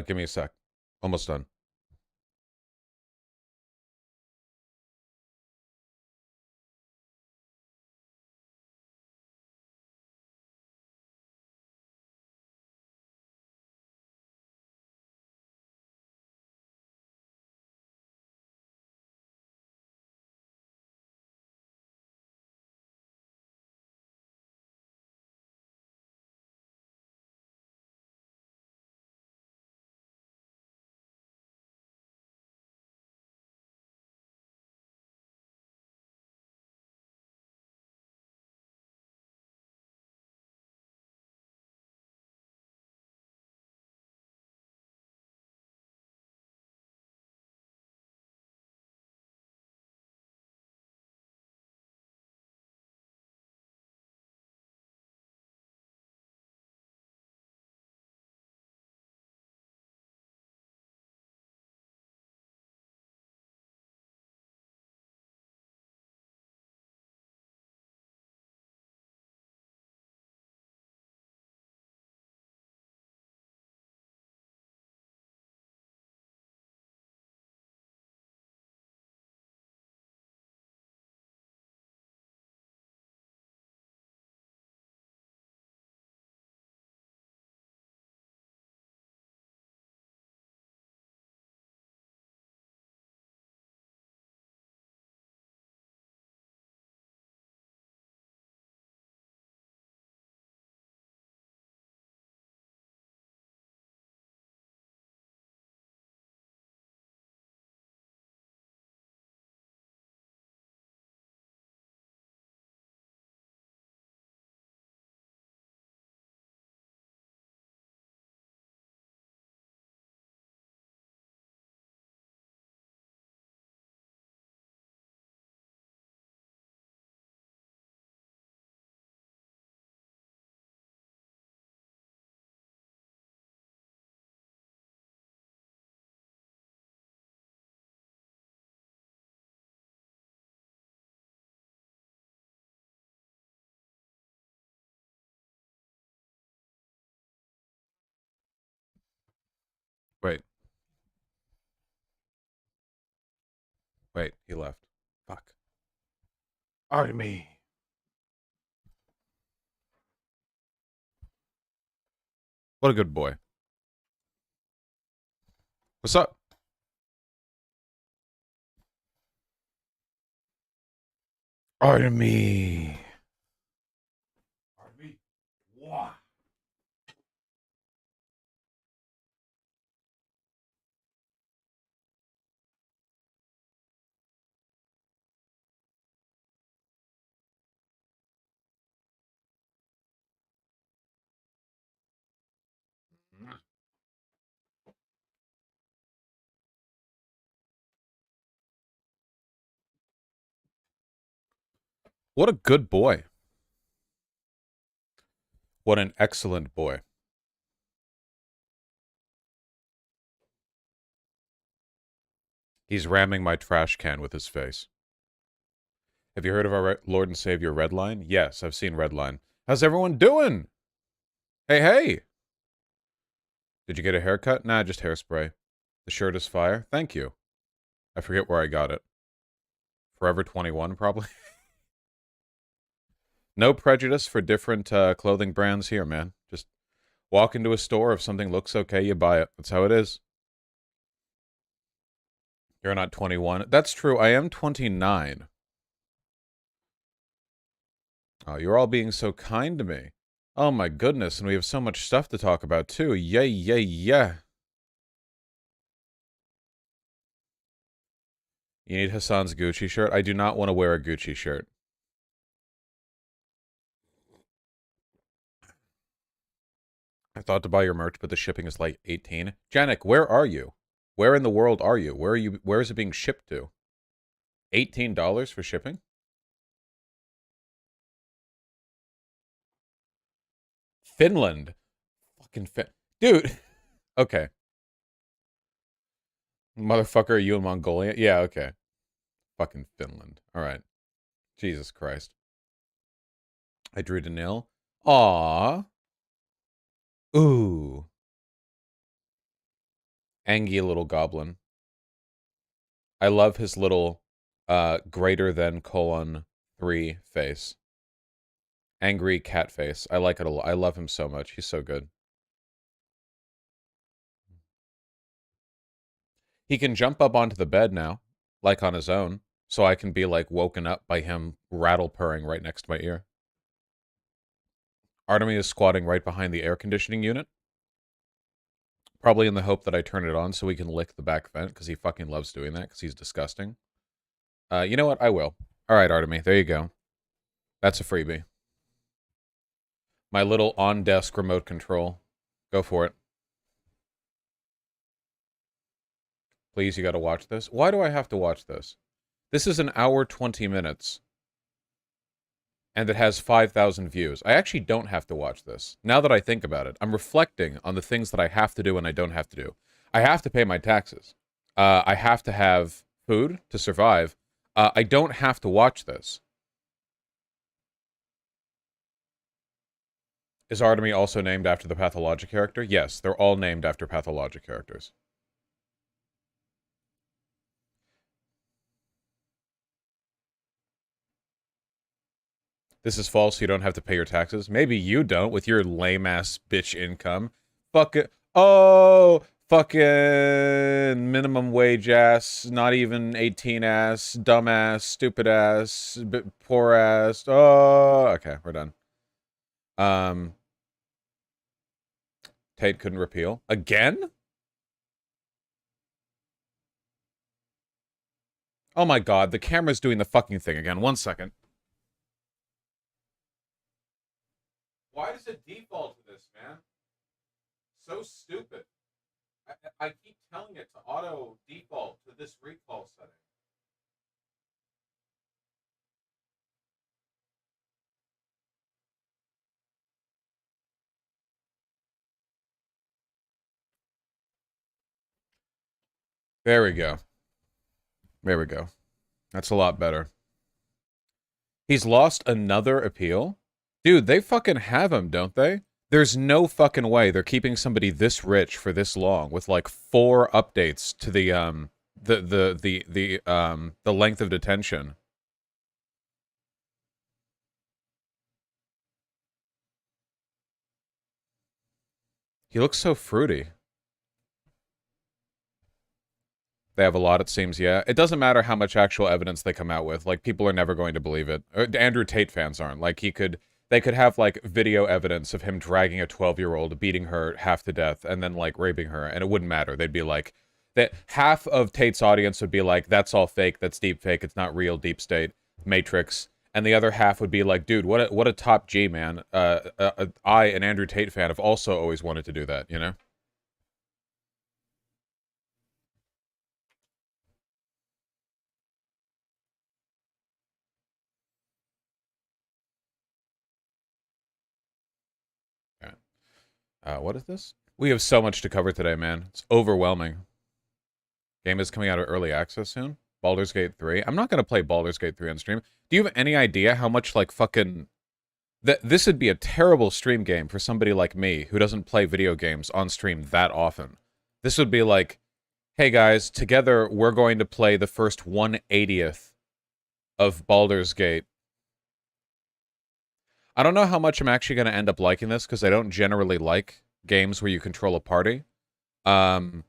Give me a sec. Almost done. Wait. Wait, he left. Fuck. Army. What a good boy. What's up? Army. Army. Wow. What a good boy. What an excellent boy. He's ramming my trash can with his face. Have you heard of our Lord and Savior Redline? Yes, I've seen Redline. How's everyone doing? Hey, hey! Did you get a haircut? Nah, just hairspray. The shirt is fire. Thank you. I forget where I got it. Forever 21, probably. No prejudice for different clothing brands here, man. Just walk into a store. If something looks okay, you buy it. That's how it is. You're not 21. That's true. I am 29. Oh, you're all being so kind to me. Oh my goodness, and we have so much stuff to talk about too. Yay, yay, yeah. You need Hassan's Gucci shirt? I do not want to wear a Gucci shirt. I thought to buy your merch, but the shipping is like 18. Janik, where are you? Where in the world are you? Where is it being shipped to? $18 for shipping? Finland. Fucking Dude. Okay. Motherfucker, are you in Mongolia? Yeah, okay. Fucking Finland. Alright. Jesus Christ. I drew to nil. Aww. Ooh. Angy little goblin. I love his little greater than colon 3 face. Angry cat face. I like it a lot. I love him so much. He's so good. He can jump up onto the bed now, like on his own, so I can be like woken up by him rattle purring right next to my ear. Artemy is squatting right behind the air conditioning unit. Probably in the hope that I turn it on so he can lick the back vent, because he fucking loves doing that, because he's disgusting. You know what? I will. All right, Artemy, there you go. That's a freebie. My little on-desk remote control. Go for it. Please, you gotta watch this. Why do I have to watch this? This is an hour 20 minutes. And it has 5,000 views. I actually don't have to watch this. Now that I think about it, I'm reflecting on the things that I have to do and I don't have to do. I have to pay my taxes. I have to have food to survive. I don't have to watch this. Is Artemy also named after the Pathologic character? Yes, they're all named after Pathologic characters. This is false, you don't have to pay your taxes. Maybe you don't, with your lame-ass bitch income. Fuck it. Oh, fucking minimum wage ass, not even 18 ass, dumb ass, stupid ass, poor ass. Oh, okay, we're done. Tate couldn't repeal. Again? Oh my god, the camera's doing the fucking thing again. 1 second. Why does it default to this, man? So stupid. I keep telling it to auto default to this recall setting. There we go. There we go. That's a lot better. He's lost another appeal? Dude, they fucking have him, don't they? There's no fucking way they're keeping somebody this rich for this long with like 4 updates to the length of detention. He looks so fruity. They have a lot, it seems, yeah. It doesn't matter how much actual evidence they come out with. Like, people are never going to believe it. Andrew Tate fans aren't. Like, they could have, like, video evidence of him dragging a 12-year-old, beating her half to death, and then, like, raping her, and it wouldn't matter. They'd be like, that half of Tate's audience would be like, that's all fake, that's deep fake, it's not real, deep state, Matrix. And the other half would be like, dude, what a top G, man. I, an Andrew Tate fan, have also always wanted to do that, you know? What is this? We have so much to cover today, man. It's overwhelming. Game is coming out of early access soon. Baldur's Gate 3. I'm not going to play Baldur's Gate 3 on stream. Do you have any idea how much, like, fucking... This would be a terrible stream game for somebody like me who doesn't play video games on stream that often. This would be like, hey guys, together we're going to play the first 1/80th of Baldur's Gate. I don't know how much I'm actually going to end up liking this, because I don't generally like games where you control a party. But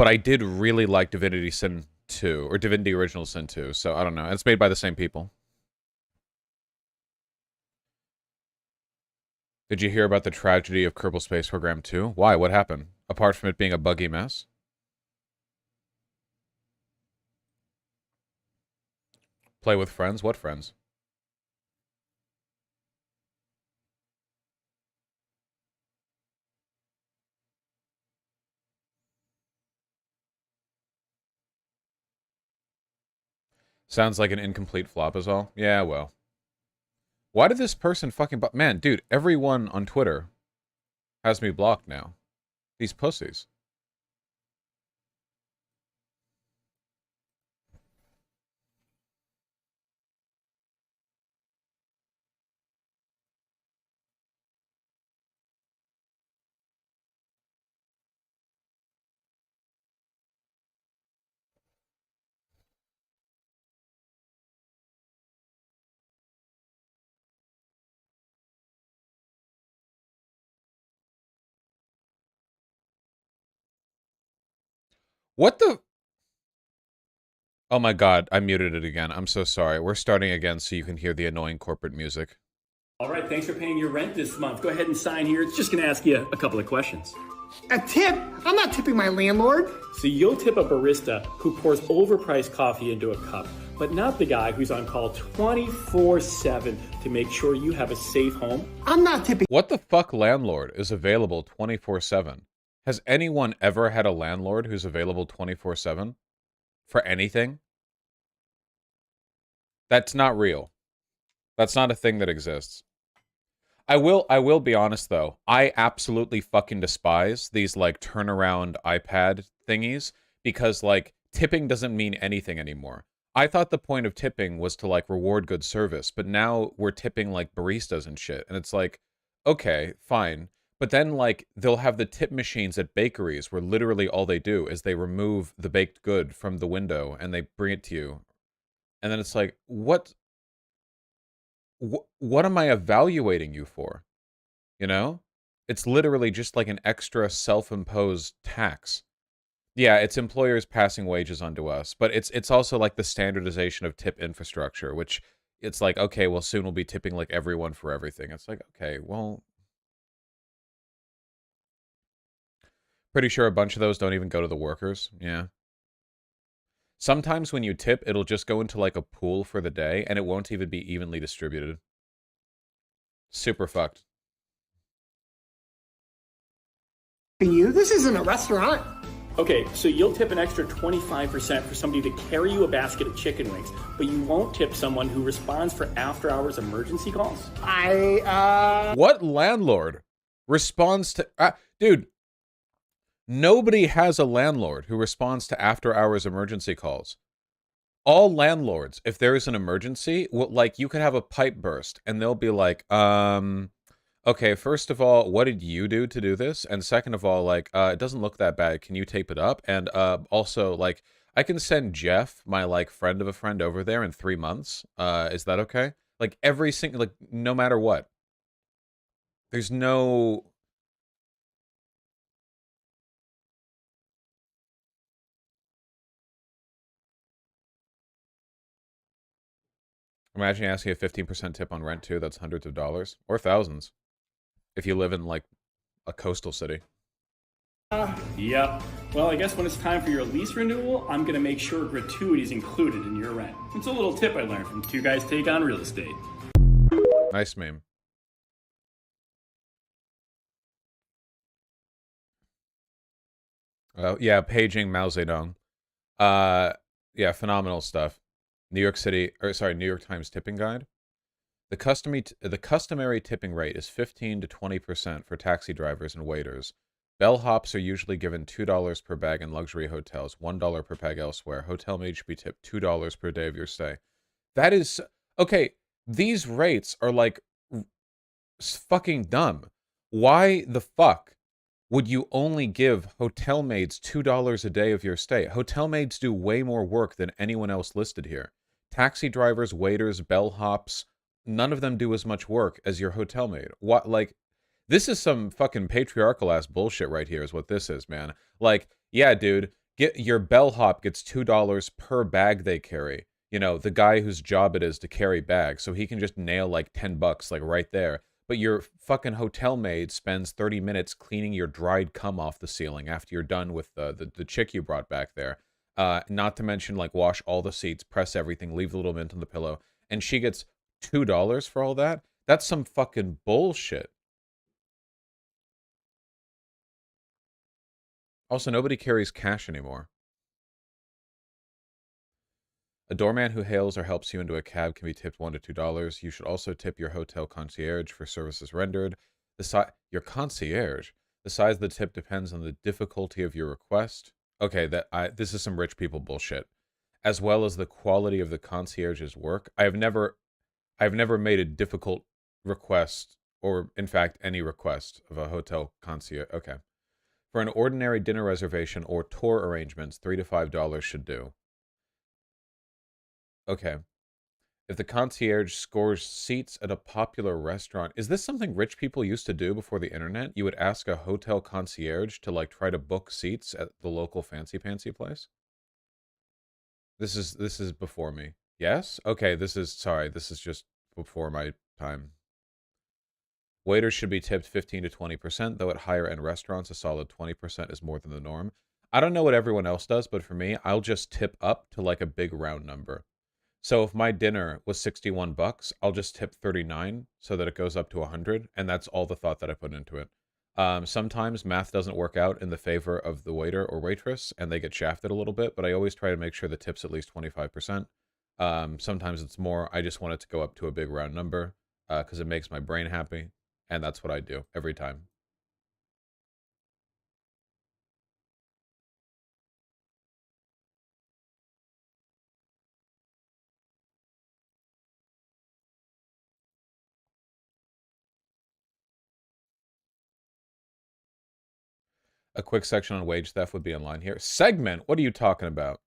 I did really like Divinity Sin 2, or Divinity Original Sin 2, so I don't know. It's made by the same people. Did you hear about the tragedy of Kerbal Space Program 2? Why? What happened? Apart from it being a buggy mess? Play with friends? What friends? Sounds like an incomplete flop is all. Yeah, well. Why did this person fucking... Man, dude, everyone on Twitter has me blocked now. These pussies. What the? Oh my god, I muted it again. I'm so sorry. We're starting again so you can hear the annoying corporate music. All right, thanks for paying your rent this month. Go ahead and sign here. It's just going to ask you a couple of questions. A tip? I'm not tipping my landlord. So you'll tip a barista who pours overpriced coffee into a cup, but not the guy who's on call 24/7 to make sure you have a safe home. I'm not tipping. What the fuck landlord is available 24/7? Has anyone ever had a landlord who's available 24/7? For anything? That's not real. That's not a thing that exists. I will be honest though. I absolutely fucking despise these like turnaround iPad thingies because like tipping doesn't mean anything anymore. I thought the point of tipping was to like reward good service, but now we're tipping like baristas and shit. And it's like, okay, fine. But then like they'll have the tip machines at bakeries where literally all they do is they remove the baked good from the window and they bring it to you. And then it's like, what am I evaluating you for? You know? It's literally just like an extra self-imposed tax. Yeah, it's employers passing wages onto us, but it's also like the standardization of tip infrastructure, which it's like, okay, well, soon we'll be tipping like everyone for everything. It's like, okay, well, pretty sure a bunch of those don't even go to the workers. Yeah. Sometimes when you tip, it'll just go into like a pool for the day, and it won't even be evenly distributed. Super fucked. You? This isn't a restaurant. Okay, so you'll tip an extra 25% for somebody to carry you a basket of chicken wings, but you won't tip someone who responds for after-hours emergency calls? What landlord responds to... dude, nobody has a landlord who responds to after-hours emergency calls. All landlords, if there is an emergency, like, you could have a pipe burst, and they'll be like, okay, first of all, what did you do to do this? And second of all, like, it doesn't look that bad. Can you tape it up? And also, like, I can send Jeff, my, like, friend of a friend over there in 3 months. Is that okay? Like, every single, like, no matter what. There's no... Imagine asking a 15% tip on rent, too. That's hundreds of dollars. Or thousands. If you live in, like, a coastal city. Yep. Well, I guess when it's time for your lease renewal, I'm going to make sure gratuity's included in your rent. It's a little tip I learned from Two Guys Take on Real Estate. Nice meme. Yeah, paging Mao Zedong. Yeah, phenomenal stuff. New York Times tipping guide. The customary tipping rate is 15 to 20% for taxi drivers and waiters. Bellhops are usually given $2 per bag in luxury hotels, $1 per bag elsewhere. Hotel maids should be tipped $2 per day of your stay. That is... Okay, these rates are, like, fucking dumb. Why the fuck would you only give hotel maids $2 a day of your stay? Hotel maids do way more work than anyone else listed here. Taxi drivers, waiters, bellhops, none of them do as much work as your hotel maid. What, like, this is some fucking patriarchal ass bullshit right here is what this is, man. Like, yeah, dude, your bellhop gets $2 per bag they carry. You know, the guy whose job it is to carry bags, so he can just nail like $10, like right there. But your fucking hotel maid spends 30 minutes cleaning your dried cum off the ceiling after you're done with the chick you brought back there. Not to mention, like, wash all the seats, press everything, leave a little mint on the pillow. And she gets $2 for all that? That's some fucking bullshit. Also, nobody carries cash anymore. A doorman who hails or helps you into a cab can be tipped $1 to $2. You should also tip your hotel concierge for services rendered. Your concierge? The size of the tip depends on the difficulty of your request. Okay, this is some rich people bullshit. As well as the quality of the concierge's work. I've never made a difficult request, or in fact, any request of a hotel concierge. Okay. For an ordinary dinner reservation or tour arrangements, $3 to $5 should do. Okay. If the concierge scores seats at a popular restaurant, is this something rich people used to do before the internet? You would ask a hotel concierge to like try to book seats at the local fancy pantsy place? This is before me. Yes? Okay, this is just before my time. Waiters should be tipped 15 to 20%, though at higher end restaurants a solid 20% is more than the norm. I don't know what everyone else does, but for me, I'll just tip up to like a big round number. So if my dinner was 61 bucks, I'll just tip 39 so that it goes up to 100, and that's all the thought that I put into it. Sometimes math doesn't work out in the favor of the waiter or waitress, and they get shafted a little bit, but I always try to make sure the tip's at least 25%. Sometimes it's more. I just want it to go up to a big round number because it makes my brain happy, and that's what I do every time. A quick section on wage theft would be in line here. Segment? What are you talking about?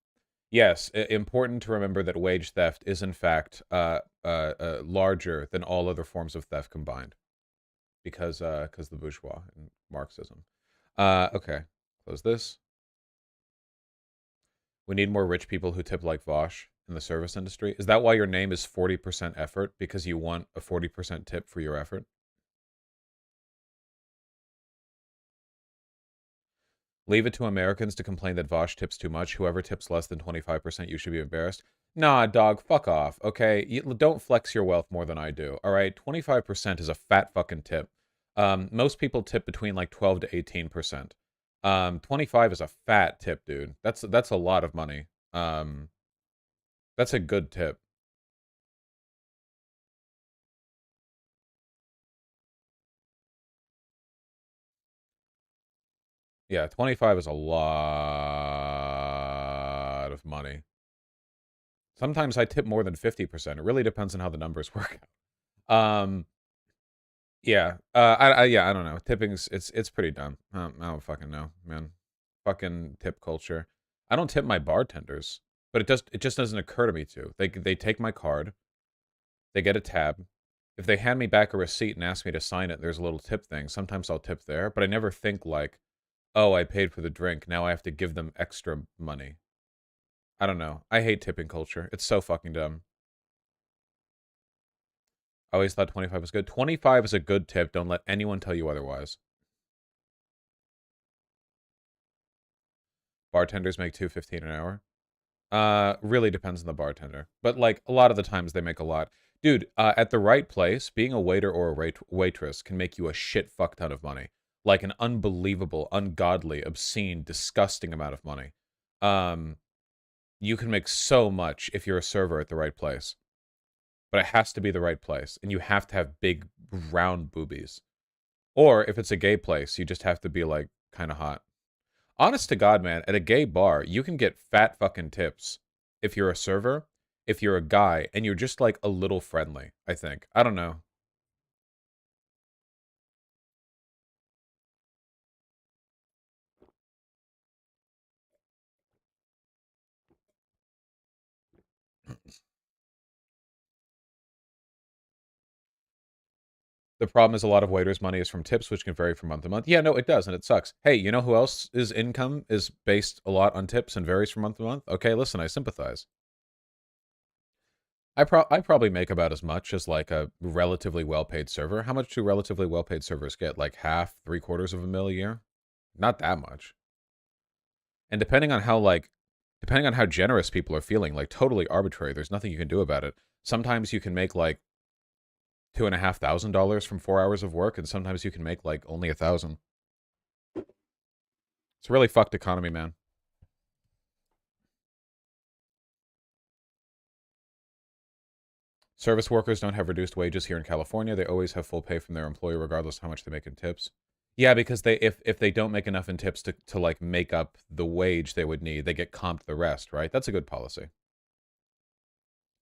Yes, important to remember that wage theft is in fact larger than all other forms of theft combined, because the bourgeois and Marxism. Okay, close this. We need more rich people who tip like Vosh in the service industry. Is that why your name is 40% effort? Because you want a 40% tip for your effort? Leave it to Americans to complain that Vosh tips too much. Whoever tips less than 25%, you should be embarrassed. Nah, dog, fuck off, okay? Don't flex your wealth more than I do, all right? 25% is a fat fucking tip. Most people tip between like 12 to 18%. 25 is a fat tip, dude. That's a lot of money. That's a good tip. Yeah, 25 is a lot of money. Sometimes I tip more than 50%. It really depends on how the numbers work out. Yeah. I don't know. Tipping's it's pretty dumb. I don't fucking know, man. Fucking tip culture. I don't tip my bartenders, but it just doesn't occur to me to. They take my card, they get a tab. If they hand me back a receipt and ask me to sign it, there's a little tip thing. Sometimes I'll tip there, but I never think like, oh, I paid for the drink. Now I have to give them extra money. I don't know. I hate tipping culture. It's so fucking dumb. I always thought 25 was good. 25 is a good tip. Don't let anyone tell you otherwise. Bartenders make $2.15 an hour. Really depends on the bartender. But, like, a lot of the times they make a lot. Dude, at the right place, being a waiter or a waitress can make you a shit fuck ton of money. Like an unbelievable, ungodly, obscene, disgusting amount of money. You can make so much if you're a server at the right place. But it has to be the right place. And you have to have big, round boobies. Or if it's a gay place, you just have to be, like, kind of hot. Honest to God, man, at a gay bar, you can get fat fucking tips if you're a server, if you're a guy, and you're just, like, a little friendly, I think. I don't know. The problem is a lot of waiters' money is from tips, which can vary from month to month. Yeah, no, it does, and it sucks. Hey, you know who else's income is based a lot on tips and varies from month to month? Okay, listen, I sympathize. I probably make about as much as, like, a relatively well-paid server. How much do relatively well-paid servers get? Like, half, three-quarters of a mil a year? Not that much. And depending on how generous people are feeling, like, totally arbitrary, there's nothing you can do about it. Sometimes you can make, like, $2,500 from 4 hours of work, and sometimes you can make, like, only 1,000. It's a really fucked economy, man. Service workers don't have reduced wages here in California. They always have full pay from their employer, regardless of how much they make in tips. Yeah, because if they don't make enough in tips to like make up the wage they would need, they get comped the rest, right? That's a good policy.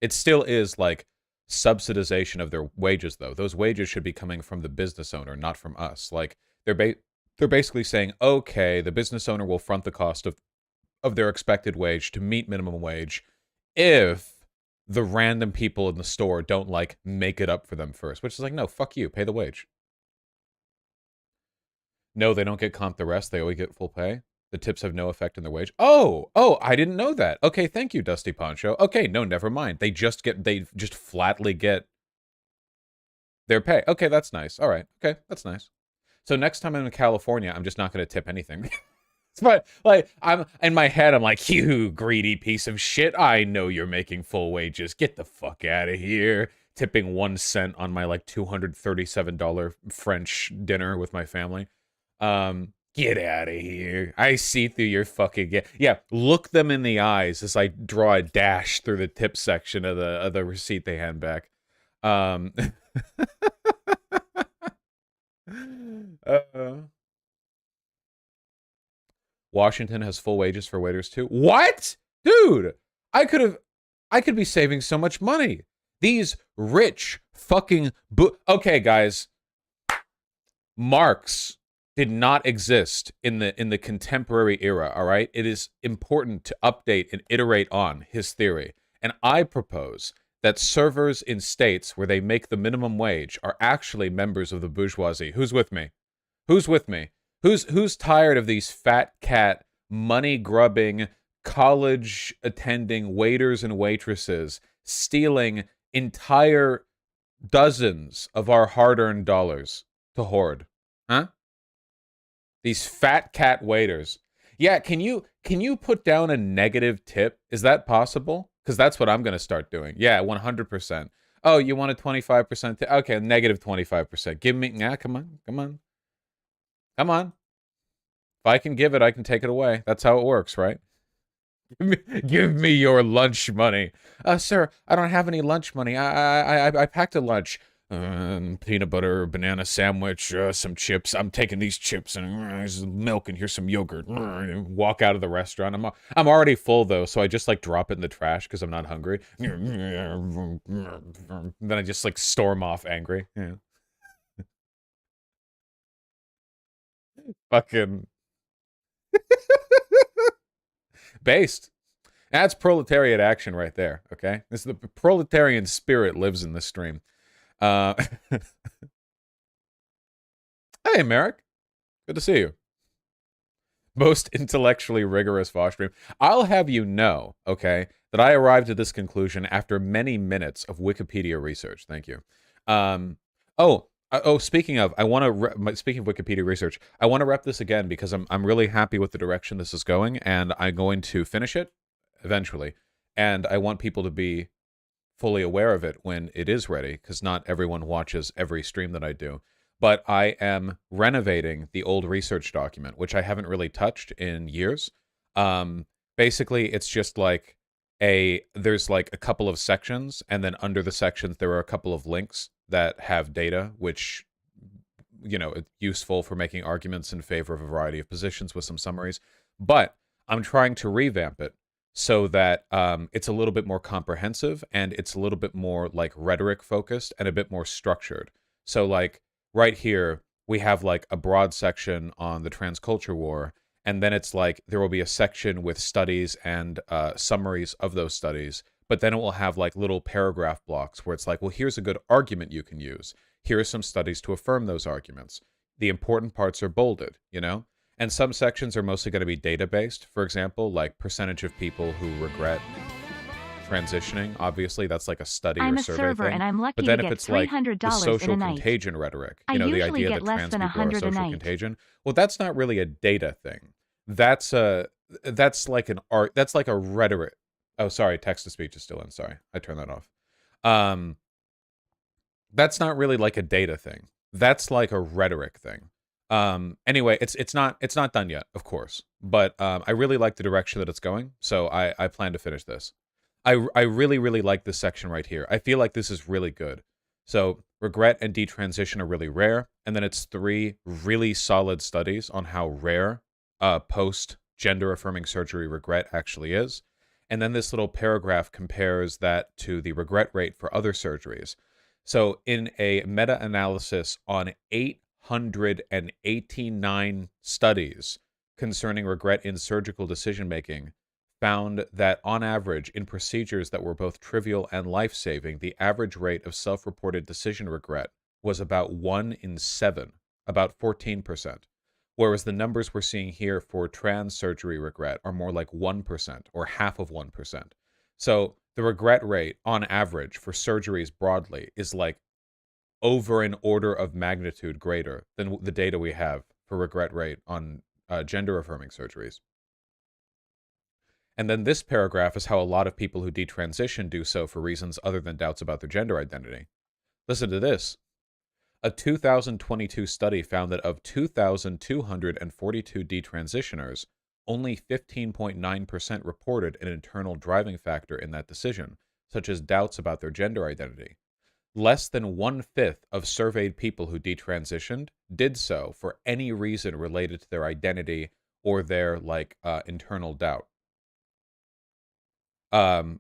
It still is like subsidization of their wages, though. Those wages should be coming from the business owner, not from us. Like they're basically saying, okay, the business owner will front the cost of their expected wage to meet minimum wage if the random people in the store don't, like, make it up for them first, which is like, no, fuck you, pay the wage. No, they don't get comp the rest, they always get full pay. The tips have no effect on their wage. Oh, I didn't know that. Okay, thank you, Dusty Poncho. Okay, no, never mind. They just flatly get their pay. Okay, that's nice. All right, okay, that's nice. So next time I'm in California, I'm just not going to tip anything. But, like, I'm in my head, I'm like, you greedy piece of shit. I know you're making full wages. Get the fuck out of here. Tipping 1 cent on my, like, $237 French dinner with my family. Get out of here. I see through your fucking... Yeah, look them in the eyes as I draw a dash through the tip section of the receipt they hand back. Washington has full wages for waiters too. What? Dude, I could be saving so much money. These rich fucking okay, guys. Marx did not exist in the contemporary era, all right? It is important to update and iterate on his theory. And I propose that servers in states where they make the minimum wage are actually members of the bourgeoisie. Who's with me? Who's with me? Who's tired of these fat cat, money-grubbing, college-attending waiters and waitresses stealing entire dozens of our hard-earned dollars to hoard? Huh? These fat cat waiters. Yeah, can you put down a negative tip? Is that possible? Because that's what I'm going to start doing. Yeah, 100%. Oh, you want a 25% tip? Okay, negative 25%. Give me... Yeah, come on. Come on. If I can give it, I can take it away. That's how it works, right? Give me your lunch money. Sir, I don't have any lunch money. I packed a lunch. Peanut butter, banana sandwich, some chips. I'm taking these chips and there's milk and here's some yogurt. Walk out of the restaurant. I'm already full though, so I just like drop it in the trash because I'm not hungry. Then I just like storm off angry. Yeah. Fucking based. That's proletariat action right there, okay? This is the proletarian spirit lives in this stream. Hey, Merrick. Good to see you. Most intellectually rigorous Vosh stream. I'll have you know, okay, that I arrived at this conclusion after many minutes of Wikipedia research. Thank you. Speaking of, speaking of Wikipedia research, I want to rep this again because I'm really happy with the direction this is going, and I'm going to finish it eventually. And I want people to be fully aware of it when it is ready, because not everyone watches every stream that I do. But I am renovating the old research document, which I haven't really touched in years. Basically, it's just like there's like a couple of sections, and then under the sections there are a couple of links that have data, which, you know, it's useful for making arguments in favor of a variety of positions with some summaries. But I'm trying to revamp it so that it's a little bit more comprehensive and it's a little bit more like rhetoric focused and a bit more structured. So like right here, we have like a broad section on the transculture war, and then it's like there will be a section with studies and summaries of those studies, but then it will have like little paragraph blocks where it's like, well, here's a good argument you can use. Here are some studies to affirm those arguments. The important parts are bolded, you know? And some sections are mostly going to be data-based. For example, like percentage of people who regret transitioning. Obviously, that's like a study or survey server thing. And I'm lucky but then to if get it's like the social contagion rhetoric, you know, the idea that trans people are social contagion, well, that's not really a data thing. That's like an art. That's like a rhetoric. Oh, sorry, text-to-speech is still in. Sorry, I turned that off. That's not really like a data thing. That's like a rhetoric thing. Anyway, it's not done yet, of course, but I really like the direction that it's going, so I plan to finish this. I really, really like this section right here. I feel like this is really good. So regret and detransition are really rare, and then it's 3 really solid studies on how rare post-gender affirming surgery regret actually is. And then this little paragraph compares that to the regret rate for other surgeries. So in a meta-analysis on 889 studies concerning regret in surgical decision-making, found that on average, in procedures that were both trivial and life-saving, the average rate of self-reported decision regret was about 1 in 7, about 14%. Whereas the numbers we're seeing here for trans surgery regret are more like 1% or half of 1%. So the regret rate on average for surgeries broadly is like over an order of magnitude greater than the data we have for regret rate on gender affirming surgeries. And then this paragraph is how a lot of people who detransition do so for reasons other than doubts about their gender identity. Listen to this. A 2022 study found that of 2,242 detransitioners, only 15.9% reported an internal driving factor in that decision, such as doubts about their gender identity. Less than 1/5 of surveyed people who detransitioned did so for any reason related to their identity or their internal doubt.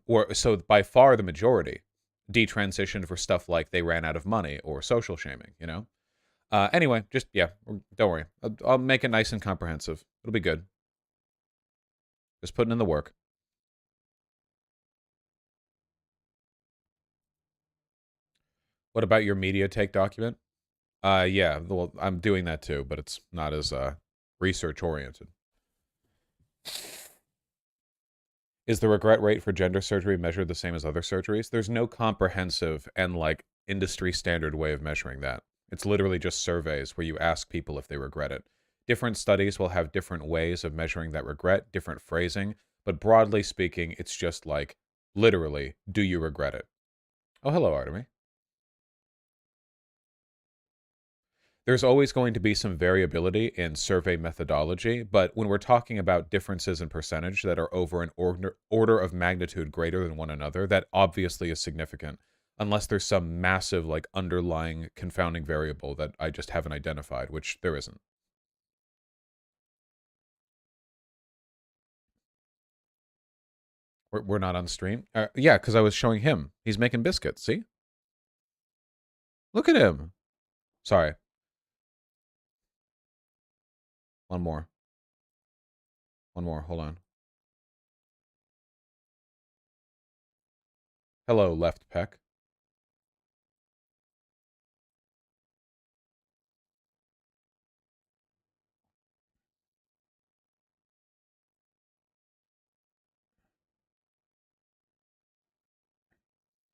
Or so by far the majority detransitioned for stuff like they ran out of money or social shaming, you know? Anyway, just, yeah, don't worry. I'll make it nice and comprehensive. It'll be good. Just putting in the work. What about your MediaTek document? Yeah, well, I'm doing that too, but it's not as research-oriented. Is the regret rate for gender surgery measured the same as other surgeries? There's no comprehensive and, like, industry standard way of measuring that. It's literally just surveys where you ask people if they regret it. Different studies will have different ways of measuring that regret, different phrasing, but broadly speaking, it's just like, literally, do you regret it? Oh, hello, Artemy. There's always going to be some variability in survey methodology, but when we're talking about differences in percentage that are over an order of magnitude greater than one another, that obviously is significant, unless there's some massive, like, underlying confounding variable that I just haven't identified, which there isn't. We're not on stream? Yeah, because I was showing him. He's making biscuits, see? Look at him. Sorry. One more. One more, hold on. Hello, left peck.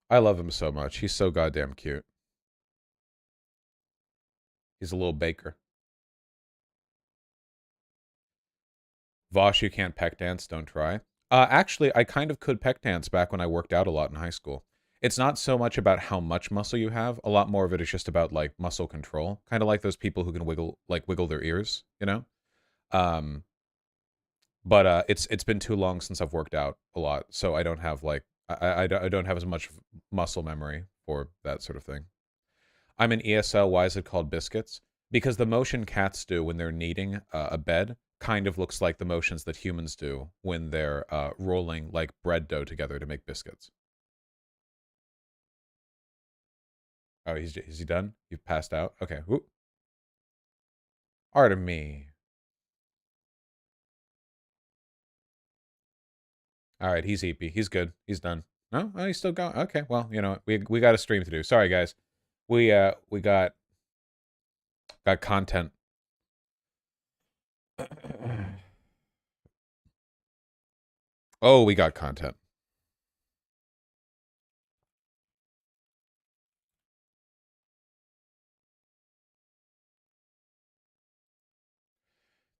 I love him so much. He's so goddamn cute. He's a little baker. Vosh, you can't peck dance, don't try. Actually, I kind of could peck dance back when I worked out a lot in high school. It's not so much about how much muscle you have. A lot more of it is just about, like, muscle control. Kind of like those people who can wiggle their ears, you know? Um, but it's been too long since I've worked out a lot, so I don't have, like, I don't have as much muscle memory for that sort of thing. I'm an ESL. Why is it called biscuits? Because the motion cats do when they're kneading a bed kind of looks like the motions that humans do when they're rolling, like, bread dough together to make biscuits. Oh, is he done? You've passed out? Okay. Whoop. Artemy. All right, he's eepy. He's good. He's done. No? Oh, he's still going. Okay, well, you know, we got a stream to do. Sorry, guys. We got content. Oh, we got content.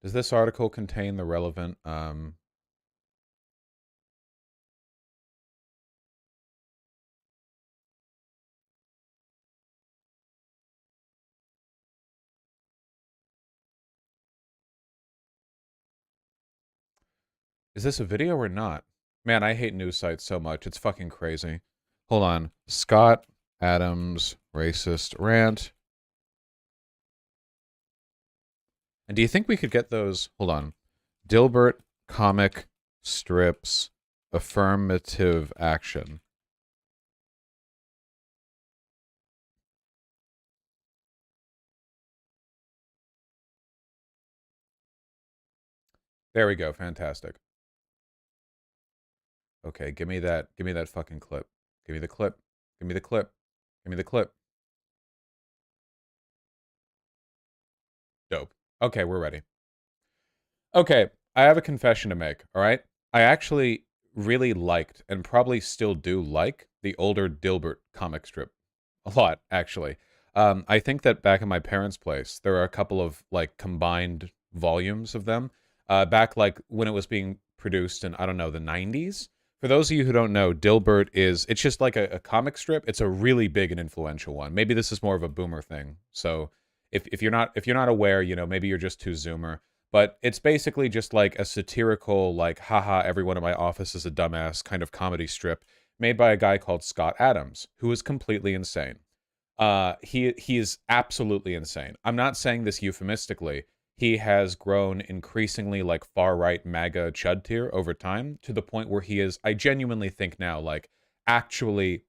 Does this article contain the relevant Is this a video or not? Man, I hate news sites so much. It's fucking crazy. Hold on. Scott Adams racist rant. And do you think we could get those? Hold on. Dilbert comic strips affirmative action. There we go. Fantastic. Okay, give me that fucking clip. Give me the clip. Give me the clip. Give me the clip. Dope. Okay, we're ready. Okay, I have a confession to make, all right? I actually really liked, and probably still do like, the older Dilbert comic strip. A lot, actually. I think that back in my parents' place, there are a couple of, like, combined volumes of them. Back, like, when it was being produced in, I don't know, the 90s? For those of you who don't know, Dilbert is, it's just like a comic strip. It's a really big and influential one. Maybe this is more of a boomer thing. So if you're not aware, you know, maybe you're just too zoomer. But it's basically just like a satirical, like, haha, everyone in my office is a dumbass kind of comedy strip made by a guy called Scott Adams, who is completely insane. He is absolutely insane. I'm not saying this euphemistically. He has grown increasingly like far right MAGA chud tier over time to the point where he is, I genuinely think now, actually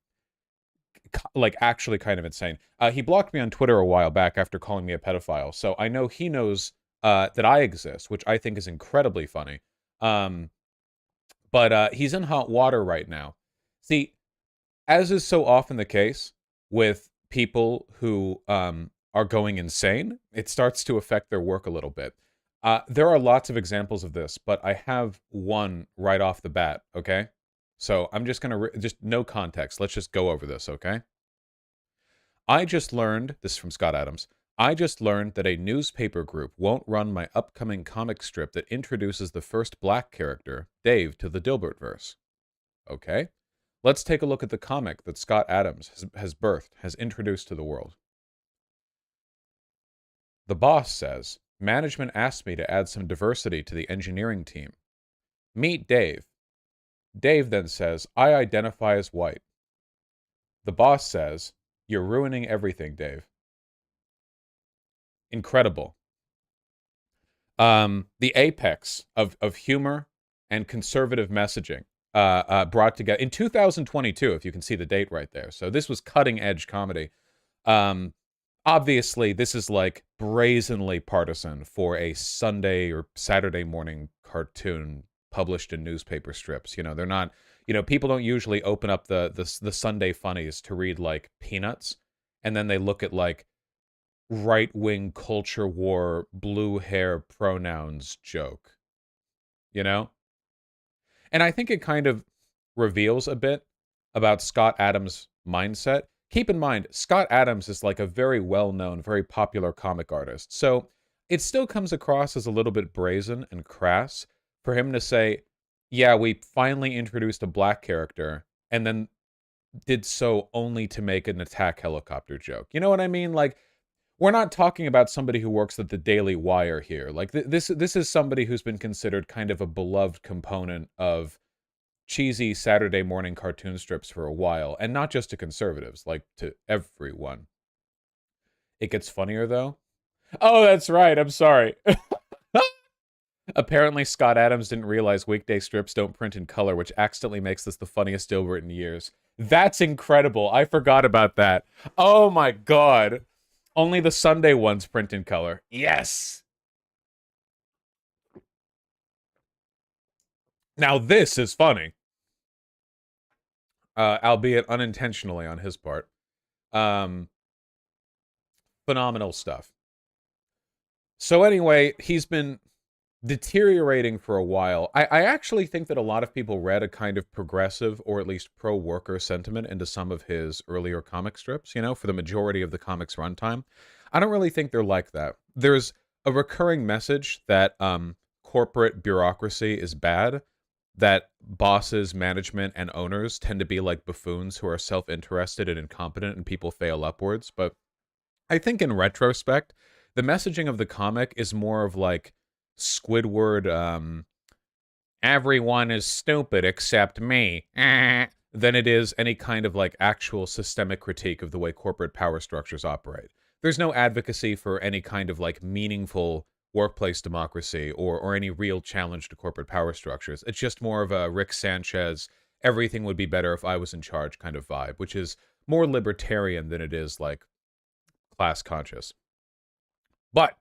actually kind of insane. He blocked me on Twitter a while back after calling me a pedophile, so I know he knows that I exist, which I think is incredibly funny. Um, but he's in hot water right now. See, as is so often the case with people who are going insane, it starts to affect their work a little bit. There are lots of examples of this, but I have one right off the bat, okay? So I'm just going to, just no context. Let's just go over this, okay? I just learned, this is from Scott Adams, I just learned that a newspaper group won't run my upcoming comic strip that introduces the first black character, Dave, to the Dilbertverse. Okay? Let's take a look at the comic that Scott Adams has birthed, has introduced to the world. The boss says, management asked me to add some diversity to the engineering team. Meet Dave. Dave then says, I identify as white. The boss says, you're ruining everything, Dave. Incredible. The apex of humor and conservative messaging brought together in 2022, if you can see the date right there. So this was cutting edge comedy. Obviously, this is like brazenly partisan for a Sunday or Saturday morning cartoon published in newspaper strips. You know, they're not, you know, people don't usually open up the Sunday funnies to read like Peanuts, and then they look at like right-wing culture war blue hair pronouns joke, you know? And I think it kind of reveals a bit about Scott Adams' mindset. Keep in mind, Scott Adams is like a very well-known, very popular comic artist. So it still comes across as a little bit brazen and crass for him to say, yeah, we finally introduced a black character, and then did so only to make an attack helicopter joke. You know what I mean? Like, we're not talking about somebody who works at the Daily Wire here. Like this is somebody who's been considered kind of a beloved component of cheesy Saturday morning cartoon strips for a while, and not just to conservatives, like to everyone. It gets funnier though. Oh, that's right. I'm sorry. Apparently, Scott Adams didn't realize weekday strips don't print in color, which accidentally makes this the funniest Dilbert in years. That's incredible. I forgot about that. Oh my god. Only the Sunday ones print in color. Yes! Now this is funny. Albeit unintentionally on his part. Phenomenal stuff. So anyway, he's been deteriorating for a while. I actually think that a lot of people read a kind of progressive or at least pro-worker sentiment into some of his earlier comic strips, you know, for the majority of the comic's runtime. I don't really think they're like that. There's a recurring message that corporate bureaucracy is bad, that bosses, management, and owners tend to be like buffoons who are self-interested and incompetent and people fail upwards. But I think in retrospect, the messaging of the comic is more of like Squidward, everyone is stupid except me, than it is any kind of like actual systemic critique of the way corporate power structures operate. There's no advocacy for any kind of like meaningful workplace democracy or any real challenge to corporate power structures. It's just more of a Rick Sanchez, everything would be better if I was in charge kind of vibe, which is more libertarian than it is like class conscious. But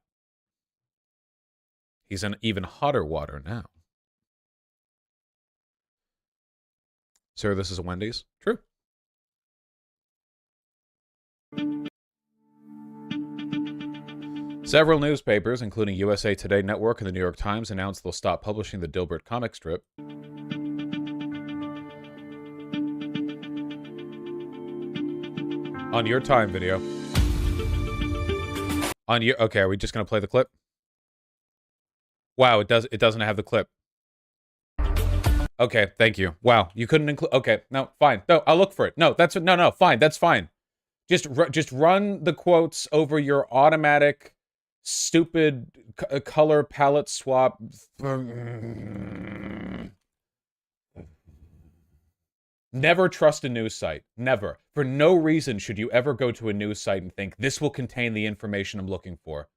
he's in even hotter water now. Sir, this is a Wendy's. True. Several newspapers, including USA Today Network and the New York Times, announced they'll stop publishing the Dilbert comic strip. On your time, video. On your... Okay, are we just going to play the clip? Wow, it doesn't have the clip. Okay, thank you. Wow, you couldn't include... Okay, no, fine. No, I'll look for it. No, that's... No, fine, that's fine. Just run the quotes over your automatic, stupid color palette swap. Never trust a news site. Never. For no reason should you ever go to a news site and think, this will contain the information I'm looking for.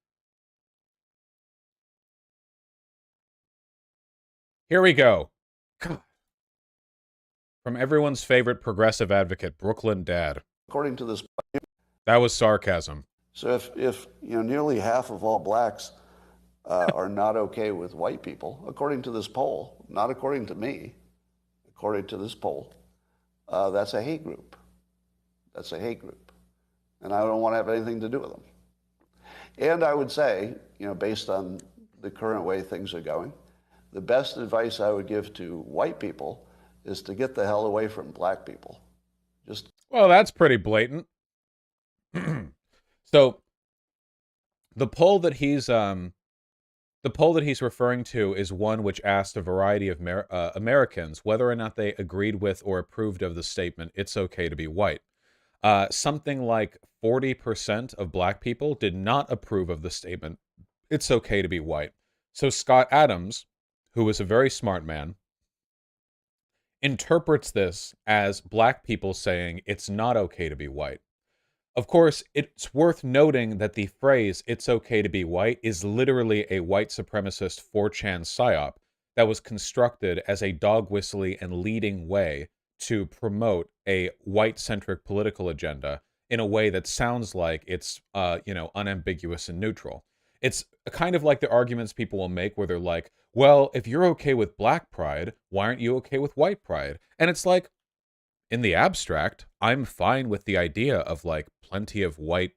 Here we go. God. From everyone's favorite progressive advocate, Brooklyn Dad. According to this, that was sarcasm. so if nearly half of all blacks are not okay with white people, according to this poll, not according to me, according to this poll, that's a hate group. That's a hate group, and I don't want to have anything to do with them. And I would say, based on the current way things are going, the best advice I would give to white people is to get the hell away from black people. Well, that's pretty blatant. So the poll that he's referring to is one which asked a variety of Americans whether or not they agreed with or approved of the statement, "It's okay to be white." Something like 40% of black people did not approve of the statement, "It's okay to be white." So Scott Adams, who is a very smart man, interprets this as black people saying it's not okay to be white. Of course, it's worth noting that the phrase, "it's okay to be white," is literally a white supremacist 4chan psyop that was constructed as a dog-whistly and leading way to promote a white-centric political agenda in a way that sounds like it's, unambiguous and neutral. It's kind of like the arguments people will make where they're like, well, if you're okay with black pride, why aren't you okay with white pride? And it's like, in the abstract, I'm fine with the idea of, like, plenty of white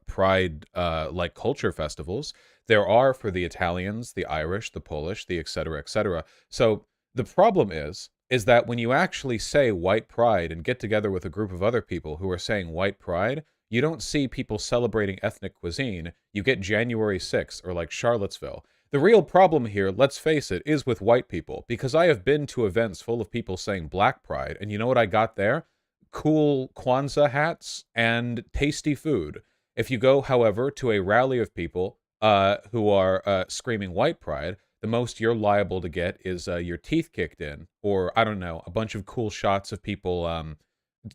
pride, like, culture festivals. There are for the Italians, the Irish, the Polish, the et cetera, et cetera. So the problem is that when you actually say white pride and get together with a group of other people who are saying white pride, you don't see people celebrating ethnic cuisine. You get January 6th or, like, Charlottesville. The real problem here, let's face it, is with white people, because I have been to events full of people saying black pride, and you know what I got there? Cool Kwanzaa hats and tasty food. If you go, however, to a rally of people who are screaming white pride, the most you're liable to get is your teeth kicked in, or, I don't know, a bunch of cool shots of people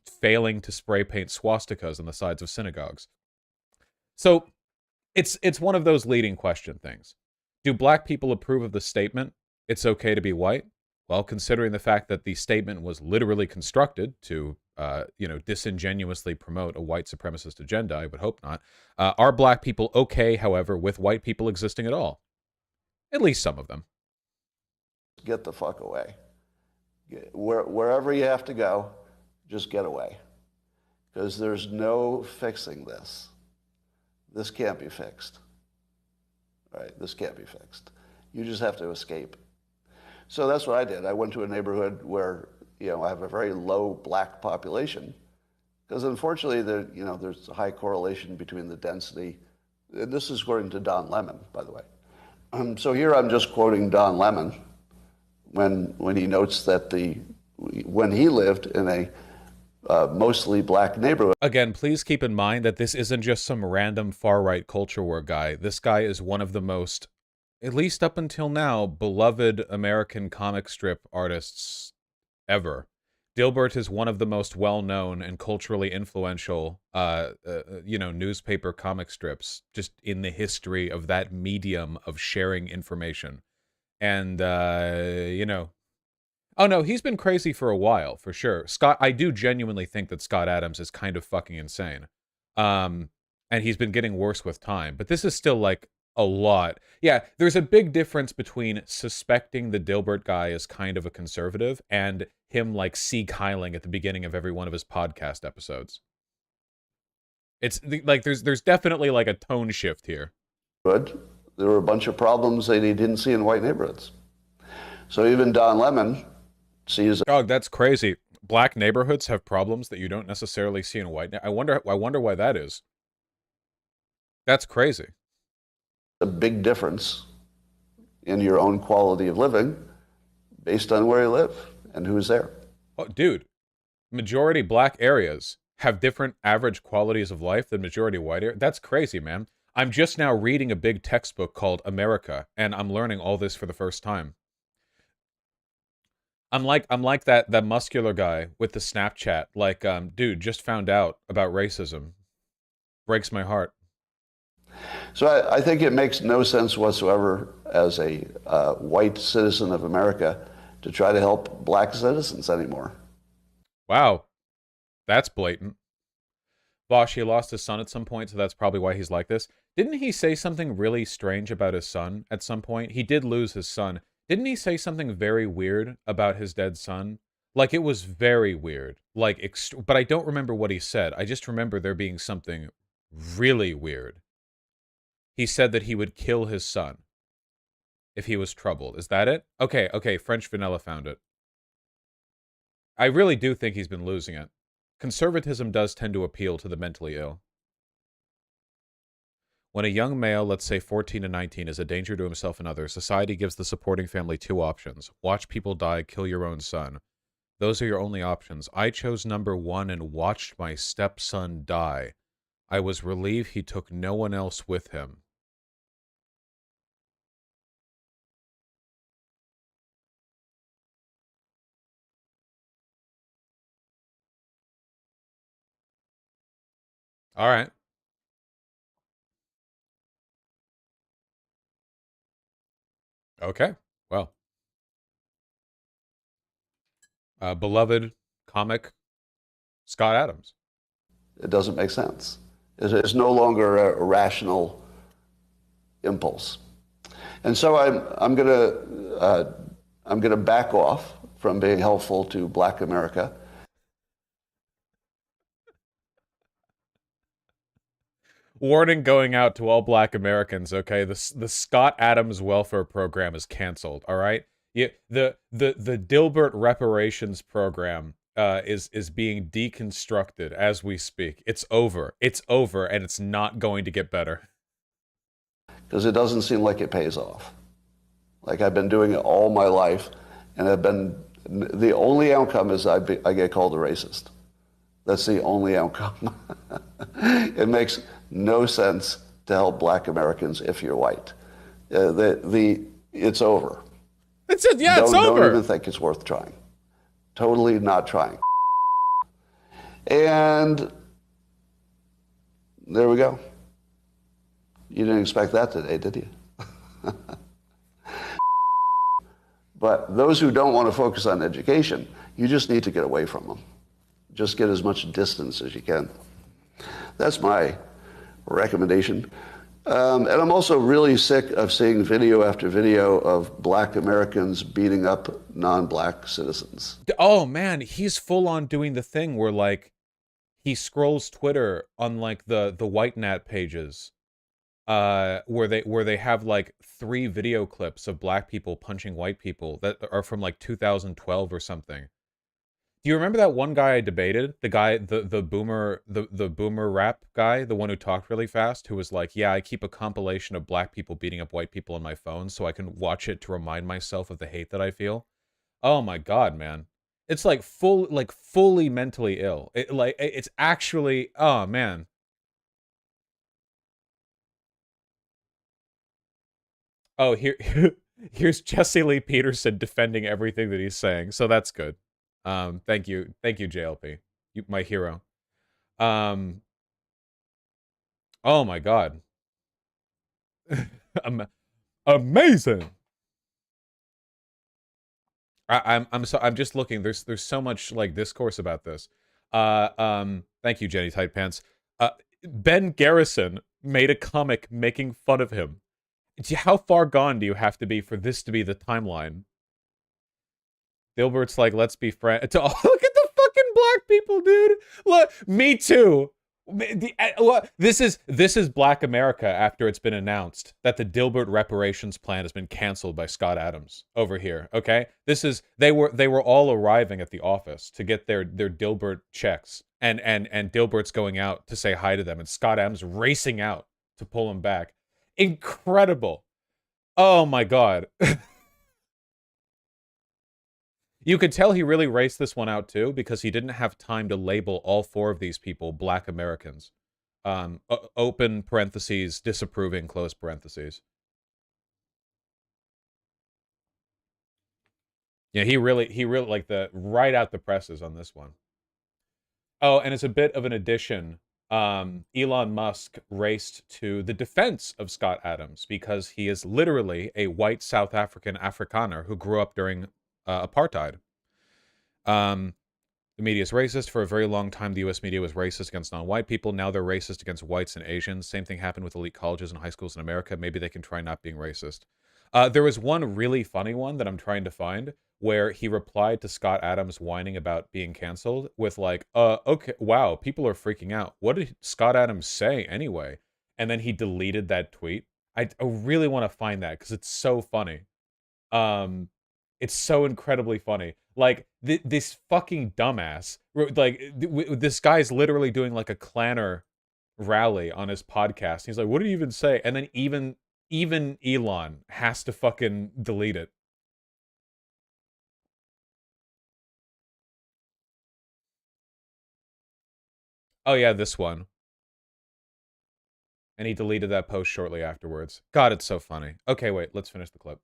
failing to spray paint swastikas on the sides of synagogues. So, it's one of those leading question things. Do black people approve of the statement, "It's okay to be white"? Well, considering the fact that the statement was literally constructed to, disingenuously promote a white supremacist agenda, I would hope not. Are black people okay, however, with white people existing at all? At least some of them. Get the fuck away. Wherever you have to go, just get away. Because there's no fixing this. This can't be fixed. Right? This can't be fixed. You just have to escape. So that's what I did. I went to a neighborhood where, I have a very low black population. Because unfortunately, there's a high correlation between the density. And this is according to Don Lemon, by the way. So here I'm just quoting Don Lemon when he notes that when he lived in a mostly black neighborhood. Again, please keep in mind that this isn't just some random far-right culture war guy. This guy is one of the most, at least up until now, beloved American comic strip artists ever. Dilbert is one of the most well-known and culturally influential, newspaper comic strips just in the history of that medium of sharing information. And, oh, no, he's been crazy for a while, for sure. I do genuinely think that Scott Adams is kind of fucking insane. And he's been getting worse with time. But this is still, like, A lot. Yeah, there's a big difference between suspecting the Dilbert guy is kind of a conservative and him, like, sea-kyling at the beginning of every one of his podcast episodes. It's, like, there's definitely, like, a tone shift here. Good. There were a bunch of problems that he didn't see in white neighborhoods. So even Don Lemon sees. Dog, that's crazy. Black neighborhoods have problems that you don't necessarily see in white. I wonder why that is. That's crazy. A big difference in your own quality of living based on where you live and who's there. Oh, dude, majority black areas have different average qualities of life than majority white areas. That's crazy, man. I'm just now reading a big textbook called America, and I'm learning all this for the first time. I'm like that muscular guy with the Snapchat. Like, dude, just found out about racism. Breaks my heart. So I think it makes no sense whatsoever as a white citizen of America to try to help black citizens anymore. Wow. That's blatant. Bosch, he lost his son at some point, so that's probably why he's like this. Didn't he say something really strange about his son at some point? He did lose his son. Didn't he say something very weird about his dead son? Like, it was very weird. Like, but I don't remember what he said. I just remember there being something really weird. He said that he would kill his son if he was troubled. Is that it? Okay, French Vanilla found it. I really do think he's been losing it. Conservatism does tend to appeal to the mentally ill. When a young male, let's say 14 to 19, is a danger to himself and others, society gives the supporting family two options. Watch people die, kill your own son. Those are your only options. I chose number one and watched my stepson die. I was relieved he took no one else with him. All right. Okay. Well. Beloved comic Scott Adams. It doesn't make sense. It's no longer a rational impulse. And so I'm gonna back off from being helpful to Black America. Warning going out to all Black Americans. Okay, the Scott Adams welfare program is canceled. All right, yeah, the Dilbert reparations program is being deconstructed as we speak. It's over. It's over, and it's not going to get better. Because it doesn't seem like it pays off. Like I've been doing it all my life, and the only outcome is I get called a racist. That's the only outcome. It makes no sense to help Black Americans if you're white. It's over. It's over. Don't even think it's worth trying. Totally not trying. And there we go. You didn't expect that today, did you? But those who don't want to focus on education, you just need to get away from them. Just get as much distance as you can. That's my recommendation. And I'm also really sick of seeing video after video of Black Americans beating up non-Black citizens. Oh man, he's full on doing the thing where like he scrolls Twitter on like the white nat pages, where they have like 3 video clips of Black people punching white people that are from like 2012 or something. Do you remember that one guy I debated? The guy, the boomer rap guy, the one who talked really fast, who was like, yeah, I keep a compilation of Black people beating up white people on my phone so I can watch it to remind myself of the hate that I feel. Oh my God, man. It's like fully mentally ill. It's actually, oh man. Oh, here's Jesse Lee Peterson defending everything that he's saying. So that's good. Thank you, JLP, my hero. Oh my God, amazing. I'm just looking. There's so much like discourse about this. Thank you, Jenny Tight Pants. Ben Garrison made a comic making fun of him. How far gone do you have to be for this to be the timeline? Dilbert's like, let's be friends. Look at the fucking black people, dude. Look, me too. This is Black America after it's been announced that the Dilbert reparations plan has been canceled by Scott Adams over here. Okay, they were all arriving at the office to get their Dilbert checks, and Dilbert's going out to say hi to them, and Scott Adams racing out to pull him back. Incredible. Oh my god. You could tell he really raced this one out, too, because he didn't have time to label all 4 of these people Black Americans. Open parentheses, disapproving, close parentheses. Yeah, he really, like, right out the presses on this one. Oh, and as a bit of an addition, Elon Musk raced to the defense of Scott Adams because he is literally a white South African Afrikaner who grew up during apartheid. The media is racist. For a very long time, the U.S. media was racist against non-white people. Now they're racist against whites and Asians. Same thing happened with elite colleges and high schools in America. Maybe they can try not being racist. There was one really funny one that I'm trying to find where he replied to Scott Adams whining about being canceled with like, okay, wow, people are freaking out. What did Scott Adams say anyway? And then he deleted that tweet. I really want to find that because it's so funny. It's so incredibly funny. Like, this fucking dumbass, like, this guy's literally doing, like, a Clanner rally on his podcast. He's like, what did he even say? And then even Elon has to fucking delete it. Oh, yeah, this one. And he deleted that post shortly afterwards. God, it's so funny. Okay, wait, let's finish the clip.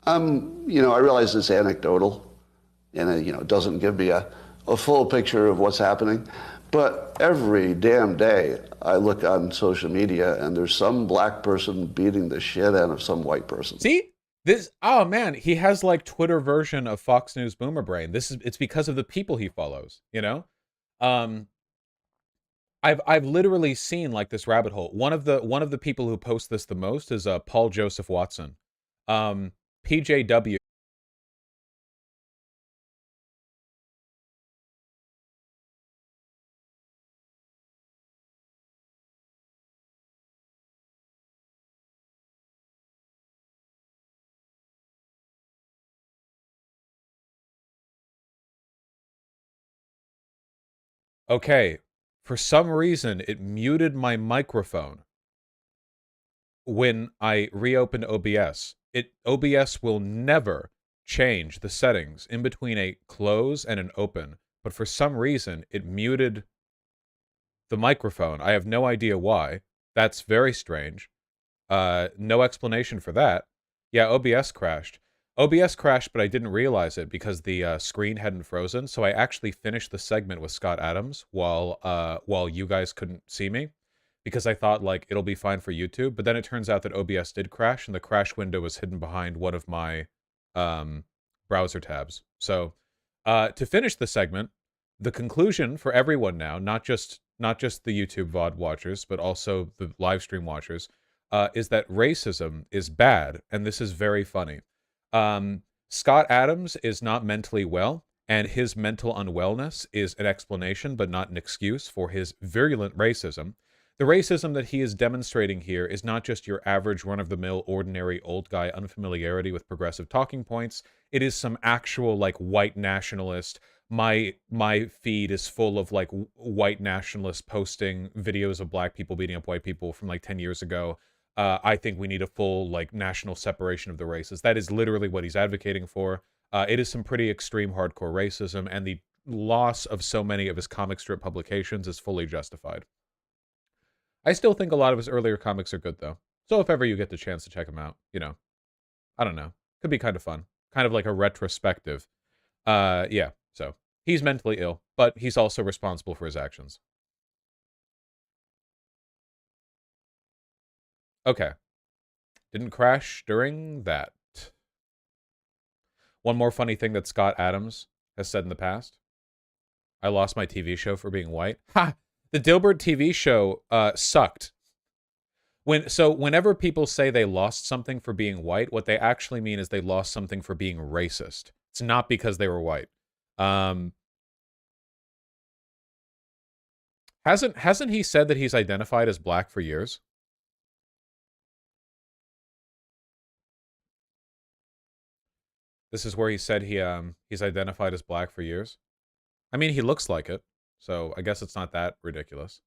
I realize it's anecdotal, and it doesn't give me a full picture of what's happening. But every damn day, I look on social media, and there's some black person beating the shit out of some white person. See? Oh man, he has like Twitter version of Fox News Boomer Brain. It's because of the people he follows, you know? I've literally seen like this rabbit hole. One of the people who posts this the most is Paul Joseph Watson. PJW. Okay, for some reason it muted my microphone when I reopened OBS. OBS will never change the settings in between a close and an open, but for some reason it muted the microphone. I have no idea why. That's very strange. No explanation for that. Yeah, OBS crashed. OBS crashed, but I didn't realize it because the screen hadn't frozen. So I actually finished the segment with Scott Adams while you guys couldn't see me, because I thought like it'll be fine for YouTube. But then it turns out that OBS did crash, and the crash window was hidden behind one of my browser tabs. So to finish the segment, the conclusion for everyone now, not just the YouTube VOD watchers, but also the live stream watchers, is that racism is bad, and this is very funny. Scott Adams is not mentally well, and his mental unwellness is an explanation, but not an excuse, for his virulent racism. The racism that he is demonstrating here is not just your average run-of-the-mill, ordinary old guy unfamiliarity with progressive talking points. It is some actual, like, white nationalist. My feed is full of, like, white nationalists posting videos of black people beating up white people from, like, 10 years ago. I think we need a full, like, national separation of the races. That is literally what he's advocating for. It is some pretty extreme hardcore racism, and the loss of so many of his comic strip publications is fully justified. I still think a lot of his earlier comics are good, though. So if ever you get the chance to check them out, I don't know. Could be kind of fun. Kind of like a retrospective. Yeah, so he's mentally ill, but he's also responsible for his actions. Okay. Didn't crash during that. One more funny thing that Scott Adams has said in the past. I lost my TV show for being white. Ha! The Dilbert TV show sucked. Whenever people say they lost something for being white, what they actually mean is they lost something for being racist. It's not because they were white. Hasn't he said that he's identified as black for years? This is where he said he's identified as black for years. I mean, he looks like it, so I guess it's not that ridiculous.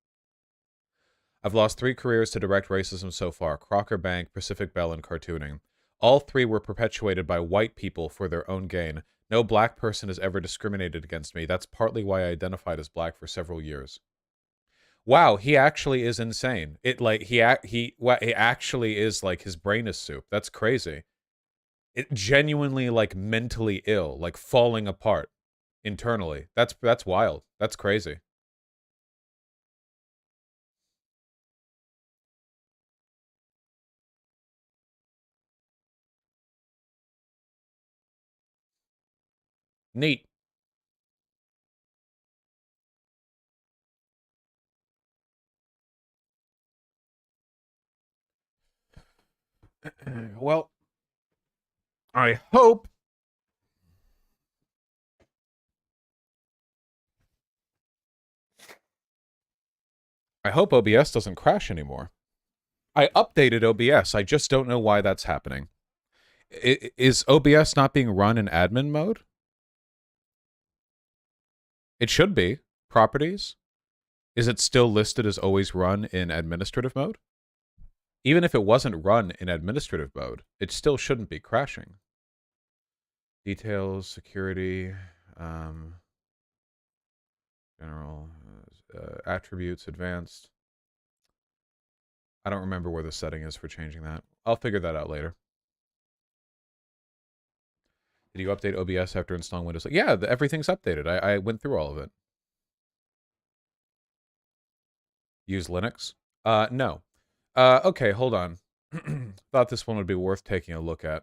I've lost 3 careers to direct racism so far: Crocker Bank, Pacific Bell, and cartooning. All 3 were perpetuated by white people for their own gain. No black person has ever discriminated against me. That's partly why I identified as black for several years. Wow, he actually is insane. He actually is like, his brain is soup. That's crazy. It genuinely, like, mentally ill, like falling apart internally. That's wild. That's crazy. Neat. Well, I hope OBS doesn't crash anymore. I updated OBS. I just don't know why that's happening. Is OBS not being run in admin mode? It should be. Properties? Is it still listed as always run in administrative mode? Even if it wasn't run in administrative mode, it still shouldn't be crashing. Details, security, general, attributes, advanced. I don't remember where the setting is for changing that. I'll figure that out later. Did you update OBS after installing Windows? Yeah, everything's updated. I went through all of it. Use Linux? No. Okay, hold on. Thought this one would be worth taking a look at.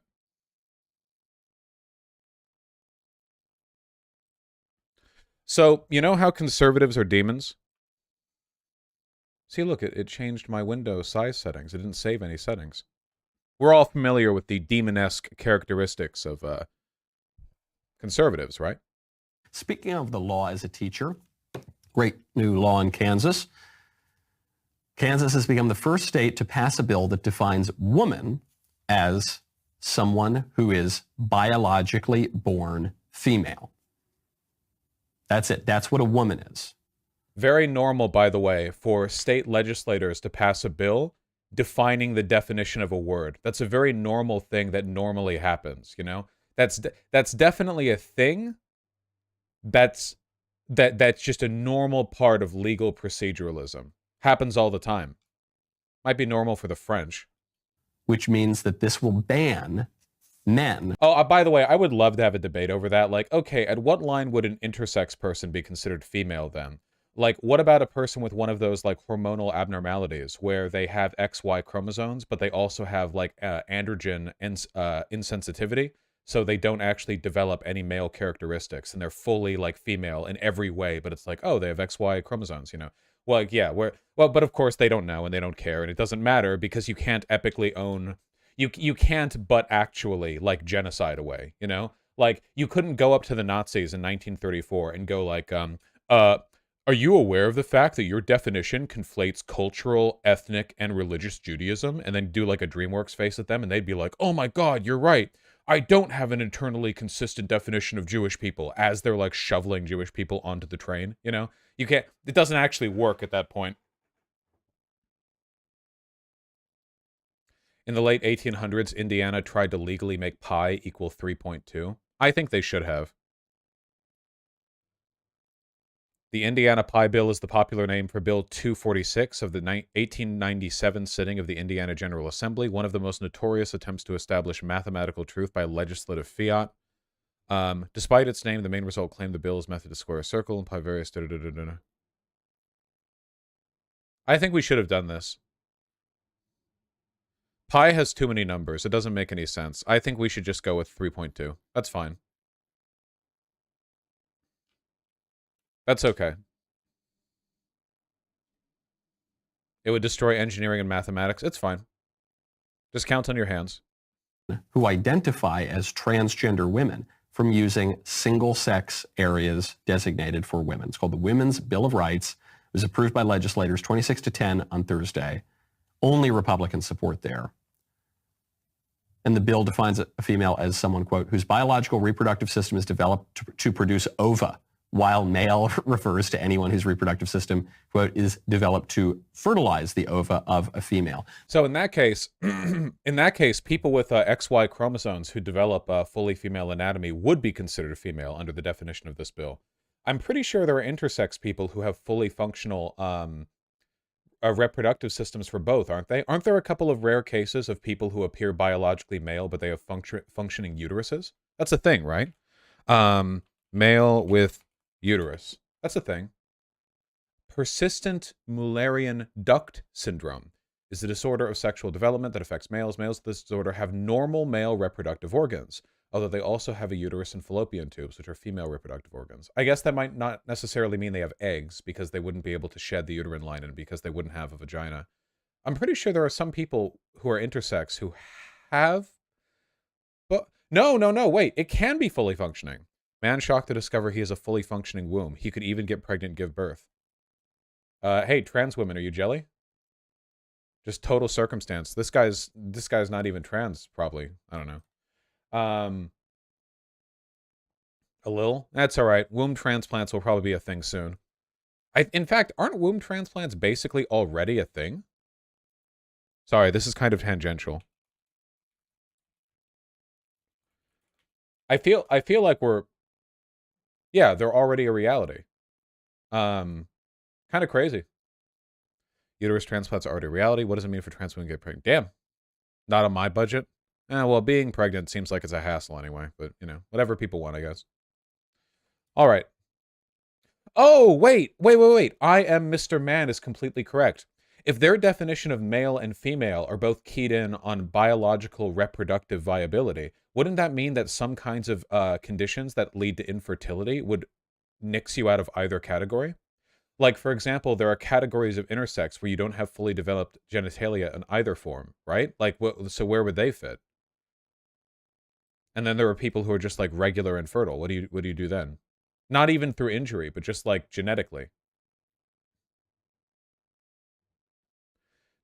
So, you know how conservatives are demons? See, look, it changed my window size settings. It didn't save any settings. We're all familiar with the demonesque characteristics of conservatives, right? Speaking of the law as a teacher, great new law in Kansas. Kansas has become the first state to pass a bill that defines woman as someone who is biologically born female. That's it. That's what a woman is. Very normal, by the way, for state legislators to pass a bill defining the definition of a word. That's a very normal thing that normally happens, you know? That's definitely a thing that's just a normal part of legal proceduralism. Happens all the time. Might be normal for the French. Which means that this will ban men. Oh, by the way, I would love to have a debate over that. Like, okay, at what line would an intersex person be considered female then? Like, what about a person with one of those, like, hormonal abnormalities where they have XY chromosomes, but they also have, like, androgen insensitivity, so they don't actually develop any male characteristics, and they're fully, like, female in every way, but it's like, oh, they have XY chromosomes, you know? Well, yeah, but of course they don't know, and they don't care, and it doesn't matter, because you can't epically own... You can't but actually, like, genocide away, you know? Like, you couldn't go up to the Nazis in 1934 and go, like, are you aware of the fact that your definition conflates cultural, ethnic, and religious Judaism? And then do like a DreamWorks face at them, and they'd be like, oh my god, you're right. I don't have an internally consistent definition of Jewish people, as they're like shoveling Jewish people onto the train, you know? You can't, it doesn't actually work at that point. In the late 1800s, Indiana tried to legally make pi equal 3.2. I think they should have. The Indiana Pie Bill is the popular name for Bill 246 of the 1897 sitting of the Indiana General Assembly, one of the most notorious attempts to establish mathematical truth by legislative fiat. Despite its name, the main result claimed the bill's method to square a circle and pi various... I think we should have done this. Pi has too many numbers. It doesn't make any sense. I think we should just go with 3.2. That's fine. That's okay. It would destroy engineering and mathematics. It's fine. Just count on your hands. Who identify as transgender women from using single-sex areas designated for women. It's called the Women's Bill of Rights. It was approved by legislators 26-10 on Thursday. Only Republican support there. And the bill defines a female as someone, quote, whose biological reproductive system is developed to produce ova, while male refers to anyone whose reproductive system, quote, is developed to fertilize the ova of a female. So in that case, people with XY chromosomes who develop fully female anatomy would be considered female under the definition of this bill. I'm pretty sure there are intersex people who have fully functional reproductive systems for both, aren't they? Aren't there a couple of rare cases of people who appear biologically male, but they have functioning uteruses? That's a thing, right? Male with uterus. That's a thing. Persistent Mullerian duct syndrome is a disorder of sexual development that affects males. Males with this disorder have normal male reproductive organs, although they also have a uterus and fallopian tubes, which are female reproductive organs. I guess that might not necessarily mean they have eggs, because they wouldn't be able to shed the uterine lining because they wouldn't have a vagina. I'm pretty sure there are some people who are intersex who have... But no, wait. It can be fully functioning. Man shocked to discover he has a fully functioning womb. He could even get pregnant and give birth. Hey, trans women, are you jelly? Just total circumstance. This guy's not even trans, probably. I don't know. A little? That's all right. Womb transplants will probably be a thing soon. In fact, aren't womb transplants basically already a thing? Sorry, this is kind of tangential. I feel like yeah, they're already a reality. Kind of crazy. Uterus transplants are already a reality. What does it mean for trans women to get pregnant? Damn. Not on my budget. Well, being pregnant seems like it's a hassle anyway, but, you know, whatever people want, I guess. All right. Oh, wait. I am Mr. Man is completely correct. If their definition of male and female are both keyed in on biological reproductive viability, wouldn't that mean that some kinds of conditions that lead to infertility would nix you out of either category? Like, for example, there are categories of intersex where you don't have fully developed genitalia in either form, right? Like, so where would they fit? And then there are people who are just like regular infertile. What do you do then? Not even through injury, but just like genetically.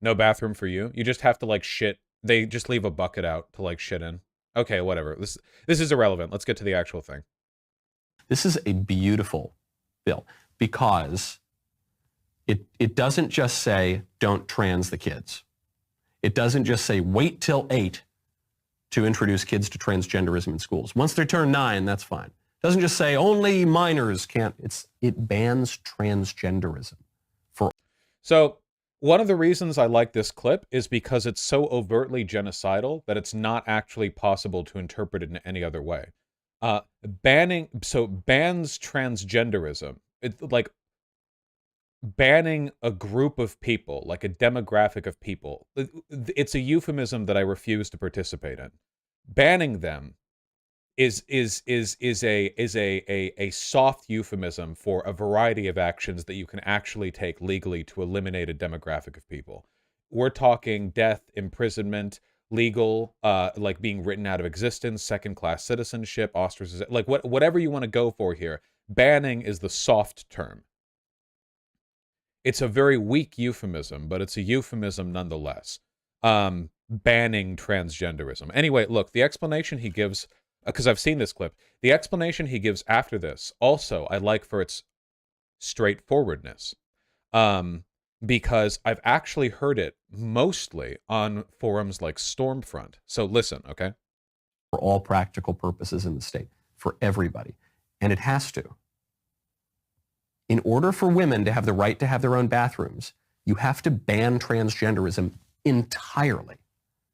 No bathroom for you. You just have to like shit. They just leave a bucket out to like shit in. Okay, whatever. This is irrelevant. Let's get to the actual thing. This is a beautiful bill because it doesn't just say don't trans the kids. It doesn't just say wait till 8 to introduce kids to transgenderism in schools. Once they turn 9, that's fine. It doesn't just say only minors can't. It bans transgenderism. So one of the reasons I like this clip is because it's so overtly genocidal that it's not actually possible to interpret it in any other way. Bans transgenderism. It's like banning a group of people, like a demographic of people. It's a euphemism that I refuse to participate in. Banning them is a soft euphemism for a variety of actions that you can actually take legally to eliminate a demographic of people. We're talking death, imprisonment, legal, like being written out of existence, second-class citizenship, ostracization, like whatever you want to go for here. Banning is the soft term. It's a very weak euphemism, but it's a euphemism nonetheless. Banning transgenderism. Anyway, look, the explanation he gives, because I've seen this clip, the explanation he gives after this, also, I like for its straightforwardness. Because I've actually heard it mostly on forums like Stormfront. So listen, okay? For all practical purposes in the state, for everybody. And it has to. In order for women to have the right to have their own bathrooms, you have to ban transgenderism entirely.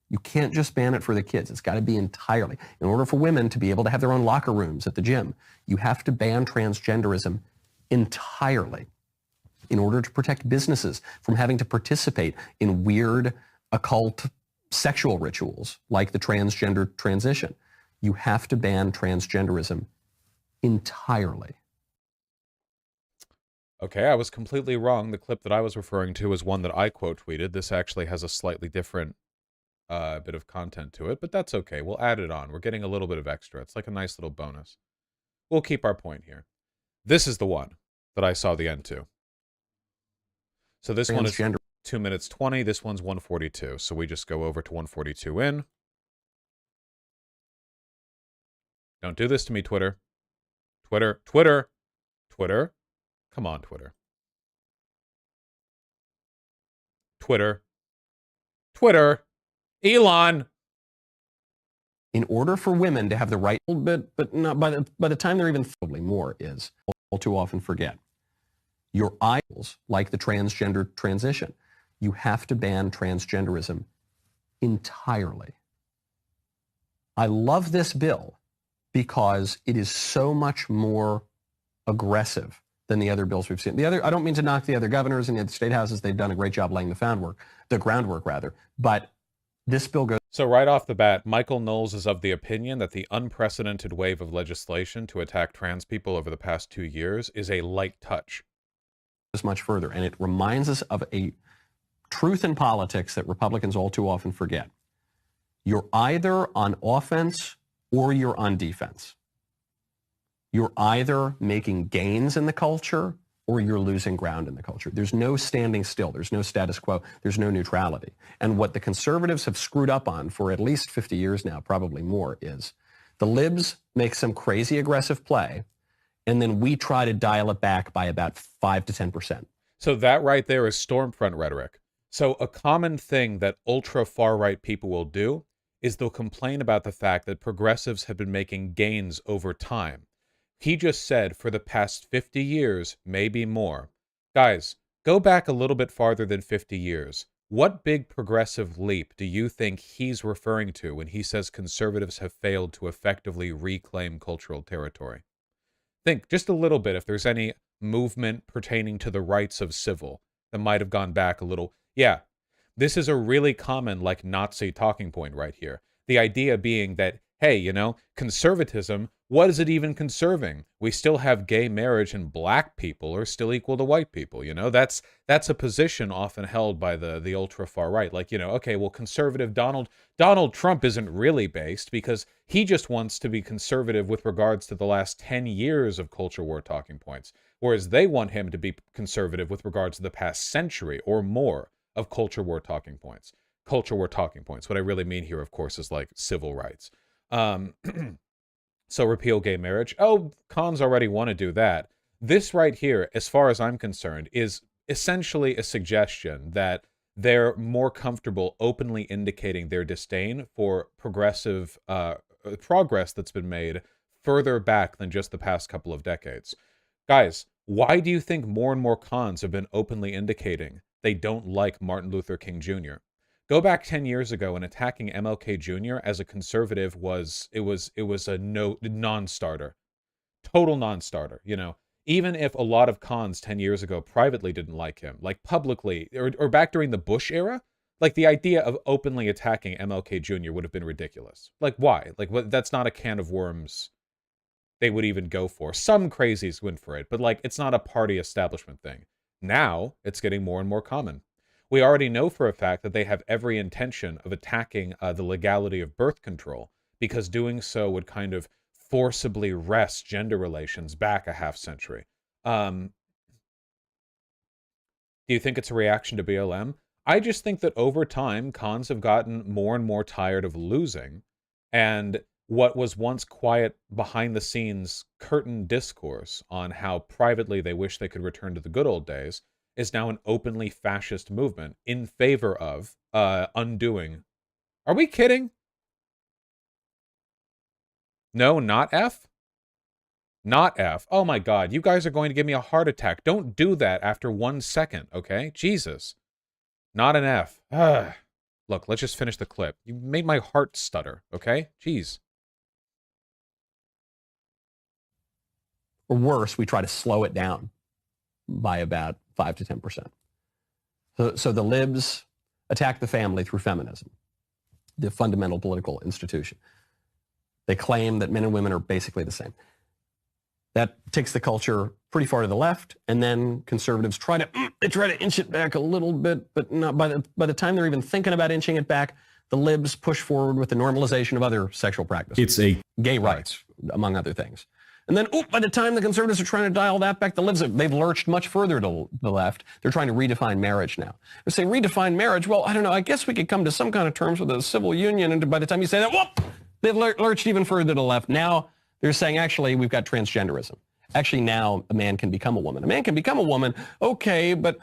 You can't just ban it for the kids. It's got to be entirely. In order for women to be able to have their own locker rooms at the gym, you have to ban transgenderism entirely. In order to protect businesses from having to participate in weird occult sexual rituals like the transgender transition, you have to ban transgenderism entirely. Okay, I was completely wrong. The clip that I was referring to is one that I quote tweeted. This actually has a slightly different bit of content to it, but that's okay. We'll add it on. We're getting a little bit of extra. It's like a nice little bonus. We'll keep our point here. This is the one that I saw the end to. So this one is 2 minutes 20. This one's 142. So we just go over to 142 in. Don't do this to me, Twitter. Twitter. Come on, Twitter. Elon. In order for women to have the right, but not by the time they're even probably more is all too often forget. Your idols, like the transgender transition, you have to ban transgenderism entirely. I love this bill because it is so much more aggressive than the other bills we've seen. I don't mean to knock the other governors and the other state houses. They've done a great job laying the groundwork, but this bill goes. So right off the bat, Michael Knowles is of the opinion that the unprecedented wave of legislation to attack trans people over the past 2 years is a light touch. Much further, and it reminds us of a truth in politics that Republicans all too often forget. You're either on offense or you're on defense. You're either making gains in the culture or you're losing ground in the culture. There's no standing still. There's no status quo. There's no neutrality. And what the conservatives have screwed up on for at least 50 years now, probably more, is the libs make some crazy aggressive play, and then we try to dial it back by about 5 to 10%. So that right there is Stormfront rhetoric. So a common thing that ultra far-right people will do is they'll complain about the fact that progressives have been making gains over time. He just said for the past 50 years, maybe more. Guys, go back a little bit farther than 50 years. What big progressive leap do you think he's referring to when he says conservatives have failed to effectively reclaim cultural territory? Think just a little bit if there's any movement pertaining to the rights of civil that might have gone back a little. Yeah, this is a really common, like, Nazi talking point right here. The idea being that, hey, you know, conservatism, what is it even conserving? We still have gay marriage and black people are still equal to white people, you know? That's a position often held by the ultra far right. Like, you know, okay, well, conservative Donald Trump isn't really based because he just wants to be conservative with regards to the last 10 years of culture war talking points, whereas they want him to be conservative with regards to the past century or more of culture war talking points. Culture war talking points. What I really mean here, of course, is like civil rights. So repeal gay marriage. Oh, cons already want to do that. This right here, as far as I'm concerned, is essentially a suggestion that they're more comfortable openly indicating their disdain for progressive progress that's been made further back than just the past couple of decades. Guys, why do you think more and more cons have been openly indicating they don't like Martin Luther King Jr.? Go back 10 years ago and attacking MLK Jr. as a conservative was a non-starter. Total non-starter, you know. Even if a lot of cons 10 years ago privately didn't like him, like publicly, or back during the Bush era, like the idea of openly attacking MLK Jr. would have been ridiculous. Like, why? Like, that's not a can of worms they would even go for. Some crazies went for it, but like, it's not a party establishment thing. Now, it's getting more and more common. We already know for a fact that they have every intention of attacking the legality of birth control, because doing so would kind of forcibly wrest gender relations back a half century. Do you think it's a reaction to BLM? I just think that over time, cons have gotten more and more tired of losing, and what was once quiet behind-the-scenes curtain discourse on how privately they wish they could return to the good old days is now an openly fascist movement in favor of undoing. Are we kidding? No, not F? Not F. Oh my God, you guys are going to give me a heart attack. Don't do that after 1 second, okay? Jesus. Not an F. Ugh. Look, let's just finish the clip. You made my heart stutter, okay? Jeez. Or worse, we try to slow it down by about 5 to 10%. So the libs attack the family through feminism, the fundamental political institution. They claim that men and women are basically the same. That takes the culture pretty far to the left, and then conservatives try to inch it back a little bit, but not by the time they're even thinking about inching it back, the libs push forward with the normalization of other sexual practices. It's a gay rights, among other things. And then, by the time the conservatives are trying to dial that back, the libs, they've lurched much further to the left. They're trying to redefine marriage now. They say redefine marriage. Well, I don't know. I guess we could come to some kind of terms with a civil union. And by the time you say that, whoop, they've lurched even further to the left. Now they're saying, actually, we've got transgenderism. Actually, now a man can become a woman. A man can become a woman. Okay, but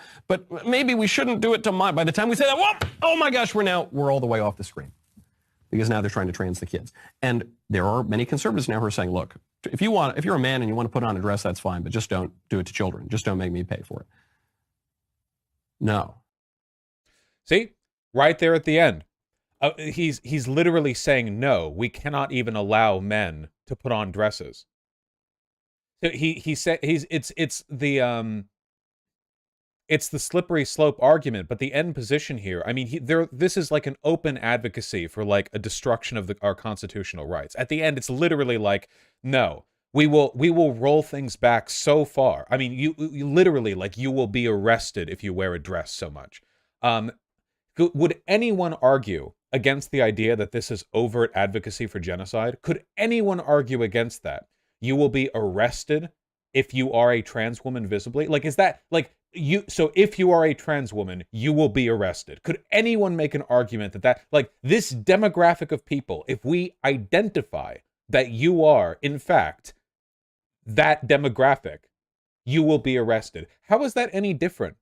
maybe we shouldn't do it to my. By the time we say that, whoop, oh my gosh, we're all the way off the screen. Because now they're trying to trans the kids. And there are many conservatives now who are saying, look, if you're a man and you want to put on a dress, that's fine, but just don't do it to children. Just don't make me pay for it. No. See? Right there at the end. He's literally saying, no, we cannot even allow men to put on dresses. So he said it's the slippery slope argument, but the end position here, I mean, this is like an open advocacy for like a destruction of our constitutional rights. At the end, it's literally like, no, we will roll things back so far. I mean, you literally, like, you will be arrested if you wear a dress so much. Would anyone argue against the idea that this is overt advocacy for genocide? Could anyone argue against that? You will be arrested if you are a trans woman visibly? Like, is that, like, so if you are a trans woman, you will be arrested. Could anyone make an argument that, like, this demographic of people, if we identify that you are, in fact, that demographic, you will be arrested? How is that any different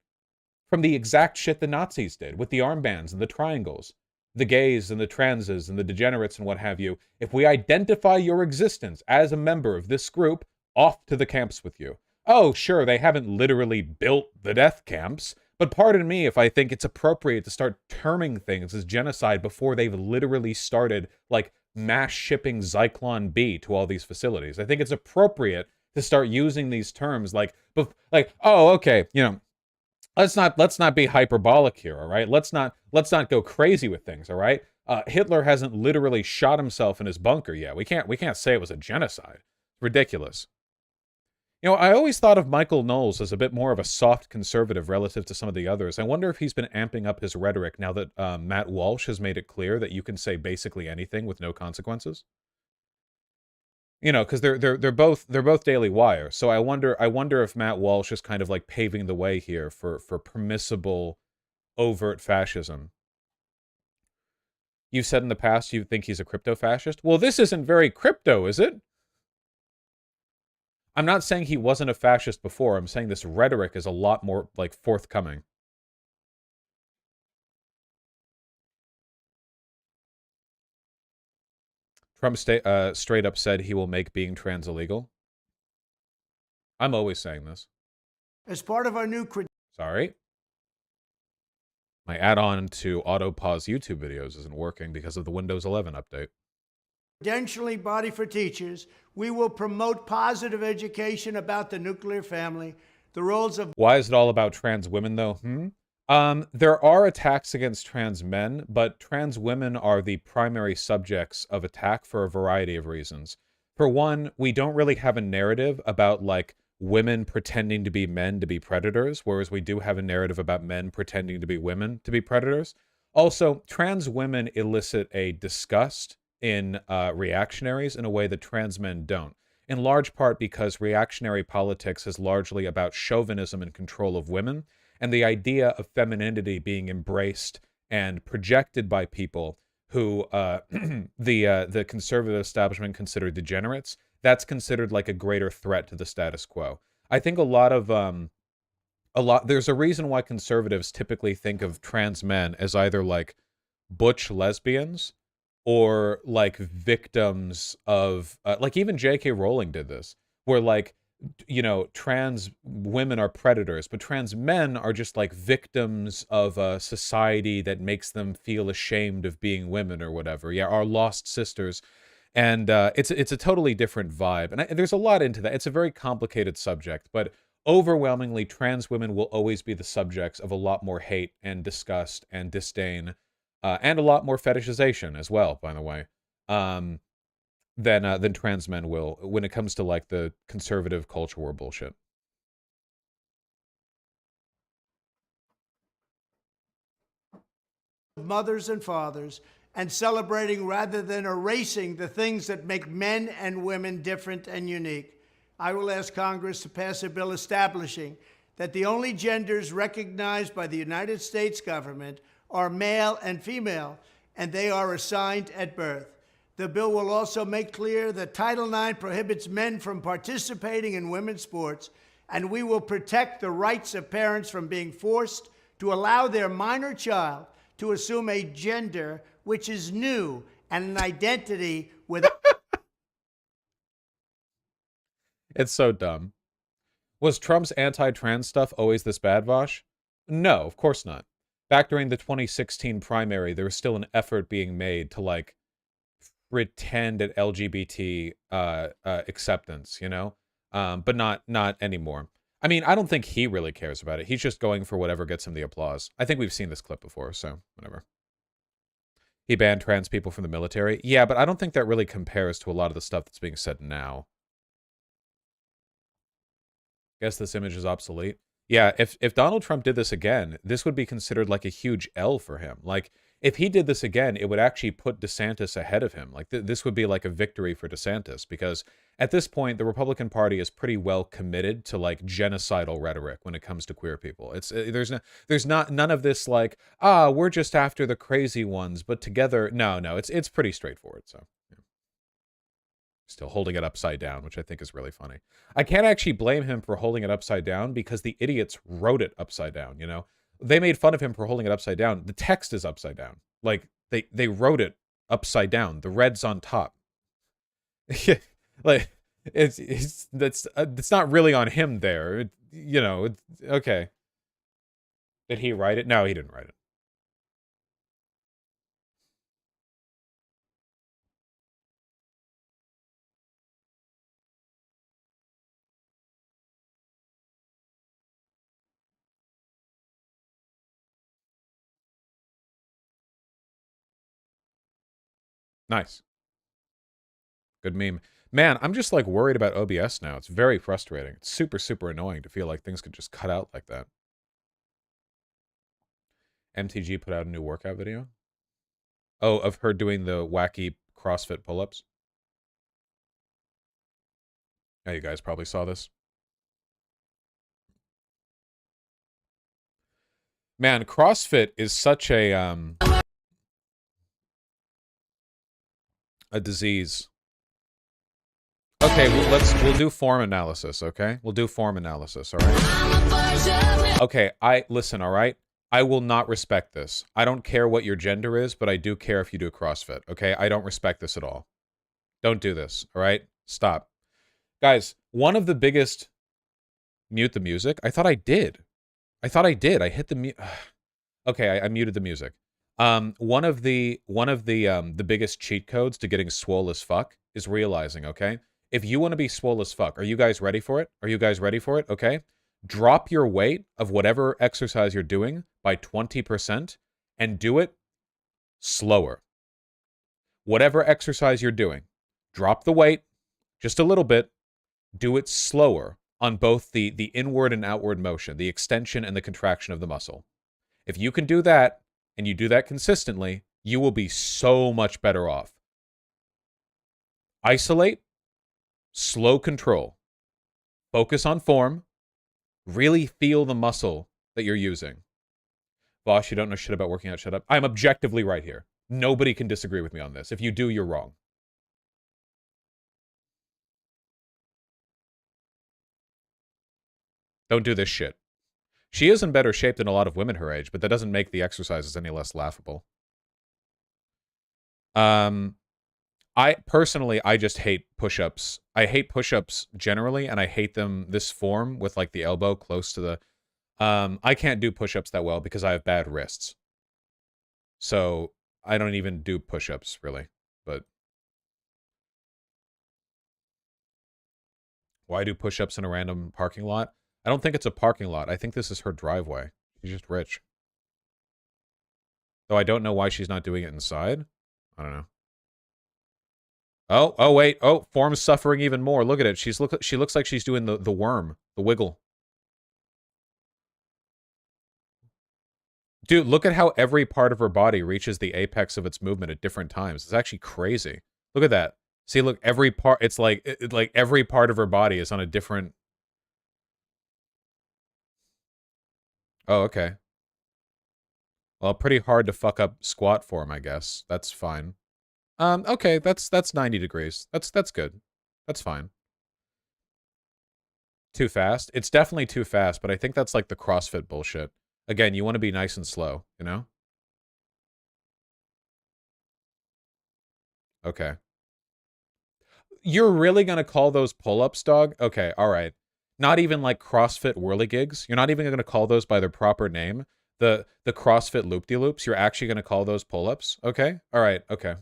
from the exact shit the Nazis did with the armbands and the triangles, the gays and the transes and the degenerates and what have you? If we identify your existence as a member of this group, off to the camps with you. Oh, sure, they haven't literally built the death camps, but pardon me if I think it's appropriate to start terming things as genocide before they've literally started, like, mass shipping Zyklon B to all these facilities. I think it's appropriate to start using these terms like, oh, okay, you know, let's not be hyperbolic here, all right? Let's not go crazy with things, all right? Hitler hasn't literally shot himself in his bunker yet. We can't say it was a genocide. Ridiculous. You know, I always thought of Michael Knowles as a bit more of a soft conservative relative to some of the others. I wonder if he's been amping up his rhetoric now that Matt Walsh has made it clear that you can say basically anything with no consequences. You know, because they're both Daily Wire. So I wonder if Matt Walsh is kind of like paving the way here for permissible, overt fascism. You've said in the past you think he's a crypto-fascist. Well, this isn't very crypto, is it? I'm not saying he wasn't a fascist before. I'm saying this rhetoric is a lot more, like, forthcoming. Trump straight up said he will make being trans illegal. I'm always saying this. As part of our new... Sorry. My add-on to auto-pause YouTube videos isn't working because of the Windows 11 update. Credentialing body for teachers, we will promote positive education about the nuclear family, the roles of... Why is it all about trans women, though? There are attacks against trans men, but trans women are the primary subjects of attack for a variety of reasons. For one, we don't really have a narrative about, like, women pretending to be men to be predators, whereas we do have a narrative about men pretending to be women to be predators. Also, trans women elicit a disgust in reactionaries in a way that trans men don't, in large part because reactionary politics is largely about chauvinism and control of women, and the idea of femininity being embraced and projected by people who the conservative establishment consider degenerates. That's considered like a greater threat to the status quo. I think there's a reason why conservatives typically think of trans men as either like butch lesbians or like victims of, like even J.K. Rowling did this, where like, you know, trans women are predators, but trans men are just like victims of a society that makes them feel ashamed of being women or whatever. Yeah, our lost sisters. And it's a totally different vibe. And there's a lot into that. It's a very complicated subject, but overwhelmingly trans women will always be the subjects of a lot more hate and disgust and disdain, and a lot more fetishization as well, by the way, than trans men will when it comes to like the conservative culture war bullshit. mothers and fathers, and celebrating rather than erasing the things that make men and women different and unique. I will ask Congress to pass a bill establishing that the only genders recognized by the United States government are male and female, and they are assigned at birth. The bill will also make clear that Title IX prohibits men from participating in women's sports, and we will protect the rights of parents from being forced to allow their minor child to assume a gender which is new and an identity with. It's so dumb. Was Trump's anti-trans stuff always this bad, Vosh? No, of course not. Back during the 2016 primary, there was still an effort being made to, like, pretend at LGBT acceptance, you know? But not anymore. I mean, I don't think he really cares about it. He's just going for whatever gets him the applause. I think we've seen this clip before, so whatever. He banned trans people from the military. Yeah, but I don't think that really compares to a lot of the stuff that's being said now. Guess this image is obsolete. Yeah, if Donald Trump did this again, this would be considered like a huge L for him. Like, if he did this again, it would actually put DeSantis ahead of him. Like, this would be like a victory for DeSantis, because at this point, the Republican Party is pretty well committed to, like, genocidal rhetoric when it comes to queer people. There's none of this, like, we're just after the crazy ones, but together. No, it's pretty straightforward. So, yeah. Still holding it upside down, which I think is really funny. I can't actually blame him for holding it upside down because the idiots wrote it upside down, you know? They made fun of him for holding it upside down. The text is upside down. Like, they wrote it upside down. The red's on top. Like, it's not really on him there. You know, okay. Did he write it? No, he didn't write it. Nice. Good meme. Man, I'm just, like, worried about OBS now. It's very frustrating. It's super, super annoying to feel like things could just cut out like that. MTG put out a new workout video. Oh, of her doing the wacky CrossFit pull-ups. Yeah, you guys probably saw this. Man, CrossFit is such a disease. Okay, we'll do form analysis, okay? We'll do form analysis, all right? Okay, listen, all right? I will not respect this. I don't care what your gender is, but I do care if you do CrossFit, okay? I don't respect this at all. Don't do this, all right? Stop. Guys, one of the biggest... Mute the music? I thought I did. I hit the mute... Okay, I muted the music. One of the biggest cheat codes to getting swole as fuck is realizing, okay? If you want to be swole as fuck, are you guys ready for it? Okay? Drop your weight of whatever exercise you're doing by 20% and do it slower. Whatever exercise you're doing, drop the weight just a little bit, do it slower on both the inward and outward motion, the extension and the contraction of the muscle. If you can do that, and you do that consistently, you will be so much better off. Isolate, slow control, focus on form, really feel the muscle that you're using. Vosh, you don't know shit about working out, shut up. I'm objectively right here. Nobody can disagree with me on this. If you do, you're wrong. Don't do this shit. She is in better shape than a lot of women her age, but that doesn't make the exercises any less laughable. I just hate push-ups. I hate push-ups generally, and I hate them this form with, like, the elbow close to the... I can't do push-ups that well because I have bad wrists. So I don't even do push-ups, really. But why do push-ups in a random parking lot? I don't think it's a parking lot. I think this is her driveway. She's just rich. Though I don't know why she's not doing it inside. I don't know. Oh, wait. Oh, form's suffering even more. Look at it. She looks like she's doing the worm, the wiggle. Dude, look at how every part of her body reaches the apex of its movement at different times. It's actually crazy. Look at that. See, look, every part, it's like, like every part of her body is on a different... Oh, okay. Well, pretty hard to fuck up squat form, I guess. That's fine. Okay, that's 90 degrees. That's good. That's fine. Too fast? It's definitely too fast, but I think that's like the CrossFit bullshit. Again, you want to be nice and slow, you know? Okay. You're really gonna call those pull-ups, dog? Okay, alright. Not even like CrossFit whirligigs? You're not even gonna call those by their proper name? The CrossFit loop-de-loops? You're actually gonna call those pull-ups? Okay, alright, okay.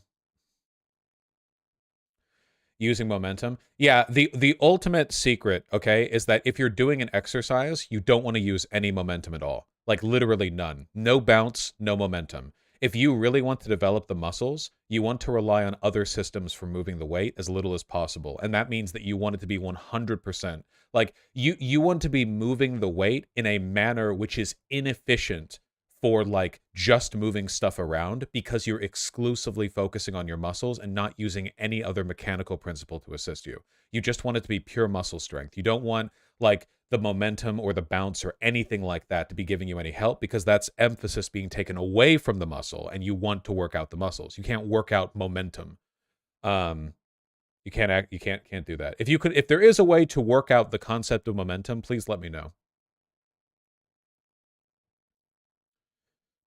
Using momentum. Yeah, the ultimate secret, okay, is that if you're doing an exercise, you don't want to use any momentum at all. Like literally none. No bounce, no momentum. If you really want to develop the muscles, you want to rely on other systems for moving the weight as little as possible. And that means that you want it to be 100%. Like you want to be moving the weight in a manner which is inefficient for like just moving stuff around because you're exclusively focusing on your muscles and not using any other mechanical principle to assist you. You just want it to be pure muscle strength. You don't want like the momentum or the bounce or anything like that to be giving you any help because that's emphasis being taken away from the muscle and you want to work out the muscles. You can't work out momentum. You can't do that. If there is a way to work out the concept of momentum, please let me know.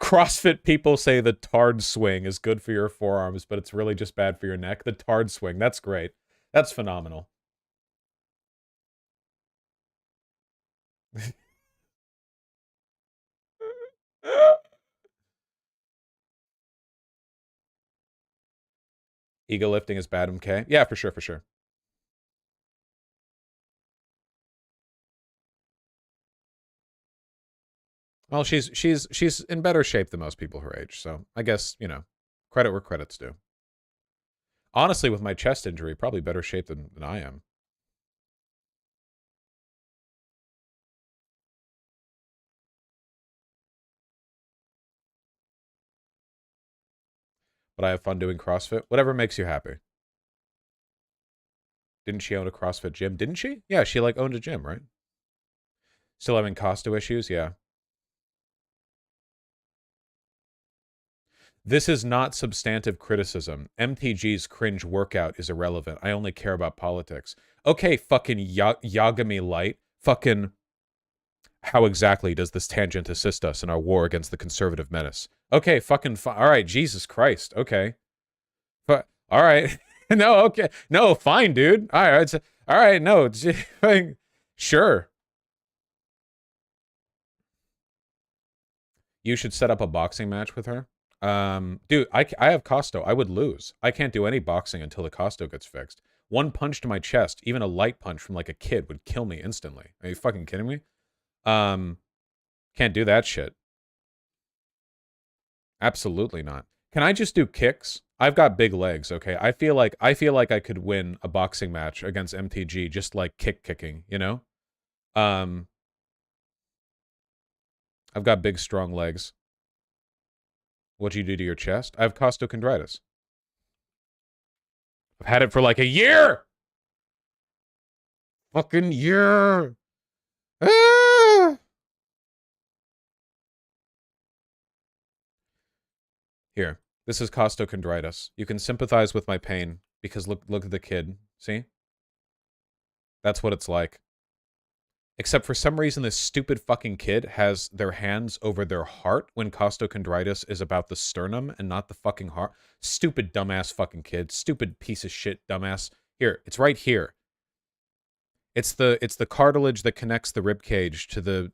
CrossFit people say the tard swing is good for your forearms, but it's really just bad for your neck. The tard swing, that's great. That's phenomenal. Ego lifting is bad, okay? Yeah, for sure, for sure. Well, she's in better shape than most people her age, so I guess, you know, credit where credit's due. Honestly, with my chest injury, probably better shape than I am. But I have fun doing CrossFit. Whatever makes you happy. Didn't she own a CrossFit gym? Didn't she? Yeah, she like owned a gym, right? Still having costo issues? Yeah. This is not substantive criticism. MTG's cringe workout is irrelevant. I only care about politics. Okay, fucking Yagami Light. Fucking... How exactly does this tangent assist us in our war against the conservative menace? Okay, fucking... All right, Jesus Christ. Okay. All right. No, okay. No, fine, dude. All right. All right, no. Sure. You should set up a boxing match with her. Dude, I have Costo. I would lose. I can't do any boxing until the Costo gets fixed. One punch to my chest, even a light punch from like a kid would kill me instantly. Are you fucking kidding me? Can't do that shit. Absolutely not. Can I just do kicks? I've got big legs, okay? I feel like I could win a boxing match against MTG just like kicking, you know? I've got big strong legs. What'd you do to your chest? I have costochondritis. I've had it for like a year! Fucking year! Ah! Here. This is costochondritis. You can sympathize with my pain because look at the kid. See? That's what it's like. Except for some reason, this stupid fucking kid has their hands over their heart when costochondritis is about the sternum and not the fucking heart. Stupid dumbass fucking kid. Stupid piece of shit dumbass. Here, it's right here. It's the cartilage that connects the rib cage to the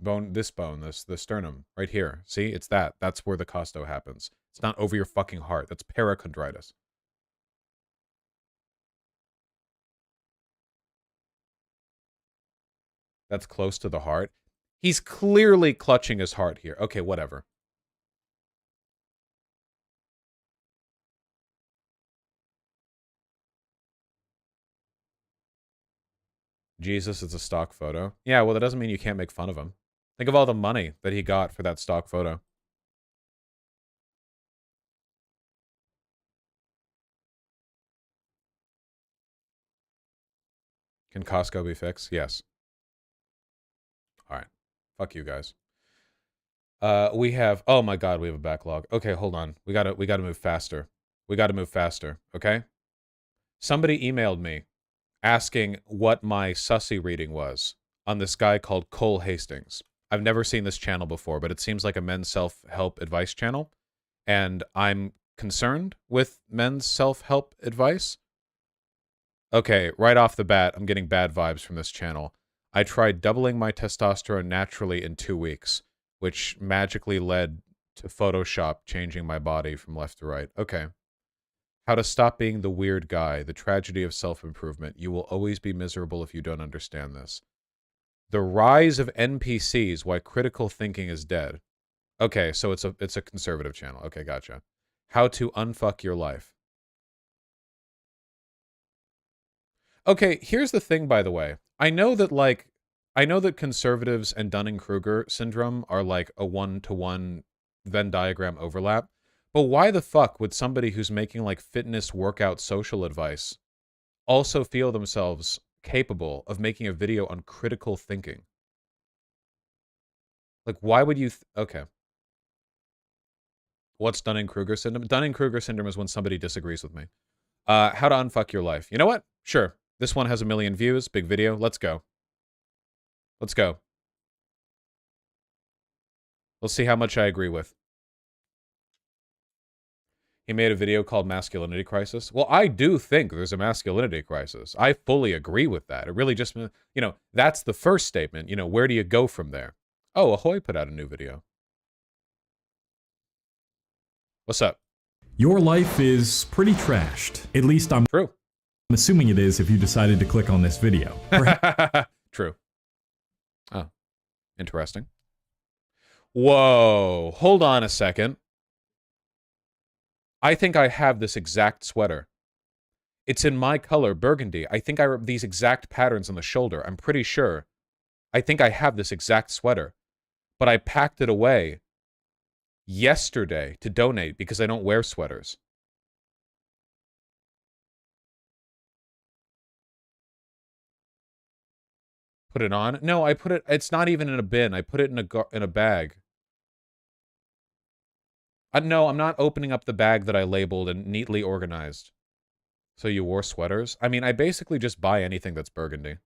bone, the sternum, right here. See, it's that. That's where the costo happens. It's not over your fucking heart. That's perichondritis. That's close to the heart. He's clearly clutching his heart here. Okay, whatever. Jesus is a stock photo. Yeah, well, that doesn't mean you can't make fun of him. Think of all the money that he got for that stock photo. Can Costco be fixed? Yes. All right. Fuck you guys. We have, oh my God, we have a backlog. Okay, hold on. We gotta move faster. We gotta move faster, okay? Somebody emailed me asking what my sussy reading was on this guy called Cole Hastings. I've never seen this channel before, but it seems like a men's self-help advice channel, and I'm concerned with men's self-help advice. Okay, right off the bat, I'm getting bad vibes from this channel. I tried doubling my testosterone naturally in 2 weeks, which magically led to Photoshop changing my body from left to right. Okay. How to stop being the weird guy, the tragedy of self-improvement. You will always be miserable if you don't understand this. The rise of NPCs, why critical thinking is dead. Okay, so it's a conservative channel. Okay, gotcha. How to unfuck your life. Okay, here's the thing, by the way. I know that conservatives and Dunning-Kruger syndrome are like a one-to-one Venn diagram overlap. But why the fuck would somebody who's making like fitness, workout, social advice also feel themselves capable of making a video on critical thinking? Like, why would you... Okay. What's Dunning-Kruger syndrome? Dunning-Kruger syndrome is when somebody disagrees with me. How to unfuck your life. You know what? Sure. This one has 1 million views. Big video. Let's go. Let's go. Let's see how much I agree with. He made a video called Masculinity Crisis. Well, I do think there's a masculinity crisis. I fully agree with that. It really just, you know, that's the first statement. You know, where do you go from there? Oh, Ahoy put out a new video. What's up? Your life is pretty trashed. At least I'm assuming it is if you decided to click on this video. True. Oh, interesting. Whoa, hold on a second. I think I have this exact sweater. It's in my color, burgundy. I think I have these exact patterns on the shoulder. I'm pretty sure. I think I have this exact sweater. But I packed it away yesterday to donate because I don't wear sweaters. Put it on? No, I put it, it's not even in a bin. I put it in a bag. No, I'm not opening up the bag that I labeled and neatly organized. So you wore sweaters? I mean, I basically just buy anything that's burgundy.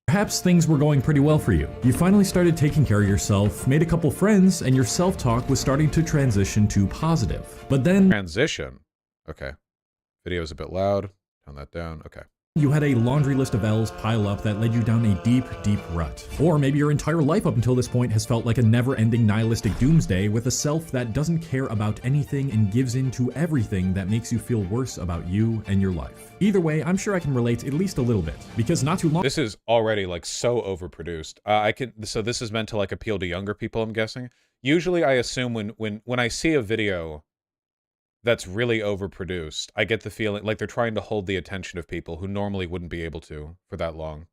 Perhaps things were going pretty well for you. You finally started taking care of yourself, made a couple friends, and your self-talk was starting to transition to positive. But then... Transition? Okay. Video's a bit loud. Tone that down. Okay. You had a laundry list of L's pile up that led you down a deep, deep rut. Or maybe your entire life up until this point has felt like a never-ending nihilistic doomsday with a self that doesn't care about anything and gives in to everything that makes you feel worse about you and your life. Either way, I'm sure I can relate at least a little bit, because not too long— This is already like so overproduced. So this is meant to like appeal to younger people, I'm guessing. Usually I assume when I see a video that's really overproduced, I get the feeling like they're trying to hold the attention of people who normally wouldn't be able to for that long.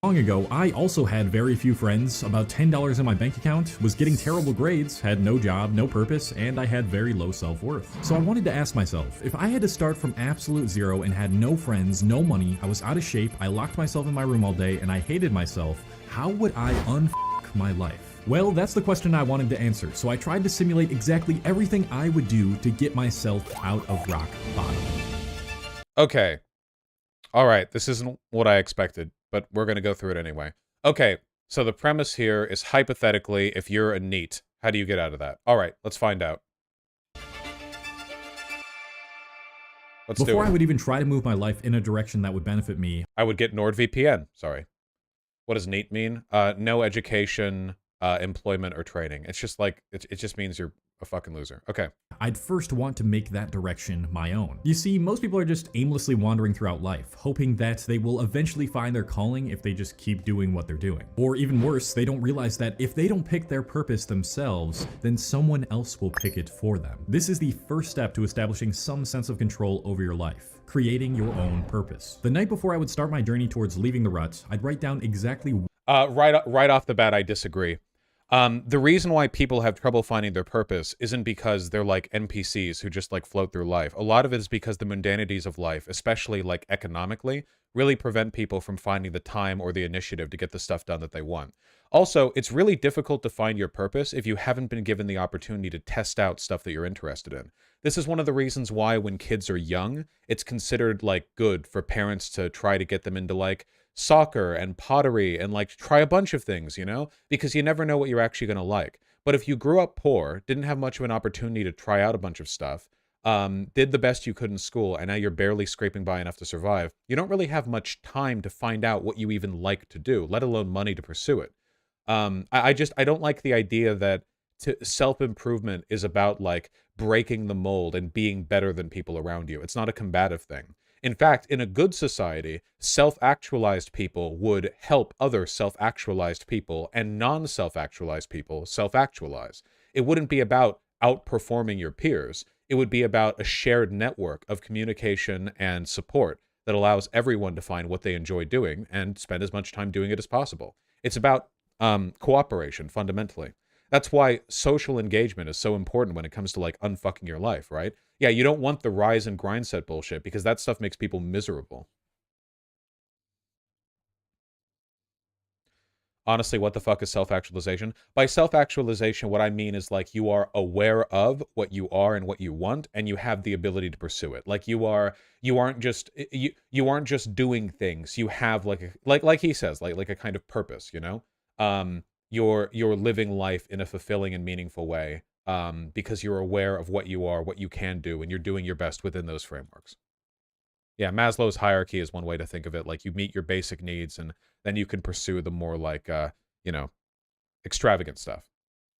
Long ago, I also had very few friends, about $10 in my bank account, was getting terrible grades, had no job, no purpose, and I had very low self-worth. So I wanted to ask myself, if I had to start from absolute zero and had no friends, no money, I was out of shape, I locked myself in my room all day, and I hated myself, how would I unfuck my life? Well, that's the question I wanted to answer, so I tried to simulate exactly everything I would do to get myself out of rock bottom. Okay. All right, this isn't what I expected, but we're going to go through it anyway. Okay, so the premise here is hypothetically, if you're a NEET, how do you get out of that? All right, let's find out. Let's do it. Before I would even try to move my life in a direction that would benefit me, I would get NordVPN. Sorry. What does NEET mean? No education, employment, or training. It's just like, it just means you're a fucking loser. Okay. I'd first want to make that direction my own. You see, most people are just aimlessly wandering throughout life, hoping that they will eventually find their calling if they just keep doing what they're doing. Or even worse, they don't realize that if they don't pick their purpose themselves, then someone else will pick it for them. This is the first step to establishing some sense of control over your life. Creating your own purpose. The night before I would start my journey towards leaving the rut, I'd write down exactly— right off the bat, I disagree. The reason why people have trouble finding their purpose isn't because they're like NPCs who just like float through life. A lot of it is because the mundanities of life, especially like economically, really prevent people from finding the time or the initiative to get the stuff done that they want. Also, it's really difficult to find your purpose if you haven't been given the opportunity to test out stuff that you're interested in. This is one of the reasons why when kids are young, it's considered like good for parents to try to get them into like soccer and pottery and like try a bunch of things, you know, because you never know what you're actually going to like. But if you grew up poor, didn't have much of an opportunity to try out a bunch of stuff, did the best you could in school, and now you're barely scraping by enough to survive, you don't really have much time to find out what you even like to do, let alone money to pursue it. I don't like the idea that self-improvement is about like breaking the mold and being better than people around you. It's not a combative thing. In fact, in a good society, self-actualized people would help other self-actualized people, and non-self-actualized people self-actualize. It wouldn't be about outperforming your peers. It would be about a shared network of communication and support that allows everyone to find what they enjoy doing and spend as much time doing it as possible. It's about cooperation, fundamentally. That's why social engagement is so important when it comes to like unfucking your life, right? Yeah, you don't want the rise and grind set bullshit because that stuff makes people miserable. Honestly, what the fuck is self-actualization? By self-actualization, what I mean is like you are aware of what you are and what you want, and you have the ability to pursue it. Like you aren't just doing things. You have like he says, like a kind of purpose, you know? You're living life in a fulfilling and meaningful way, because you're aware of what you are, what you can do, and you're doing your best within those frameworks. Yeah, Maslow's hierarchy is one way to think of it. Like you meet your basic needs, and then you can pursue the more like, you know, extravagant stuff.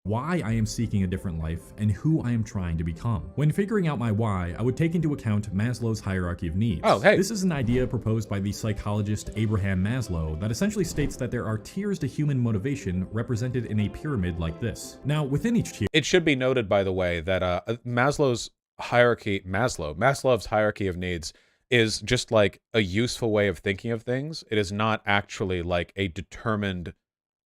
Why I am seeking a different life, and who I am trying to become. When figuring out my why, I would take into account Maslow's hierarchy of needs. Oh, hey. This is an idea proposed by the psychologist Abraham Maslow that essentially states that there are tiers to human motivation represented in a pyramid like this. Now, within each tier... It should be noted, by the way, that Maslow's hierarchy of needs is just like a useful way of thinking of things. It is not actually like a determined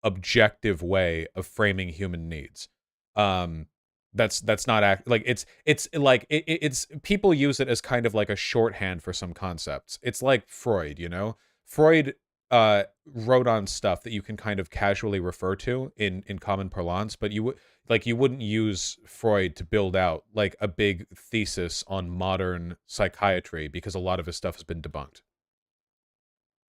objective way of framing human needs. That's not like it's people use it as kind of like a shorthand for some concepts. It's like Freud, you know? Freud wrote on stuff that you can kind of casually refer to in common parlance, but you wouldn't use Freud to build out like a big thesis on modern psychiatry because a lot of his stuff has been debunked.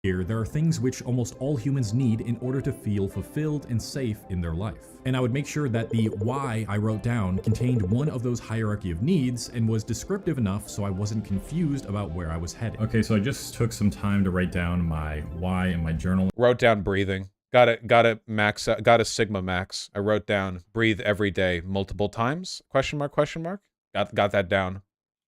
Here, there are things which almost all humans need in order to feel fulfilled and safe in their life. And I would make sure that the why I wrote down contained one of those hierarchy of needs and was descriptive enough so I wasn't confused about where I was headed. Okay, so I just took some time to write down my why in my journal. Wrote down breathing. Got a Sigma max. I wrote down breathe every day multiple times? Question mark, question mark? Got that down.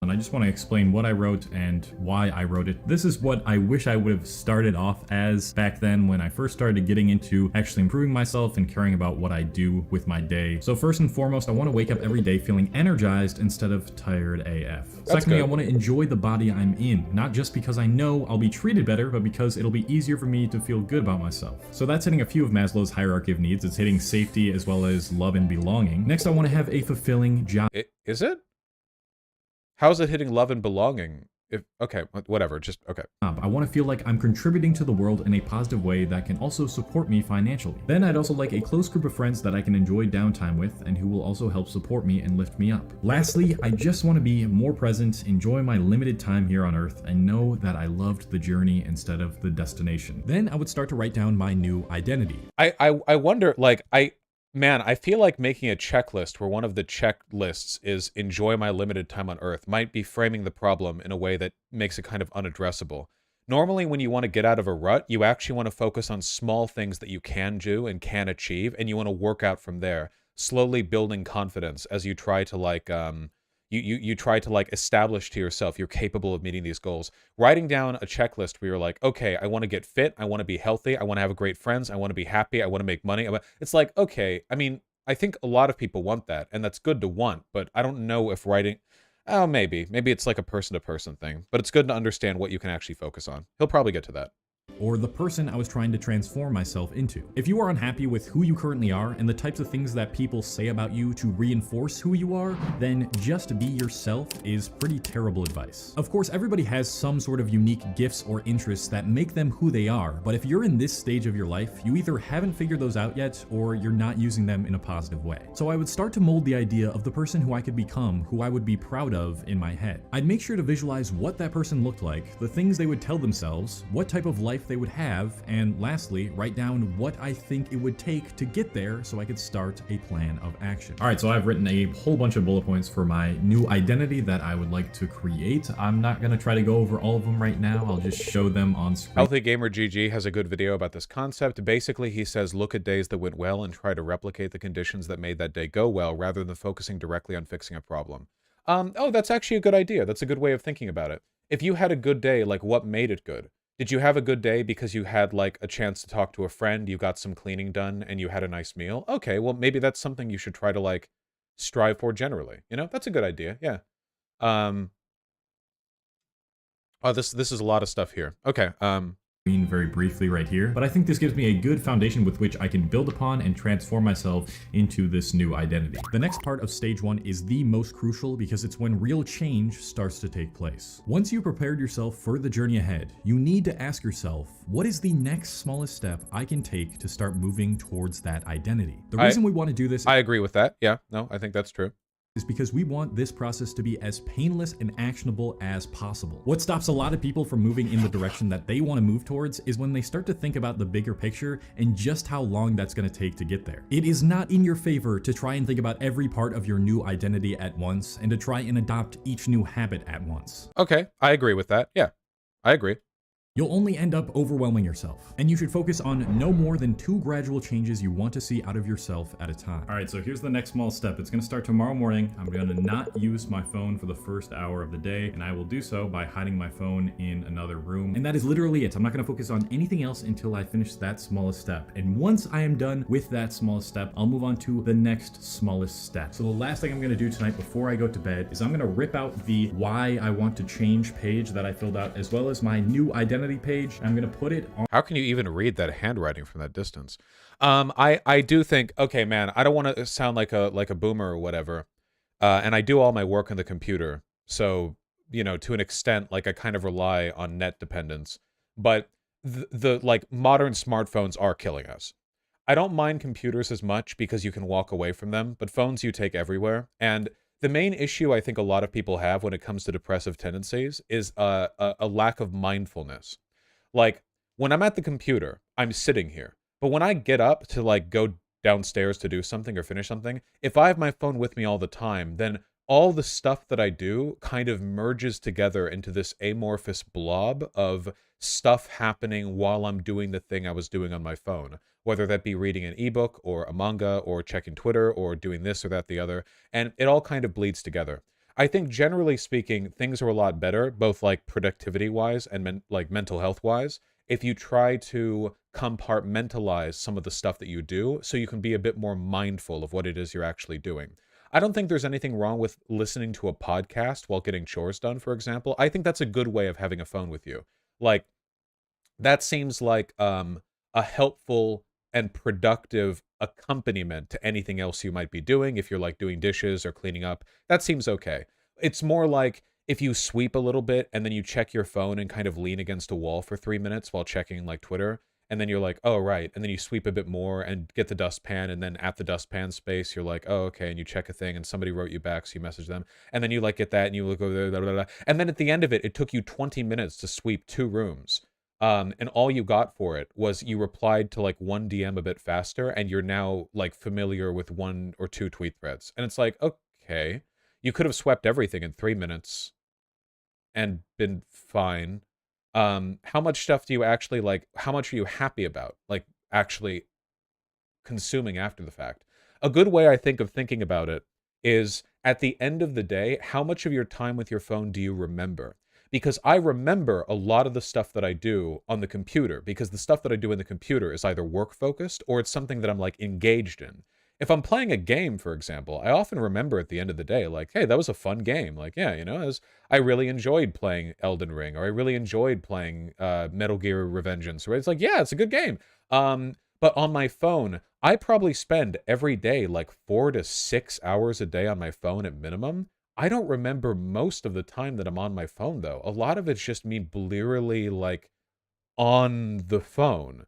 And I just want to explain what I wrote and why I wrote it. This is what I wish I would have started off as back then when I first started getting into actually improving myself and caring about what I do with my day. So first and foremost, I want to wake up every day feeling energized instead of tired AF. Secondly, I want to enjoy the body I'm in, not just because I know I'll be treated better, but because it'll be easier for me to feel good about myself. So that's hitting a few of Maslow's hierarchy of needs. It's hitting safety as well as love and belonging. Next, I want to have a fulfilling job. Is it? How's it hitting love and belonging? Okay, whatever, just, okay. I want to feel like I'm contributing to the world in a positive way that can also support me financially. Then I'd also like a close group of friends that I can enjoy downtime with and who will also help support me and lift me up. Lastly, I just want to be more present, enjoy my limited time here on Earth, and know that I loved the journey instead of the destination. Then I would start to write down my new identity. I wonder, like, Man, I feel like making a checklist where one of the checklists is enjoy my limited time on Earth might be framing the problem in a way that makes it kind of unaddressable. Normally, when you want to get out of a rut, you actually want to focus on small things that you can do and can achieve, and you want to work out from there, slowly building confidence as you try to, like, you try to like establish to yourself you're capable of meeting these goals. Writing down a checklist where you're like, okay, I want to get fit, I want to be healthy, I want to have great friends, I want to be happy, I want to make money. It's like, okay, I mean, I think a lot of people want that, and that's good to want, but I don't know if writing, oh, maybe it's like a person-to-person thing, but it's good to understand what you can actually focus on. He'll probably get to that. or the person I was trying to transform myself into. If you are unhappy with who you currently are and the types of things that people say about you to reinforce who you are, then just be yourself is pretty terrible advice. Of course, everybody has some sort of unique gifts or interests that make them who they are, but if you're in this stage of your life, you either haven't figured those out yet or you're not using them in a positive way. So I would start to mold the idea of the person who I could become, who I would be proud of in my head. I'd make sure to visualize what that person looked like, the things they would tell themselves, what type of life they would have, and lastly, write down what I think it would take to get there so I could start a plan of action. All right, so I've written a whole bunch of bullet points for my new identity that I would like to create. I'm not gonna try to go over all of them right now. I'll just show them on screen. Healthy Gamer GG has a good video about this concept. Basically, he says, look at days that went well and try to replicate the conditions that made that day go well rather than focusing directly on fixing a problem. Oh, that's actually a good idea. That's a good way of thinking about it. If you had a good day, like what made it good? Did you have a good day because you had like a chance to talk to a friend, you got some cleaning done, and you had a nice meal? Okay, well, maybe that's something you should try to like strive for generally. You know, that's a good idea. Yeah. Oh, this is a lot of stuff here. Okay. Very briefly right here, but I think this gives me a good foundation with which I can build upon and transform myself into this new identity. The next part of stage 1 is the most crucial because it's when real change starts to take place. Once you prepared yourself for the journey ahead, you need to ask yourself, what is the next smallest step I can take to start moving towards that identity? The reason we want to do this— I agree with that. Yeah, no, I think that's true. Is because we want this process to be as painless and actionable as possible. What stops a lot of people from moving in the direction that they want to move towards is when they start to think about the bigger picture and just how long that's going to take to get there. It is not in your favor to try and think about every part of your new identity at once and to try and adopt each new habit at once. Okay, I agree with that. Yeah, I agree. You'll only end up overwhelming yourself, and you should focus on no more than 2 gradual changes you want to see out of yourself at a time. All right, so here's the next small step. It's gonna start tomorrow morning. I'm gonna not use my phone for the first hour of the day, and I will do so by hiding my phone in another room. And that is literally it. I'm not gonna focus on anything else until I finish that smallest step. And once I am done with that smallest step, I'll move on to the next smallest step. So the last thing I'm gonna do tonight before I go to bed is I'm gonna rip out the why I want to change page that I filled out, as well as my new identity page. I'm gonna put it on. How can you even read that handwriting from that distance? I do think, okay, man, I don't want to sound like a boomer or whatever, and I do all my work on the computer, so you know, to an extent, like I kind of rely on net dependence. But the like modern smartphones are killing us. I don't mind computers as much because you can walk away from them, but phones you take everywhere. And the main issue I think a lot of people have when it comes to depressive tendencies is a lack of mindfulness. Like, when I'm at the computer, I'm sitting here. But when I get up to, like, go downstairs to do something or finish something, if I have my phone with me all the time, then all the stuff that I do kind of merges together into this amorphous blob of stuff happening while I'm doing the thing I was doing on my phone. Whether that be reading an ebook or a manga or checking Twitter or doing this or that, the other. And it all kind of bleeds together. I think generally speaking, things are a lot better, both like productivity-wise and like mental health-wise, if you try to compartmentalize some of the stuff that you do so you can be a bit more mindful of what it is you're actually doing. I don't think there's anything wrong with listening to a podcast while getting chores done, for example. I think that's a good way of having a phone with you. Like, that seems like a helpful and productive accompaniment to anything else you might be doing. If you're like doing dishes or cleaning up, that seems okay. It's more like if you sweep a little bit and then you check your phone and kind of lean against a wall for 3 minutes while checking like Twitter, and then you're like, oh, right. And then you sweep a bit more and get the dustpan, and then at the dustpan space, you're like, oh, okay. And you check a thing and somebody wrote you back, so you message them. And then you like get that and you look over there, blah, blah, blah. And then at the end of it, it took you 20 minutes to sweep 2 rooms. And all you got for it was you replied to like 1 DM a bit faster, and you're now like familiar with 1 or 2 tweet threads. And it's like, okay, you could have swept everything in 3 minutes and been fine. How much stuff do you actually like? How much are you happy about, like actually consuming after the fact? A good way I think of thinking about it is at the end of the day, how much of your time with your phone do you remember? Because I remember a lot of the stuff that I do on the computer, because the stuff that I do in the computer is either work focused or it's something that I'm like engaged in. If I'm playing a game, for example, I often remember at the end of the day, like, hey, that was a fun game. Like, yeah, you know, I really enjoyed playing Elden Ring, or I really enjoyed playing Metal Gear Revengeance. Right? It's like, yeah, it's a good game. But on my phone, I probably spend every day like 4 to 6 hours a day on my phone at minimum. I don't remember most of the time that I'm on my phone, though. A lot of it's just me blearily, like, on the phone.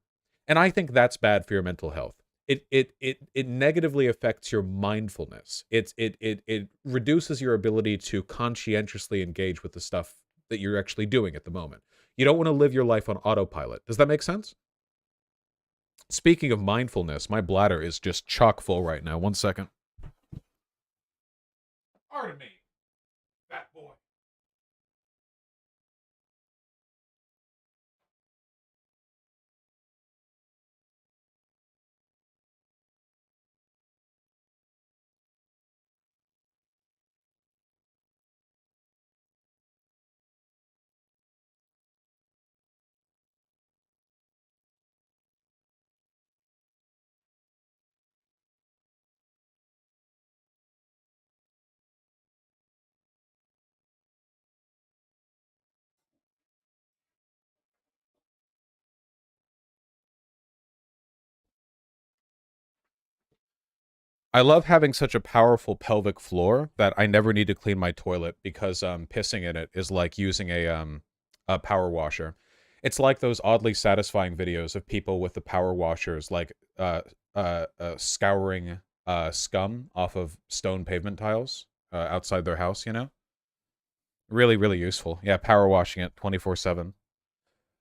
And I think that's bad for your mental health. It negatively affects your mindfulness. It reduces your ability to conscientiously engage with the stuff that you're actually doing at the moment. You don't want to live your life on autopilot. Does that make sense? Speaking of mindfulness, my bladder is just chock full right now. 1 second. Pardon me, fat boy. I love having such a powerful pelvic floor that I never need to clean my toilet because pissing in it is like using a power washer. It's like those oddly satisfying videos of people with the power washers like scouring scum off of stone pavement tiles outside their house, you know? Really, really useful. Yeah, power washing it 24/7.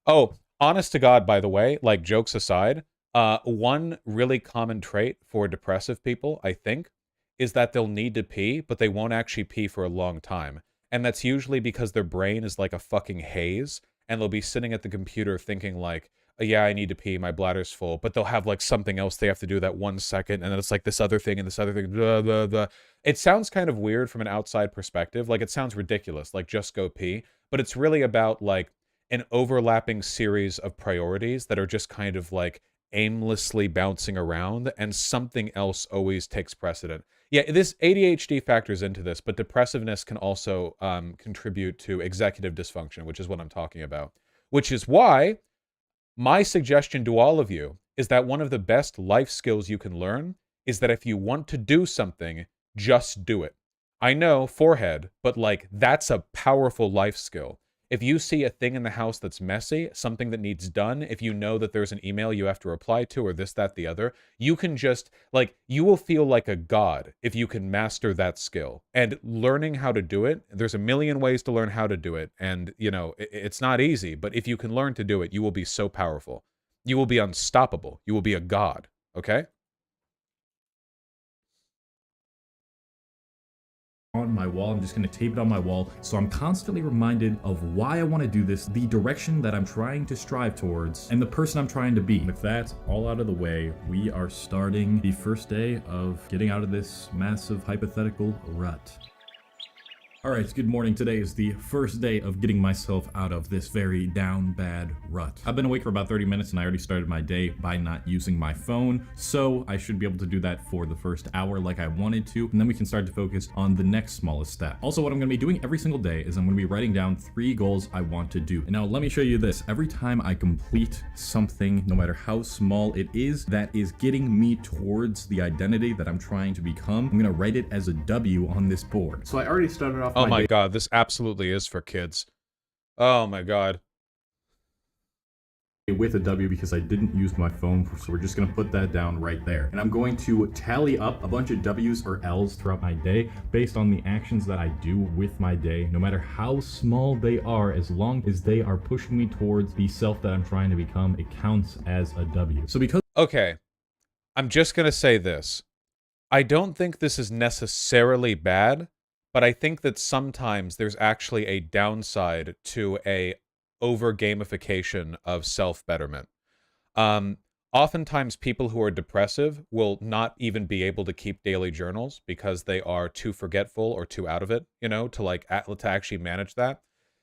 Oh, honest to God, by the way, like jokes aside, one really common trait for depressive people, I think, is that they'll need to pee, but they won't actually pee for a long time. And that's usually because their brain is like a fucking haze, and they'll be sitting at the computer thinking like, "Oh, yeah, I need to pee, my bladder's full," but they'll have like something else they have to do that 1 second, and then it's like this other thing and this other thing, blah, blah, blah. It sounds kind of weird from an outside perspective, like it sounds ridiculous, like just go pee, but it's really about like an overlapping series of priorities that are just kind of like aimlessly bouncing around, and something else always takes precedent. Yeah, this ADHD factors into this, but depressiveness can also contribute to executive dysfunction, which is what I'm talking about. Which is why my suggestion to all of you is that one of the best life skills you can learn is that if you want to do something, just do it. I know, forehead, but like that's a powerful life skill. If you see a thing in the house that's messy, something that needs done, if you know that there's an email you have to reply to or this, that, the other, you can just, like, you will feel like a god if you can master that skill. And learning how to do it, there's a million ways to learn how to do it. And, you know, it's not easy, but if you can learn to do it, you will be so powerful. You will be unstoppable. You will be a god, okay? On my wall. I'm just going to tape it on my wall so I'm constantly reminded of why I want to do this, the direction that I'm trying to strive towards, and the person I'm trying to be. With that all out of the way, we are starting the first day of getting out of this massive hypothetical rut. Alright, good morning. Today is the first day of getting myself out of this very down bad rut. I've been awake for about 30 minutes and I already started my day by not using my phone, so I should be able to do that for the first hour like I wanted to, and then we can start to focus on the next smallest step. Also, what I'm going to be doing every single day is I'm going to be writing down 3 goals I want to do. And now let me show you this. Every time I complete something, no matter how small it is, that is getting me towards the identity that I'm trying to become, I'm going to write it as a W on this board. So I already started off Oh my god, this absolutely is for kids. Oh my god. With a W because I didn't use my phone, so we're just going to put that down right there. And I'm going to tally up a bunch of W's or L's throughout my day based on the actions that I do with my day, no matter how small they are, as long as they are pushing me towards the self that I'm trying to become, it counts as a W. So because... Okay, I'm just going to say this. I don't think this is necessarily bad, but I think that sometimes there's actually a downside to a over-gamification of self-betterment. Oftentimes people who are depressive will not even be able to keep daily journals because they are too forgetful or too out of it, you know, to actually manage that.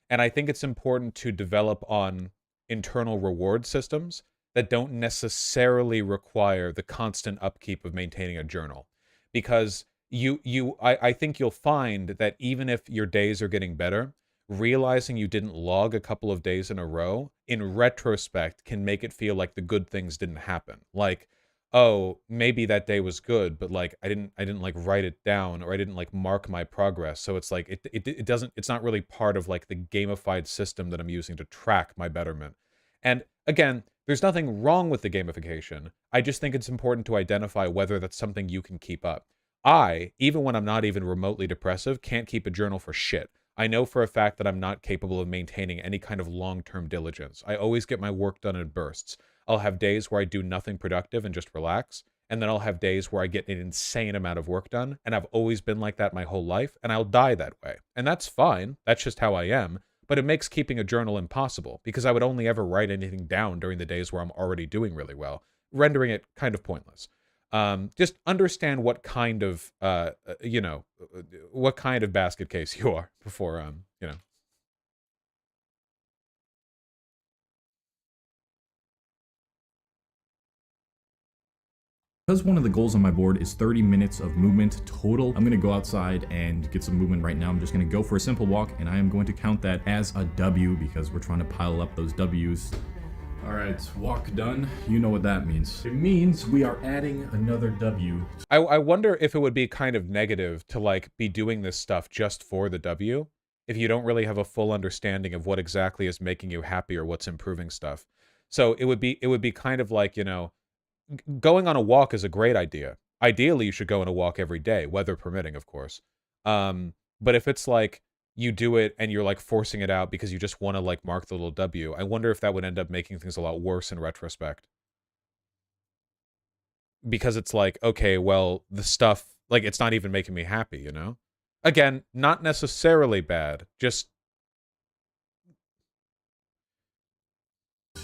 And I think it's important to develop on internal reward systems that don't necessarily require the constant upkeep of maintaining a journal. Because I think you'll find that even if your days are getting better, realizing you didn't log a couple of days in a row, in retrospect, can make it feel like the good things didn't happen. Like, oh, maybe that day was good, but like I didn't like write it down, or I didn't like mark my progress. So it's like it doesn't, it's not really part of like the gamified system that I'm using to track my betterment. And again, there's nothing wrong with the gamification. I just think it's important to identify whether that's something you can keep up. I, even when I'm not even remotely depressive, can't keep a journal for shit. I know for a fact that I'm not capable of maintaining any kind of long-term diligence. I always get my work done in bursts. I'll have days where I do nothing productive and just relax, and then I'll have days where I get an insane amount of work done, and I've always been like that my whole life, and I'll die that way. And that's fine. That's just how I am. But it makes keeping a journal impossible, because I would only ever write anything down during the days where I'm already doing really well, rendering it kind of pointless. Just understand what kind of, what kind of basket case you are before, Because one of the goals on my board is 30 minutes of movement total, I'm going to go outside and get some movement right now. I'm just going to go for a simple walk, and I am going to count that as a W because we're trying to pile up those W's. All right, walk done. You know what that means. It means we are adding another W. I wonder if it would be kind of negative to like be doing this stuff just for the W, if you don't really have a full understanding of what exactly is making you happy or what's improving stuff. So it would be kind of like, going on a walk is a great idea. Ideally, you should go on a walk every day, weather permitting, of course. But if it's like you do it and you're like forcing it out because you just want to like mark the little W, I wonder if that would end up making things a lot worse in retrospect. Because it's like, okay, well, the stuff, like, it's not even making me happy, Again, not necessarily bad, just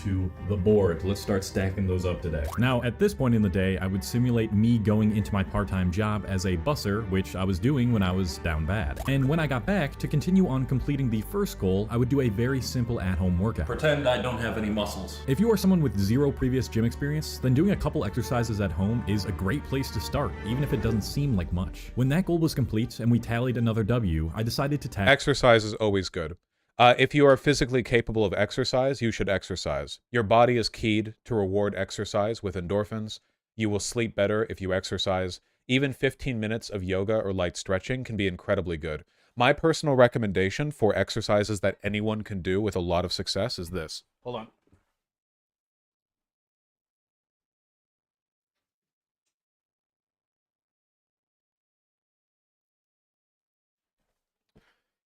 To the board. Let's start stacking those up today. Now, at this point in the day, I would simulate me going into my part-time job as a busser, which I was doing when I was down bad. And when I got back, to continue on completing the first goal, I would do a very simple at-home workout. Pretend I don't have any muscles. If you are someone with zero previous gym experience, then doing a couple exercises at home is a great place to start, even if it doesn't seem like much. When that goal was complete and we tallied another W, I decided to tag. exercise is always good. If you are physically capable of exercise, you should exercise. Your body is keyed to reward exercise with endorphins. You will sleep better if you exercise. Even 15 minutes of yoga or light stretching can be incredibly good. My personal recommendation for exercises that anyone can do with a lot of success is this. Hold on.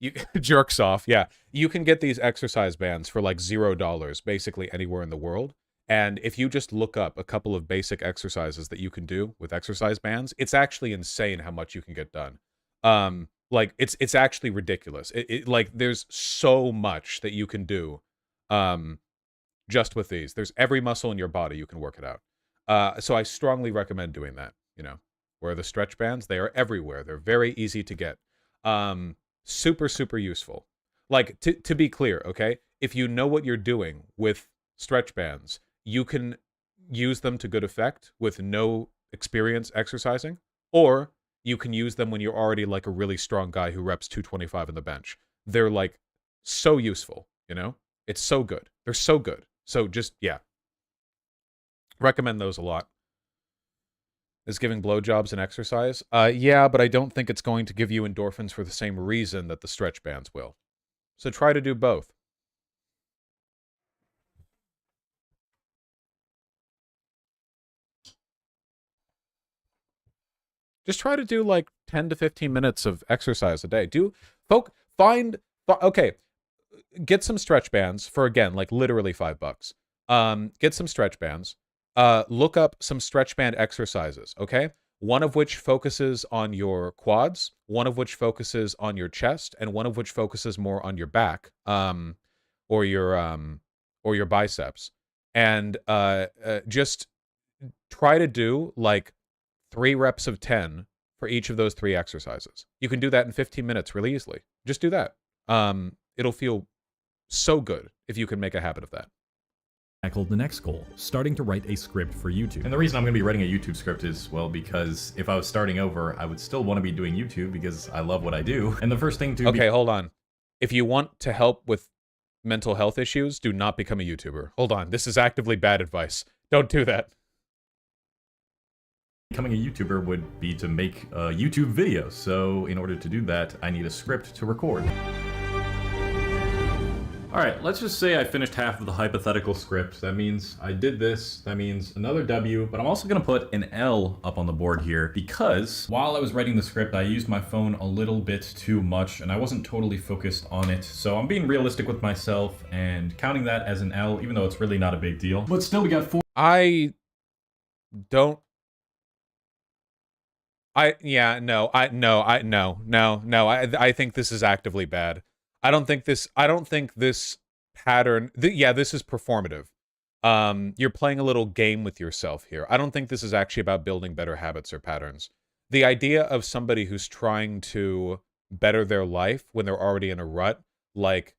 You jerks off, yeah. You can get these exercise bands for like $0 basically anywhere in the world. And if you just look up a couple of basic exercises that you can do with exercise bands, it's actually insane how much you can get done. Like it's actually ridiculous. Like there's so much that you can do just with these. There's every muscle in your body you can work it out. So I strongly recommend doing that, Where the stretch bands, they are everywhere. They're very easy to get. Super, super useful. Like, to be clear, okay? If you know what you're doing with stretch bands, you can use them to good effect with no experience exercising, or you can use them when you're already like a really strong guy who reps 225 on the bench. They're like so useful, It's so good. They're so good. So just, yeah. Recommend those a lot. Is giving blowjobs an exercise? Yeah, but I don't think it's going to give you endorphins for the same reason that the stretch bands will. So try to do both. Just try to do like 10 to 15 minutes of exercise a day. Okay, get some stretch bands for, again, like literally $5. Get some stretch bands. Look up some stretch band exercises, okay? One of which focuses on your quads, one of which focuses on your chest, and one of which focuses more on your back, or your biceps. And just try to do like 3 reps of 10 for each of those 3 exercises. You can do that in 15 minutes really easily. Just do that. It'll feel so good if you can make a habit of that. tackled the next goal, starting to write a script for YouTube. And the reason I'm going to be writing a YouTube script is, well, because if I was starting over, I would still want to be doing YouTube because I love what I do. And the first thing to Okay, hold on. If you want to help with mental health issues, do not become a YouTuber. Hold on. This is actively bad advice. Don't do that. becoming a YouTuber would be to make YouTube videos. So in order to do that, I need a script to record. Alright, let's just say I finished half of the hypothetical script. That means I did this, that means another W, but I'm also gonna put an L up on the board here because while I was writing the script, I used my phone a little bit too much and I wasn't totally focused on it. So I'm being realistic with myself and counting that as an L, even though it's really not a big deal. But still, we got 4. I think this is actively bad. I don't think this pattern, yeah, this is performative. You're playing a little game with yourself here. I don't think this is actually about building better habits or patterns. The idea of somebody who's trying to better their life when they're already in a rut, like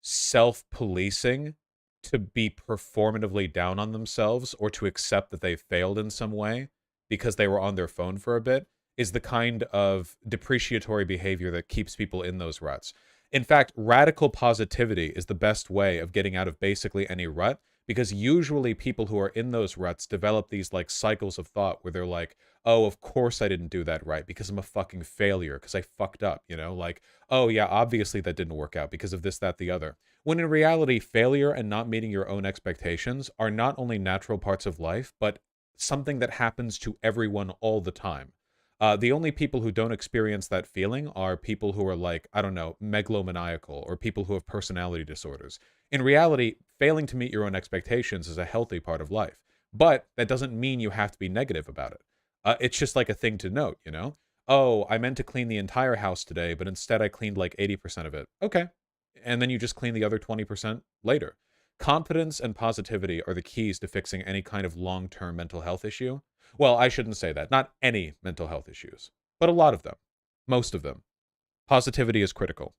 self-policing to be performatively down on themselves or to accept that they failed in some way because they were on their phone for a bit, is the kind of depreciatory behavior that keeps people in those ruts. In fact, radical positivity is the best way of getting out of basically any rut, because usually people who are in those ruts develop these like cycles of thought where they're like, oh, of course I didn't do that right because I'm a fucking failure because I fucked up, you know? Like, oh yeah, obviously that didn't work out because of this, that, the other. When in reality, failure and not meeting your own expectations are not only natural parts of life, but something that happens to everyone all the time. The only people who don't experience that feeling are people who are like, I don't know, megalomaniacal, or people who have personality disorders. In reality, failing to meet your own expectations is a healthy part of life. But that doesn't mean you have to be negative about it. It's just like a thing to note, you know? Oh, I meant to clean the entire house today, but instead I cleaned like 80% of it. Okay. And then you just clean the other 20% later. Confidence and positivity are the keys to fixing any kind of long-term mental health issue. Well, I shouldn't say that. Not any mental health issues, but a lot of them. Most of them. Positivity is critical.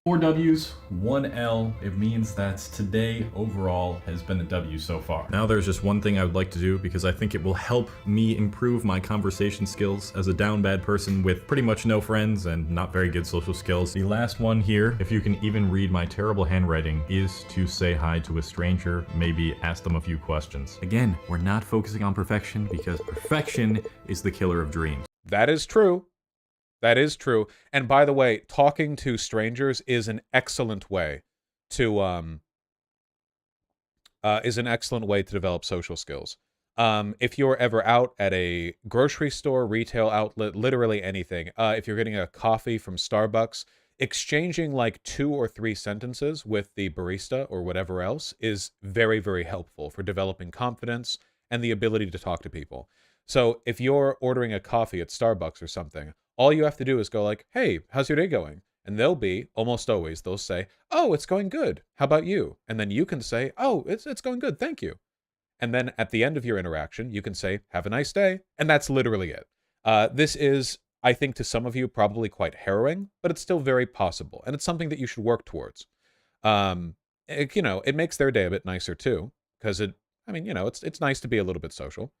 4 W's, 1 L. It means that today overall has been a W so far. Now there's just one thing I would like to do because I think it will help me improve my conversation skills as a down bad person with pretty much no friends and not very good social skills. The last one here, if you can even read my terrible handwriting, is to say hi to a stranger, maybe ask them a few questions. Again, we're not focusing on perfection because perfection is the killer of dreams. That is true. That is true. And by the way, talking to strangers is an excellent way to develop social skills. If you're ever out at a grocery store, retail outlet, literally anything, if you're getting a coffee from Starbucks, exchanging like 2 or 3 sentences with the barista or whatever else is very, very helpful for developing confidence and the ability to talk to people. So if you're ordering a coffee at Starbucks or something, all you have to do is go like, hey, how's your day going? And they'll be, almost always, they'll say, oh, it's going good. How about you? And then you can say, oh, it's going good. Thank you. And then at the end of your interaction, you can say, have a nice day. And that's literally it. This is, I think to some of you, probably quite harrowing, but it's still very possible. And it's something that you should work towards. It makes their day a bit nicer too. Because it's nice to be a little bit social.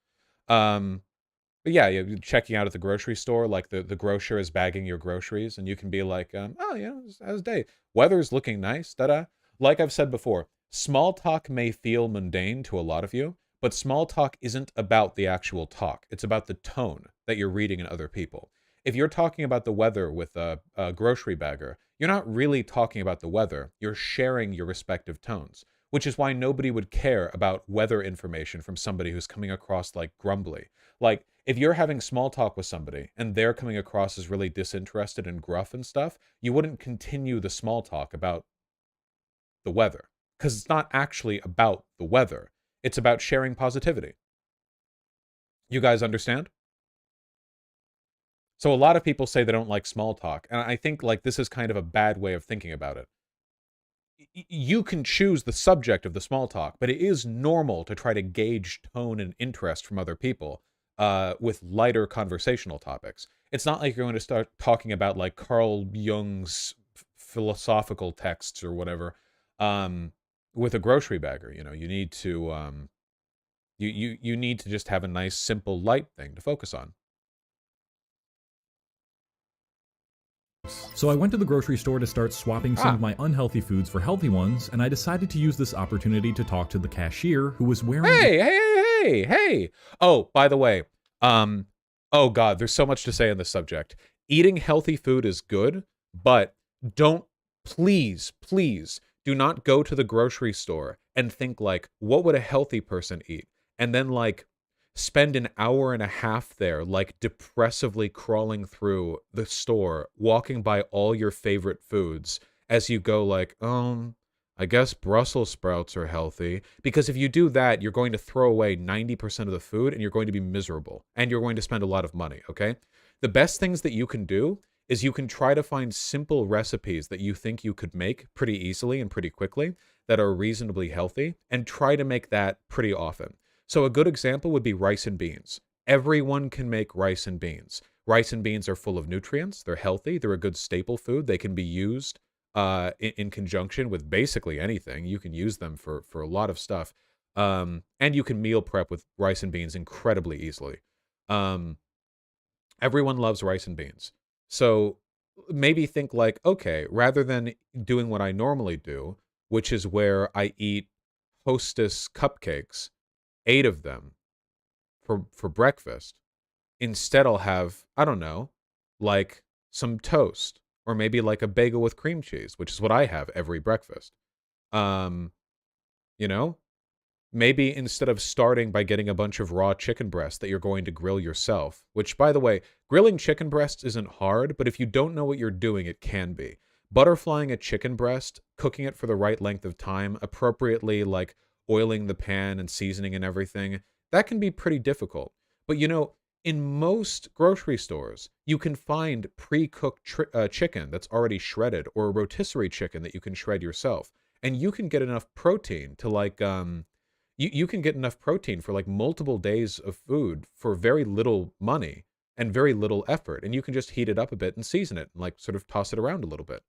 But yeah, you're checking out at the grocery store, like the grocer is bagging your groceries, and you can be like, oh, yeah, how's the day? Weather's looking nice, da-da. Like I've said before, small talk may feel mundane to a lot of you, but small talk isn't about the actual talk. It's about the tone that you're reading in other people. If you're talking about the weather with a grocery bagger, you're not really talking about the weather. You're sharing your respective tones, which is why nobody would care about weather information from somebody who's coming across like grumbly. Like, if you're having small talk with somebody and they're coming across as really disinterested and gruff and stuff, you wouldn't continue the small talk about the weather. Because it's not actually about the weather. It's about sharing positivity. You guys understand? So a lot of people say they don't like small talk. And I think like this is kind of a bad way of thinking about it. You can choose the subject of the small talk, but it is normal to try to gauge tone and interest from other people. With lighter conversational topics. It's not like you're going to start talking about like Carl Jung's philosophical texts or whatever. With a grocery bagger, you know, you need to you need to just have a nice, simple, light thing to focus on. So I went to the grocery store to start swapping some of my unhealthy foods for healthy ones, and I decided to use this opportunity to talk to the cashier who was wearing... Hey! Oh, by the way, oh God, there's so much to say on this subject. Eating healthy food is good, but please do not go to the grocery store and think like, what would a healthy person eat? And then like spend an hour and a half there, like depressively crawling through the store, walking by all your favorite foods as you go like, I guess Brussels sprouts are healthy. Because if you do that, you're going to throw away 90% of the food and you're going to be miserable and you're going to spend a lot of money, okay? The best things that you can do is you can try to find simple recipes that you think you could make pretty easily and pretty quickly that are reasonably healthy and try to make that pretty often. So a good example would be rice and beans. Everyone can make rice and beans. Rice and beans are full of nutrients. They're healthy. They're a good staple food. They can be used in conjunction with basically anything. You can use them for a lot of stuff. And you can meal prep with rice and beans incredibly easily. Everyone loves rice and beans. So maybe think like, okay, rather than doing what I normally do, which is where I eat Hostess cupcakes, 8 of them for breakfast, instead I'll have, I don't know, like some toast or maybe like a bagel with cream cheese, which is what I have every breakfast. You know, maybe instead of starting by getting a bunch of raw chicken breasts that you're going to grill yourself, which by the way, grilling chicken breasts isn't hard, but if you don't know what you're doing, it can be. Butterflying a chicken breast, cooking it for the right length of time, appropriately like oiling the pan and seasoning and everything, that can be pretty difficult. But you know, in most grocery stores, you can find pre-cooked chicken that's already shredded or a rotisserie chicken that you can shred yourself. And you can get enough protein to like, you can get enough protein for like multiple days of food for very little money and very little effort. And you can just heat it up a bit and season it and like sort of toss it around a little bit.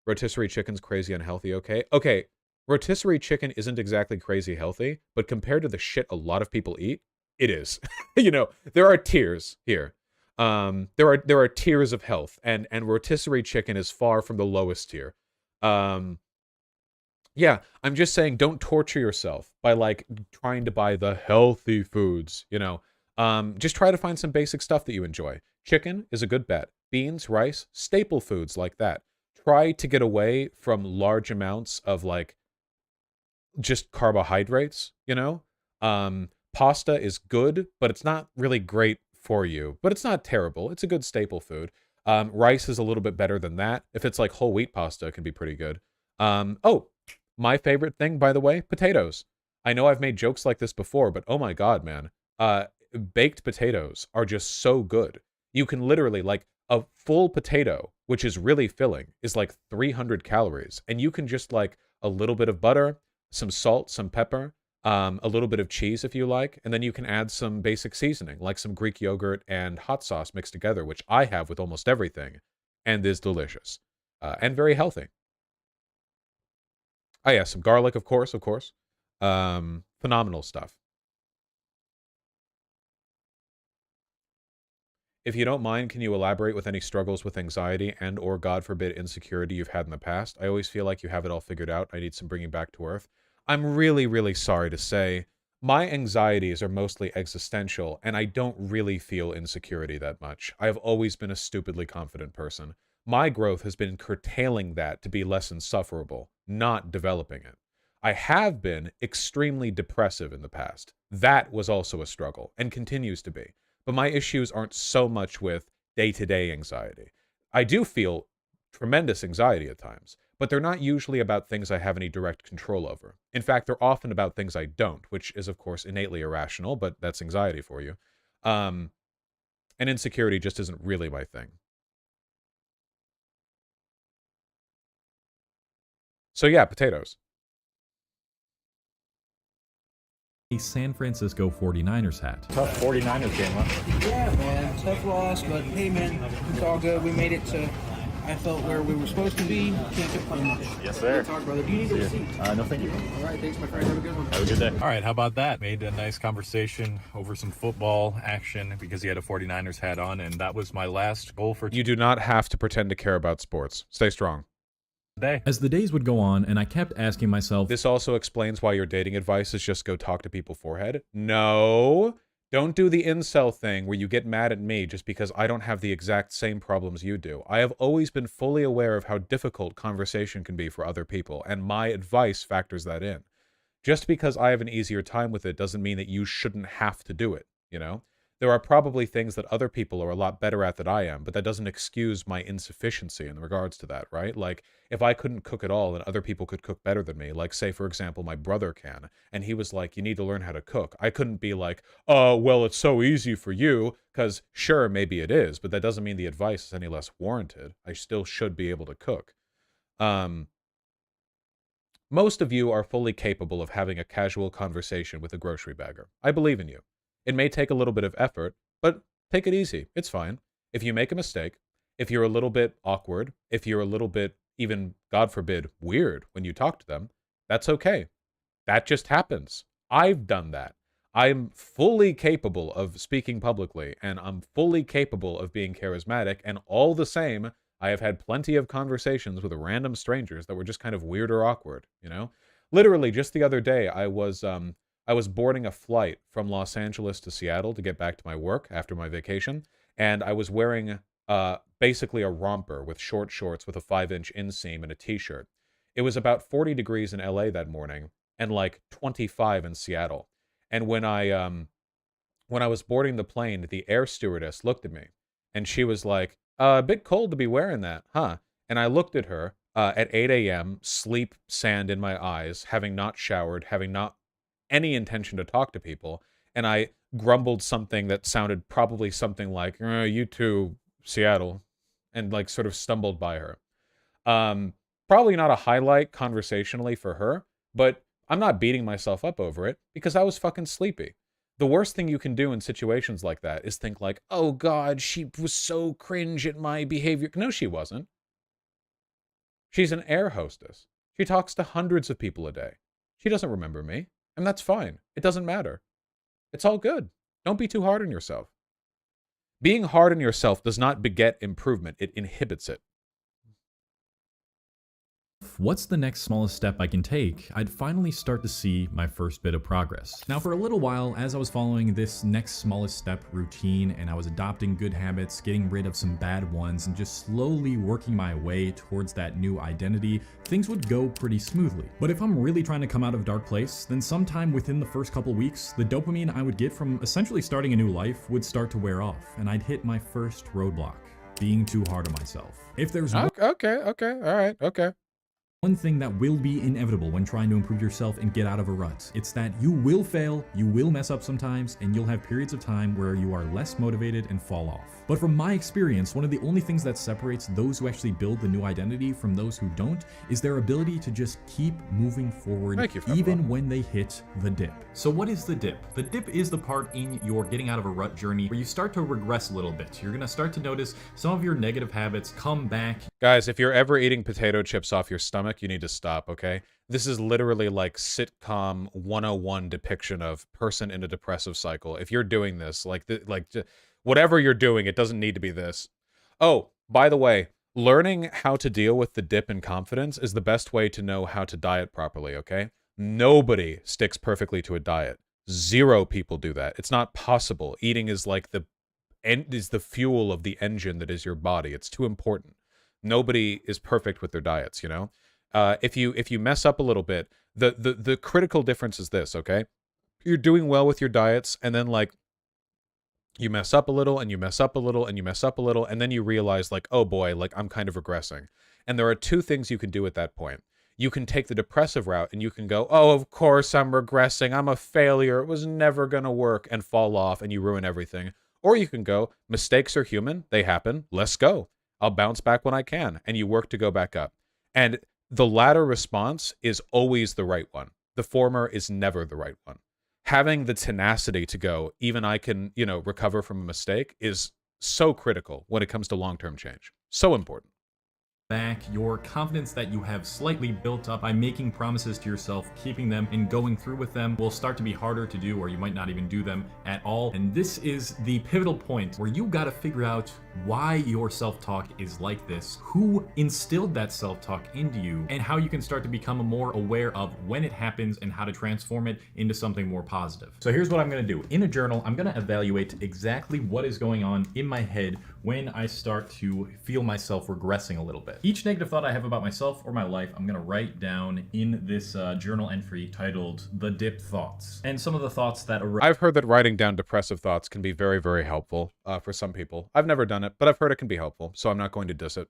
Rotisserie chicken's crazy unhealthy, okay? Okay, rotisserie chicken isn't exactly crazy healthy, but compared to the shit a lot of people eat, it is. You know, there are tiers here. There are tiers of health, and rotisserie chicken is far from the lowest tier. Yeah, I'm just saying don't torture yourself by like trying to buy the healthy foods, you know. Just try to find some basic stuff that you enjoy. Chicken is a good bet. Beans, rice, staple foods like that. Try to get away from large amounts of like just carbohydrates, you know? Pasta is good, but it's not really great for you, but it's not terrible. It's a good staple food. Rice is a little bit better than that. If it's like whole wheat pasta, it can be pretty good. Oh, my favorite thing, by the way, potatoes. I know I've made jokes like this before, but oh my God, man. Baked potatoes are just so good. You can literally, like, a full potato, which is really filling, is like 300 calories. And you can just like a little bit of butter, some salt, some pepper, a little bit of cheese if you like, and then you can add some basic seasoning, like some Greek yogurt and hot sauce mixed together, which I have with almost everything, and is delicious. And very healthy. Oh yeah, some garlic, of course. Phenomenal stuff. If you don't mind, can you elaborate with any struggles with anxiety and or, God forbid, insecurity you've had in the past? I always feel like you have it all figured out. I need some bringing back to earth. I'm really, really sorry to say my anxieties are mostly existential, and I don't really feel insecurity that much. I've always been a stupidly confident person. My growth has been curtailing that to be less insufferable, not developing it. I have been extremely depressive in the past. That was also a struggle, and continues to be. But my issues aren't so much with day-to-day anxiety. I do feel tremendous anxiety at times, but they're not usually about things I have any direct control over. In fact, they're often about things I don't, which is, of course, innately irrational, but that's anxiety for you. And insecurity just isn't really my thing. So yeah, potatoes. A San Francisco 49ers hat. Tough 49ers game, huh? Yeah, man. Tough loss, but hey, man, it's all good. We made it to I felt where we were supposed to be. Can't complain much. Yes, sir. Good talk, brother. Do you need a receipt? No, thank you. All right, thanks, my friend. Have a good one. Have a good day. All right, how about that? Made a nice conversation over some football action because he had a 49ers hat on, and that was my last goal for You do not have to pretend to care about sports. Stay strong. today. As the days would go on, and I kept asking myself, This also explains why your dating advice is just go talk to people forehead. No. Don't do the incel thing where you get mad at me just because I don't have the exact same problems you do. I have always been fully aware of how difficult conversation can be for other people, and my advice factors that in. Just because I have an easier time with it doesn't mean that you shouldn't have to do it, you know? There are probably things that other people are a lot better at than I am, but that doesn't excuse my insufficiency in regards to that, right? Like, if I couldn't cook at all and other people could cook better than me, like, say, for example, my brother can, and he was like, you need to learn how to cook. I couldn't be like, oh, well, it's so easy for you, because sure, maybe it is, but that doesn't mean the advice is any less warranted. I still should be able to cook. Most of you are fully capable of having a casual conversation with a grocery bagger. I believe in you. It may take a little bit of effort, but take it easy. It's fine. If you make a mistake, if you're a little bit awkward, if you're a little bit, even, God forbid, weird when you talk to them, that's okay. That just happens. I've done that. I'm fully capable of speaking publicly, and I'm fully capable of being charismatic, and all the same, I have had plenty of conversations with random strangers that were just kind of weird or awkward, you know? Literally, just the other day, I was boarding a flight from Los Angeles to Seattle to get back to my work after my vacation, and I was wearing basically a romper with short shorts with a 5-inch inseam and a t-shirt. It was about 40 degrees in LA that morning and like 25 in Seattle. And when I was boarding the plane, the air stewardess looked at me and she was like, a bit cold to be wearing that, huh? And I looked at her at 8 a.m., sleep sand in my eyes, having not showered, having not any intention to talk to people, and I grumbled something that sounded probably something like, you too, Seattle, and like sort of stumbled by her. Probably not a highlight conversationally for her, but I'm not beating myself up over it because I was fucking sleepy. The worst thing you can do in situations like that is think like, oh God, she was so cringe at my behavior. No, she wasn't. She's an air hostess. She talks to hundreds of people a day. She doesn't remember me. And that's fine. It doesn't matter. It's all good. Don't be too hard on yourself. Being hard on yourself does not beget improvement. It inhibits it. what's the next smallest step I can take, I'd finally start to see my first bit of progress. Now, for a little while, as I was following this next smallest step routine and I was adopting good habits, getting rid of some bad ones, and just slowly working my way towards that new identity, things would go pretty smoothly. But if I'm really trying to come out of a dark place, then sometime within the first couple weeks, the dopamine I would get from essentially starting a new life would start to wear off, and I'd hit my first roadblock, being too hard on myself. If there's one thing that will be inevitable when trying to improve yourself and get out of a rut, it's that you will fail, you will mess up sometimes, and you'll have periods of time where you are less motivated and fall off. But from my experience, one of the only things that separates those who actually build the new identity from those who don't is their ability to just keep moving forward even when they hit the dip. So what is the dip? The dip is the part in your getting out of a rut journey where you start to regress a little bit. You're gonna start to notice some of your negative habits come back. Guys, if you're ever eating potato chips off your stomach, you need to stop, okay? This is literally like sitcom 101 depiction of person in a depressive cycle. If you're doing this, whatever you're doing, it doesn't need to be this. Oh, by the way, learning how to deal with the dip in confidence is the best way to know how to diet properly, okay? Nobody sticks perfectly to a diet. 0 people do that. It's not possible. Eating is like the fuel of the engine that is your body. It's too important. Nobody is perfect with their diets, you know? If you mess up a little bit, the critical difference is this, okay? You're doing well with your diets, and then like you mess up a little, and you mess up a little, and you mess up a little, and then you realize like, oh boy, like I'm kind of regressing. And there are 2 things you can do at that point. You can take the depressive route, and you can go, oh, of course I'm regressing, I'm a failure, it was never gonna work, and fall off, and you ruin everything. Or you can go, mistakes are human, they happen, let's go. I'll bounce back when I can, and you work to go back up. And the latter response is always the right one. The former is never the right one. Having the tenacity to go, even I can, recover from a mistake is so critical when it comes to long-term change. So important. back, your confidence that you have slightly built up by making promises to yourself, keeping them, and going through with them will start to be harder to do, or you might not even do them at all. And this is the pivotal point where you got to figure out why your self-talk is like this, who instilled that self-talk into you, and how you can start to become more aware of when it happens and how to transform it into something more positive. So here's what I'm going to do. In a journal, I'm going to evaluate exactly what is going on in my head when I start to feel myself regressing a little bit. Each negative thought I have about myself or my life, I'm going to write down in this journal entry titled The Dip Thoughts. And some of the thoughts that I've heard that writing down depressive thoughts can be very, very helpful for some people. I've never done it, but I've heard it can be helpful, so I'm not going to diss it.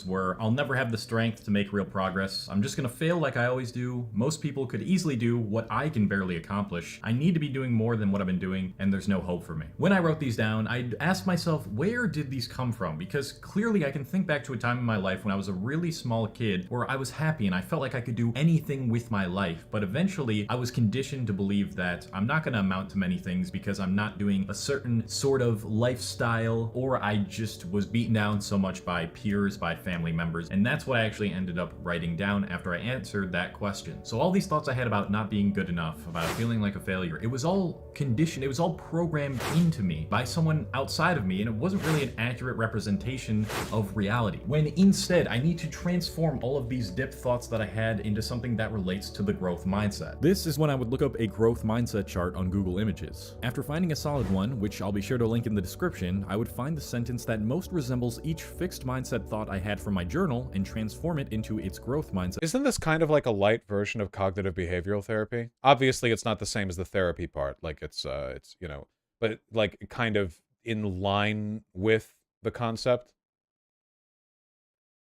where I'll never have the strength to make real progress. I'm just gonna fail like I always do. Most people could easily do what I can barely accomplish. I need to be doing more than what I've been doing, and there's no hope for me. When I wrote these down, I asked myself, where did these come from? Because clearly I can think back to a time in my life when I was a really small kid where I was happy and I felt like I could do anything with my life. But eventually I was conditioned to believe that I'm not gonna amount to many things because I'm not doing a certain sort of lifestyle, or I just was beaten down so much by peers, by family members, and that's what I actually ended up writing down after I answered that question. So all these thoughts I had about not being good enough, about feeling like a failure, it was all conditioned, it was all programmed into me by someone outside of me, and it wasn't really an accurate representation of reality. When instead, I need to transform all of these dip thoughts that I had into something that relates to the growth mindset. This is when I would look up a growth mindset chart on Google Images. After finding a solid one, which I'll be sure to link in the description, I would find the sentence that most resembles each fixed mindset thought I had from my journal and transform it into its growth mindset. Isn't this kind of like a light version of cognitive behavioral therapy? Obviously, it's not the same as the therapy part. Like it's you know, but like kind of in line with the concept.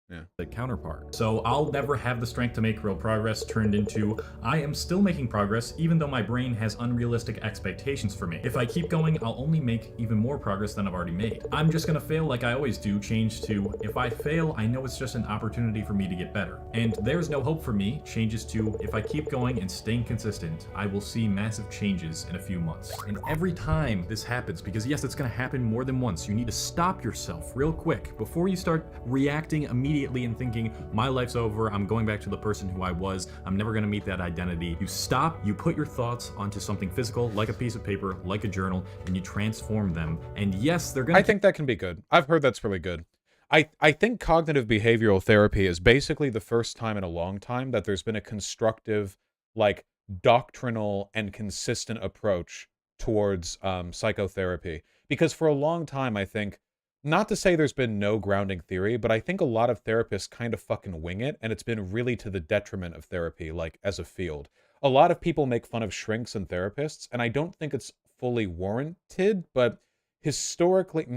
Yeah. The counterpart. So I'll never have the strength to make real progress turned into I am still making progress even though my brain has unrealistic expectations for me. If I keep going, I'll only make even more progress than I've already made. I'm just gonna fail like I always do, change to if I fail, I know it's just an opportunity for me to get better. And there's no hope for me changes to if I keep going and staying consistent, I will see massive changes in a few months. And every time this happens, because yes, it's gonna happen more than once, you need to stop yourself real quick before you start reacting immediately and thinking, my life's over, I'm going back to the person who I was, I'm never gonna meet that identity. You stop, you put your thoughts onto something physical, like a piece of paper, like a journal, and you transform them. And yes, they're gonna— I think that can be good. I've heard that's really good. I think cognitive behavioral therapy is basically the first time in a long time that there's been a constructive, like, doctrinal and consistent approach towards psychotherapy. Because for a long time, I think, not to say there's been no grounding theory, but I think a lot of therapists kind of fucking wing it, and it's been really to the detriment of therapy, like, as a field. A lot of people make fun of shrinks and therapists, and I don't think it's fully warranted, but historically,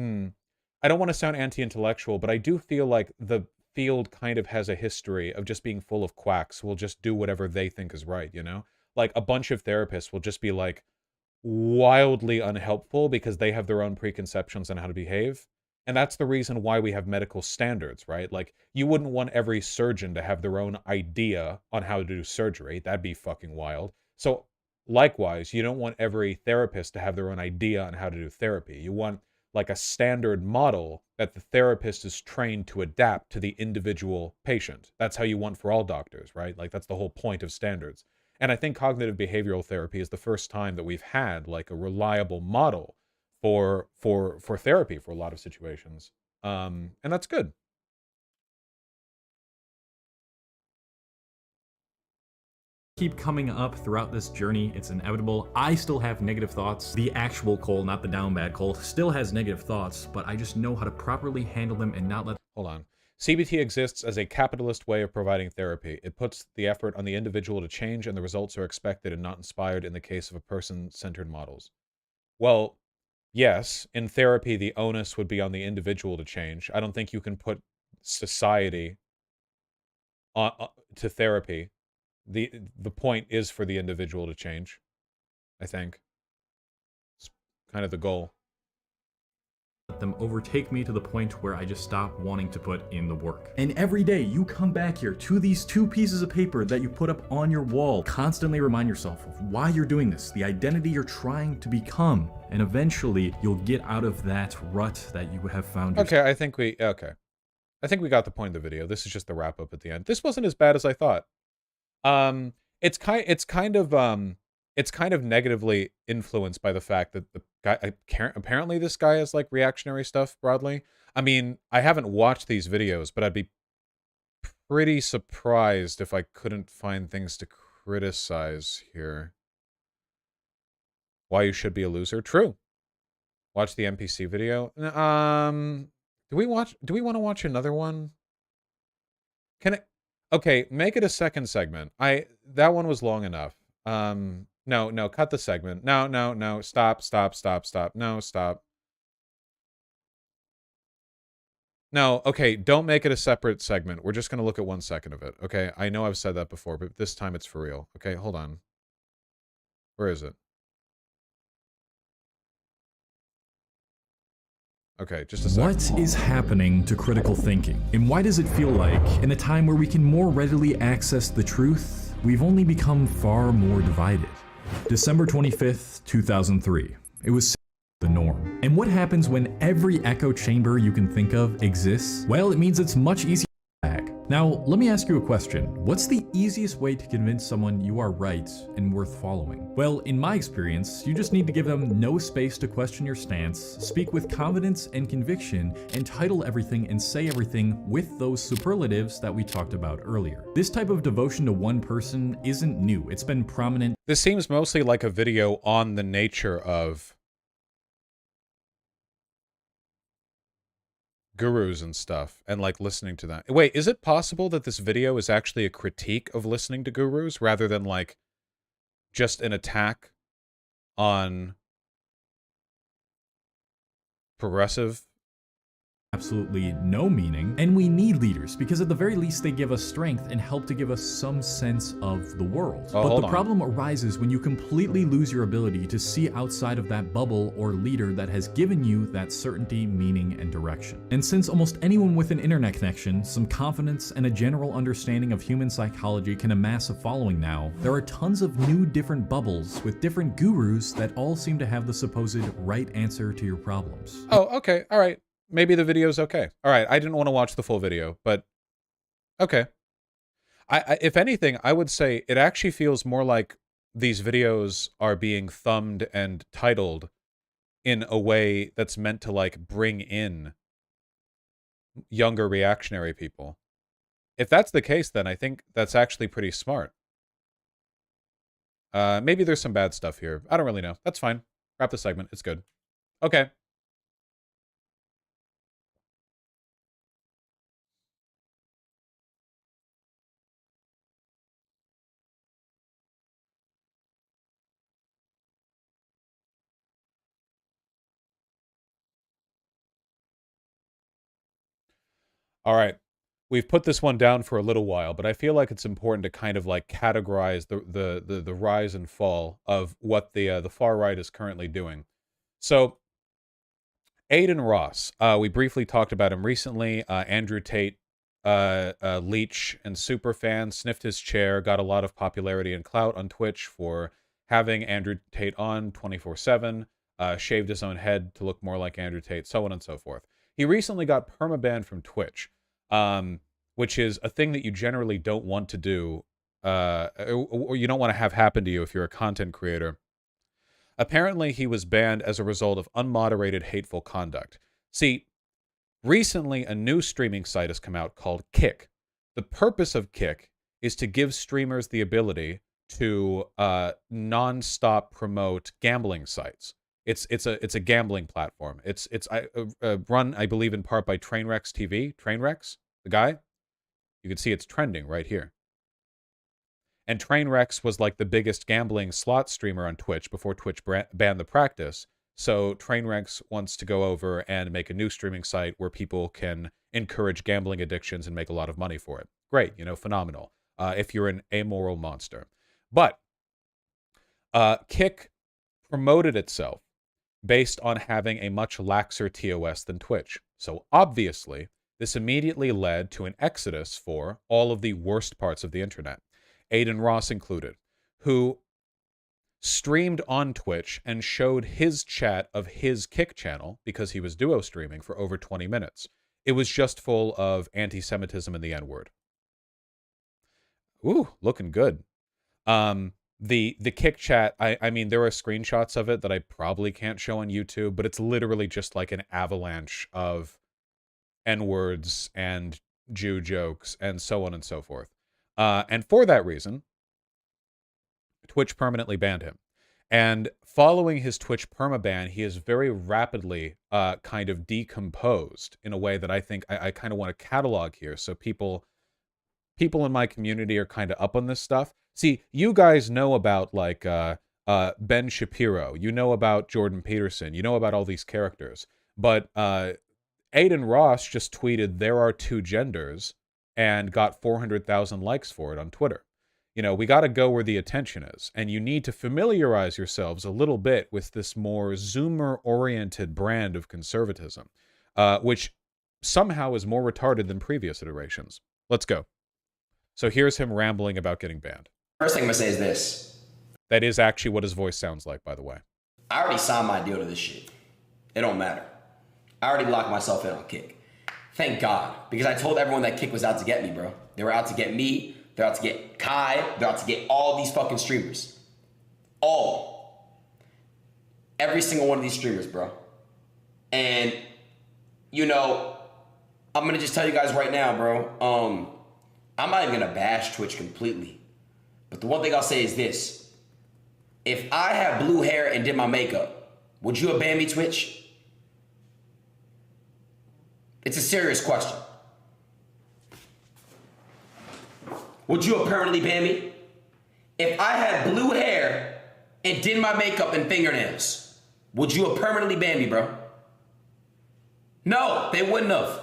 I don't want to sound anti-intellectual, but I do feel like the field kind of has a history of just being full of quacks who will just do whatever they think is right, you know? Like, a bunch of therapists will just be, like, wildly unhelpful because they have their own preconceptions on how to behave. And that's the reason why we have medical standards, right? Like, you wouldn't want every surgeon to have their own idea on how to do surgery. That'd be fucking wild. So, likewise, you don't want every therapist to have their own idea on how to do therapy. You want, like, a standard model that the therapist is trained to adapt to the individual patient. That's how you want for all doctors, right? Like, that's the whole point of standards. And I think cognitive behavioral therapy is the first time that we've had, like, a reliable model for therapy for a lot of situations. And that's good. Keep coming up throughout this journey. It's inevitable. I still have negative thoughts. The actual Cole, not the down bad Cole, still has negative thoughts, but I just know how to properly handle them and not let— Hold on. CBT exists as a capitalist way of providing therapy. It puts the effort on the individual to change, and the results are expected and not inspired in the case of a person-centered models. Well, yes, in therapy, the onus would be on the individual to change. I don't think you can put society to therapy. The point is for the individual to change, I think. It's kind of the goal. Let them overtake me to the point where I just stop wanting to put in the work. And every day you come back here to these 2 pieces of paper that you put up on your wall. Constantly remind yourself of why you're doing this, the identity you're trying to become, and eventually you'll get out of that rut that you have found yourself. Okay, I think I think we got the point of the video. This is just the wrap up at the end. This wasn't as bad as I thought. It's kind of negatively influenced by the fact that the guy apparently this guy has like reactionary stuff broadly. I mean, I haven't watched these videos, but I'd be pretty surprised if I couldn't find things to criticize here. Why you should be a loser? True. Watch the NPC video. Do we want to watch another one? Can it? Okay, make it a second segment. That one was long enough. No, cut the segment. No. Stop. No, stop. No, okay, don't make it a separate segment. We're just going to look at 1 second of it, okay? I know I've said that before, but this time it's for real. Okay, hold on. Where is it? Okay, just a second. What is happening to critical thinking? And why does it feel like, in a time where we can more readily access the truth, we've only become far more divided? December 25th, 2003. It was the norm. And what happens when every echo chamber you can think of exists? Well, it means it's much easier to bag. Now, let me ask you a question. What's the easiest way to convince someone you are right and worth following? Well, in my experience, you just need to give them no space to question your stance, speak with confidence and conviction, and title everything and say everything with those superlatives that we talked about earlier. This type of devotion to one person isn't new. It's been prominent. This seems mostly like a video on the nature of gurus and stuff, and like listening to that. Wait, is it possible that this video is actually a critique of listening to gurus rather than like just an attack on progressive? Absolutely no meaning, and we need leaders because at the very least they give us strength and help to give us some sense of the world. But the problem arises when you completely lose your ability to see outside of that bubble or leader that has given you that certainty, meaning, and direction. And since almost anyone with an internet connection, some confidence, and a general understanding of human psychology can amass a following now, there are tons of new different bubbles with different gurus that all seem to have the supposed right answer to your problems. Oh, okay, all right. Maybe the video's okay. All right, I didn't want to watch the full video, but okay. If anything, I would say it actually feels more like these videos are being thumbed and titled in a way that's meant to like bring in younger reactionary people. If that's the case, then I think that's actually pretty smart. Maybe there's some bad stuff here. I don't really know. That's fine. Wrap the segment. It's good. Okay. All right. We've put this one down for a little while, but I feel like it's important to kind of like categorize the rise and fall of what the far right is currently doing. So, Adin Ross, we briefly talked about him recently. Andrew Tate, leech and superfan, sniffed his chair, got a lot of popularity and clout on Twitch for having Andrew Tate on 24/7, shaved his own head to look more like Andrew Tate, so on and so forth. He recently got permabanned from Twitch, which is a thing that you generally don't want to do, or you don't want to have happen to you if you're a content creator. Apparently, he was banned as a result of unmoderated hateful conduct. See, recently a new streaming site has come out called Kick. The purpose of Kick is to give streamers the ability to non-stop promote gambling sites. It's a gambling platform. It's run, I believe, in part by Trainwrecks TV. Trainwrecks, the guy. You can see it's trending right here. And Trainwrecks was like the biggest gambling slot streamer on Twitch before Twitch banned the practice. So Trainwrecks wants to go over and make a new streaming site where people can encourage gambling addictions and make a lot of money for it. Great, you know, phenomenal. If you're an amoral monster. But Kick promoted itself based on having a much laxer TOS than Twitch. So obviously, this immediately led to an exodus for all of the worst parts of the internet, Adin Ross included, who streamed on Twitch and showed his chat of his Kick channel, because he was duo streaming, for over 20 minutes. It was just full of anti-Semitism and the N-word. Ooh, looking good. The Kick chat, I mean, there are screenshots of it that I probably can't show on YouTube, but it's literally just like an avalanche of N-words and Jew jokes and so on and so forth. And for that reason, Twitch permanently banned him. And following his Twitch permaban, he is very rapidly kind of decomposed in a way that I think I kind of want to catalog here, so people in my community are kind of up on this stuff. See, you guys know about, like, Ben Shapiro. You know about Jordan Peterson. You know about all these characters. But Adin Ross just tweeted, "There are two genders," and got 400,000 likes for it on Twitter. You know, we got to go where the attention is. And you need to familiarize yourselves a little bit with this more Zoomer-oriented brand of conservatism, which somehow is more retarded than previous iterations. Let's go. So here's him rambling about getting banned. First thing I'm gonna say is this. That is actually what his voice sounds like, by the way. I already signed my deal to this shit. It don't matter. I already locked myself in on Kick. Thank God. Because I told everyone that Kick was out to get me, bro. They were out to get me. They're out to get Kai. They're out to get all these fucking streamers. All. Every single one of these streamers, bro. And, you know, I'm gonna just tell you guys right now, bro. I'm not even gonna bash Twitch completely. But the one thing I'll say is this. If I had blue hair and did my makeup, would you have banned me, Twitch? It's a serious question. Would you have permanently banned me? If I had blue hair and did my makeup and fingernails, would you have permanently banned me, bro? No, they wouldn't have.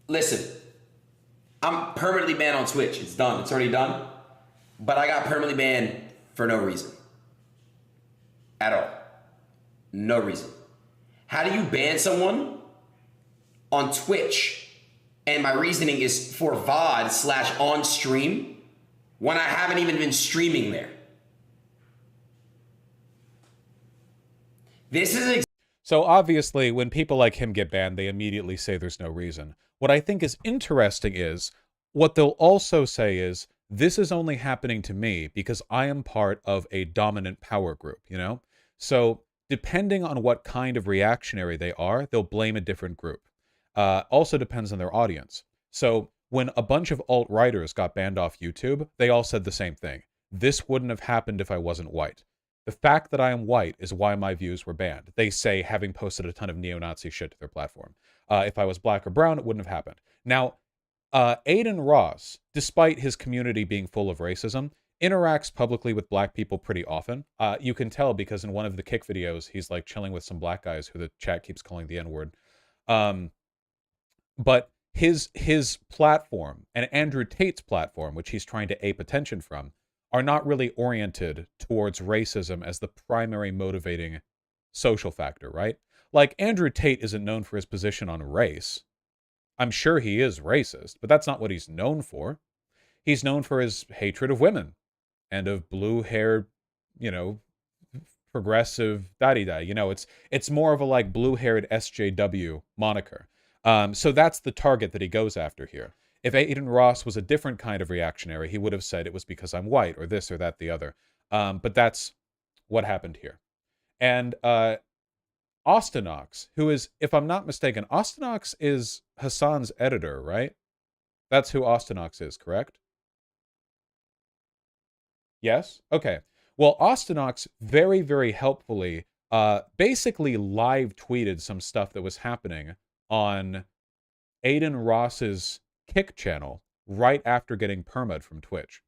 Listen, I'm permanently banned on Twitch. It's done. It's already done. But I got permanently banned for no reason. At all. No reason. How do you ban someone on Twitch? And my reasoning is for VOD / on stream when I haven't even been streaming there. This is So obviously, when people like him get banned, they immediately say there's no reason. What I think is interesting is, what they'll also say is, this is only happening to me because I am part of a dominant power group, you know? So depending on what kind of reactionary they are, they'll blame a different group. Also depends on their audience. So when a bunch of alt-righters got banned off YouTube, they all said the same thing. This wouldn't have happened if I wasn't white. The fact that I am white is why my views were banned. They say, having posted a ton of neo-Nazi shit to their platform. If I was black or brown, it wouldn't have happened. Now, Adin Ross, despite his community being full of racism, interacts publicly with black people pretty often. You can tell because in one of the Kick videos, he's like chilling with some black guys who the chat keeps calling the N-word. But his platform and Andrew Tate's platform, which he's trying to ape attention from, are not really oriented towards racism as the primary motivating social factor, right? Like, Andrew Tate isn't known for his position on race. I'm sure he is racist, but that's not what he's known for. He's known for his hatred of women and of blue-haired, you know, progressive da-di-da. You know, it's more of a, like, blue-haired SJW moniker. So that's the target that he goes after here. If Adin Ross was a different kind of reactionary, he would have said it was because I'm white, or this, or that, the other. But that's what happened here. And Austinox, who is, if I'm not mistaken, Austinox is Hassan's editor, right? That's who Austinox is, correct? Yes? Okay. Well, Austinox very, very helpfully basically live tweeted some stuff that was happening on Adin Ross's Kick channel right after getting perma'd from Twitch.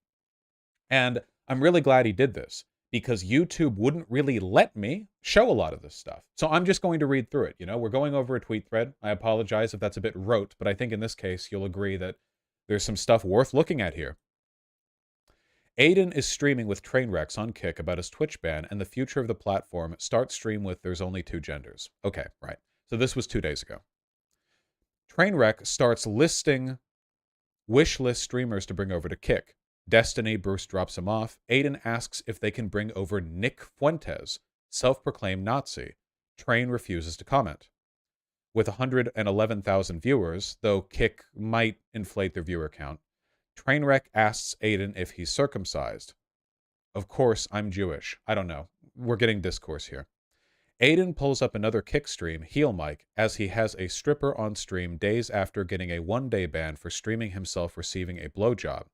And I'm really glad he did this, because YouTube wouldn't really let me show a lot of this stuff. So I'm just going to read through it. You know, we're going over a tweet thread. I apologize if that's a bit rote, but I think in this case, you'll agree that there's some stuff worth looking at here. Adin is streaming with train wrecks on Kick about his Twitch ban and the future of the platform. Start stream with "There's only two genders." Okay, right. So this was 2 days ago. Trainwreck starts listing wish list streamers to bring over to Kick. Destiny, Bruce drops him off. Adin asks if they can bring over Nick Fuentes, self-proclaimed Nazi. Train refuses to comment. With 111,000 viewers, though Kick might inflate their viewer count, Trainwreck asks Adin if he's circumcised. Of course, I'm Jewish. I don't know. We're getting discourse here. Adin pulls up another Kick stream, Heel Mike, as he has a stripper on stream days after getting a one-day ban for streaming himself receiving a blowjob.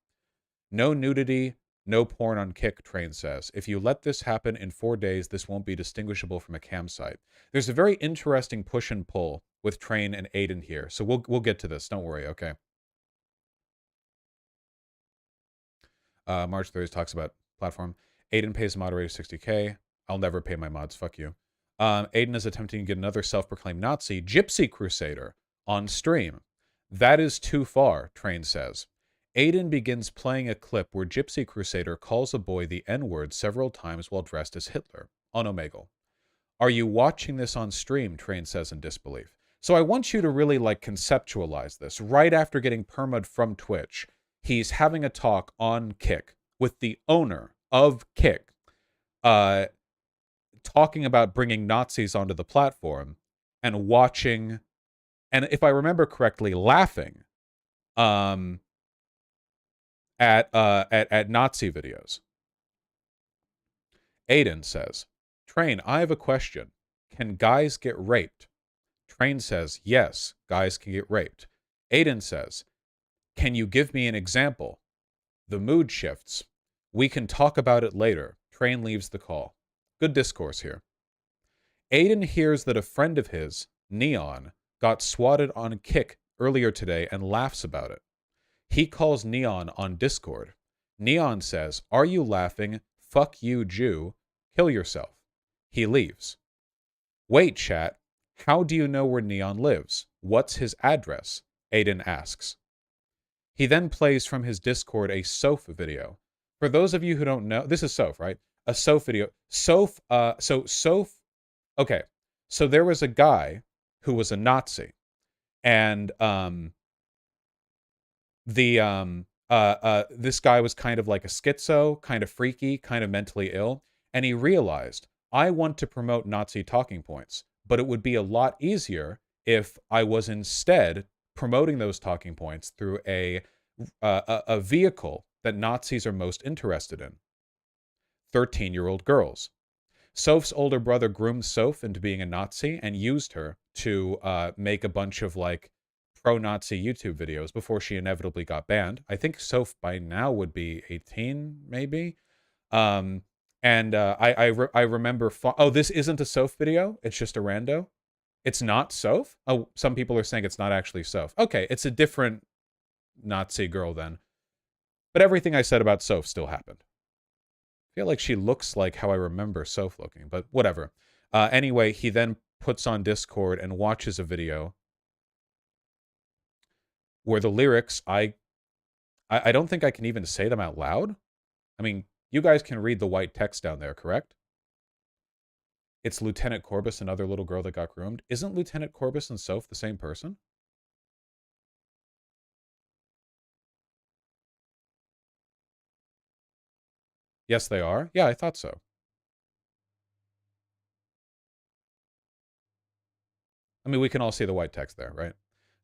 No nudity, no porn on Kick, Train says. If you let this happen in 4 days, this won't be distinguishable from a cam site. There's a very interesting push and pull with Train and Adin here, so we'll get to this. Don't worry, okay? March 30th talks about platform. Adin pays moderator 60K. I'll never pay my mods. Fuck you. Adin is attempting to get another self-proclaimed Nazi, Gypsy Crusader, on stream. That is too far, Train says. Adin begins playing a clip where Gypsy Crusader calls a boy the N-word several times while dressed as Hitler, on Omegle. Are you watching this on stream? Train says in disbelief. So I want you to really, like, conceptualize this. Right after getting perma'd from Twitch, he's having a talk on Kick with the owner of Kick, talking about bringing Nazis onto the platform and watching, and if I remember correctly, laughing at Nazi videos. Adin says, Train, I have a question. Can guys get raped? Train says, yes, guys can get raped. Adin says, can you give me an example? The mood shifts. We can talk about it later. Train leaves the call. Good discourse here. Adin hears that a friend of his, Neon, got swatted on a Kick earlier today and laughs about it. He calls Neon on Discord. Neon says, are you laughing? Fuck you, Jew. Kill yourself. He leaves. Wait, chat. How do you know where Neon lives? What's his address? Adin asks. He then plays from his Discord a Soph video. For those of you who don't know, this is Soph, right? A Soph video. Soph, okay. So there was a guy who was a Nazi, and this guy was kind of like a schizo, kind of freaky, kind of mentally ill, and he realized, I want to promote Nazi talking points, but it would be a lot easier if I was instead promoting those talking points through a vehicle that Nazis are most interested in. 13-year-old girls. Soph's older brother groomed Soph into being a Nazi and used her to make a bunch of, like, pro-Nazi YouTube videos before she inevitably got banned. I think Soph by now would be 18, maybe. I remember... Oh, this isn't a Soph video? It's just a rando? It's not Soph? Oh, some people are saying it's not actually Soph. Okay, it's a different Nazi girl then. But everything I said about Soph still happened. I feel like she looks like how I remember Soph looking, but whatever. Anyway, he then puts on Discord and watches a video where the lyrics, I don't think I can even say them out loud. I mean, you guys can read the white text down there, correct? It's Lieutenant Corbus, another little girl that got groomed. Isn't Lieutenant Corbus and Soph the same person? Yes, they are. Yeah, I thought so. I mean, we can all see the white text there, right?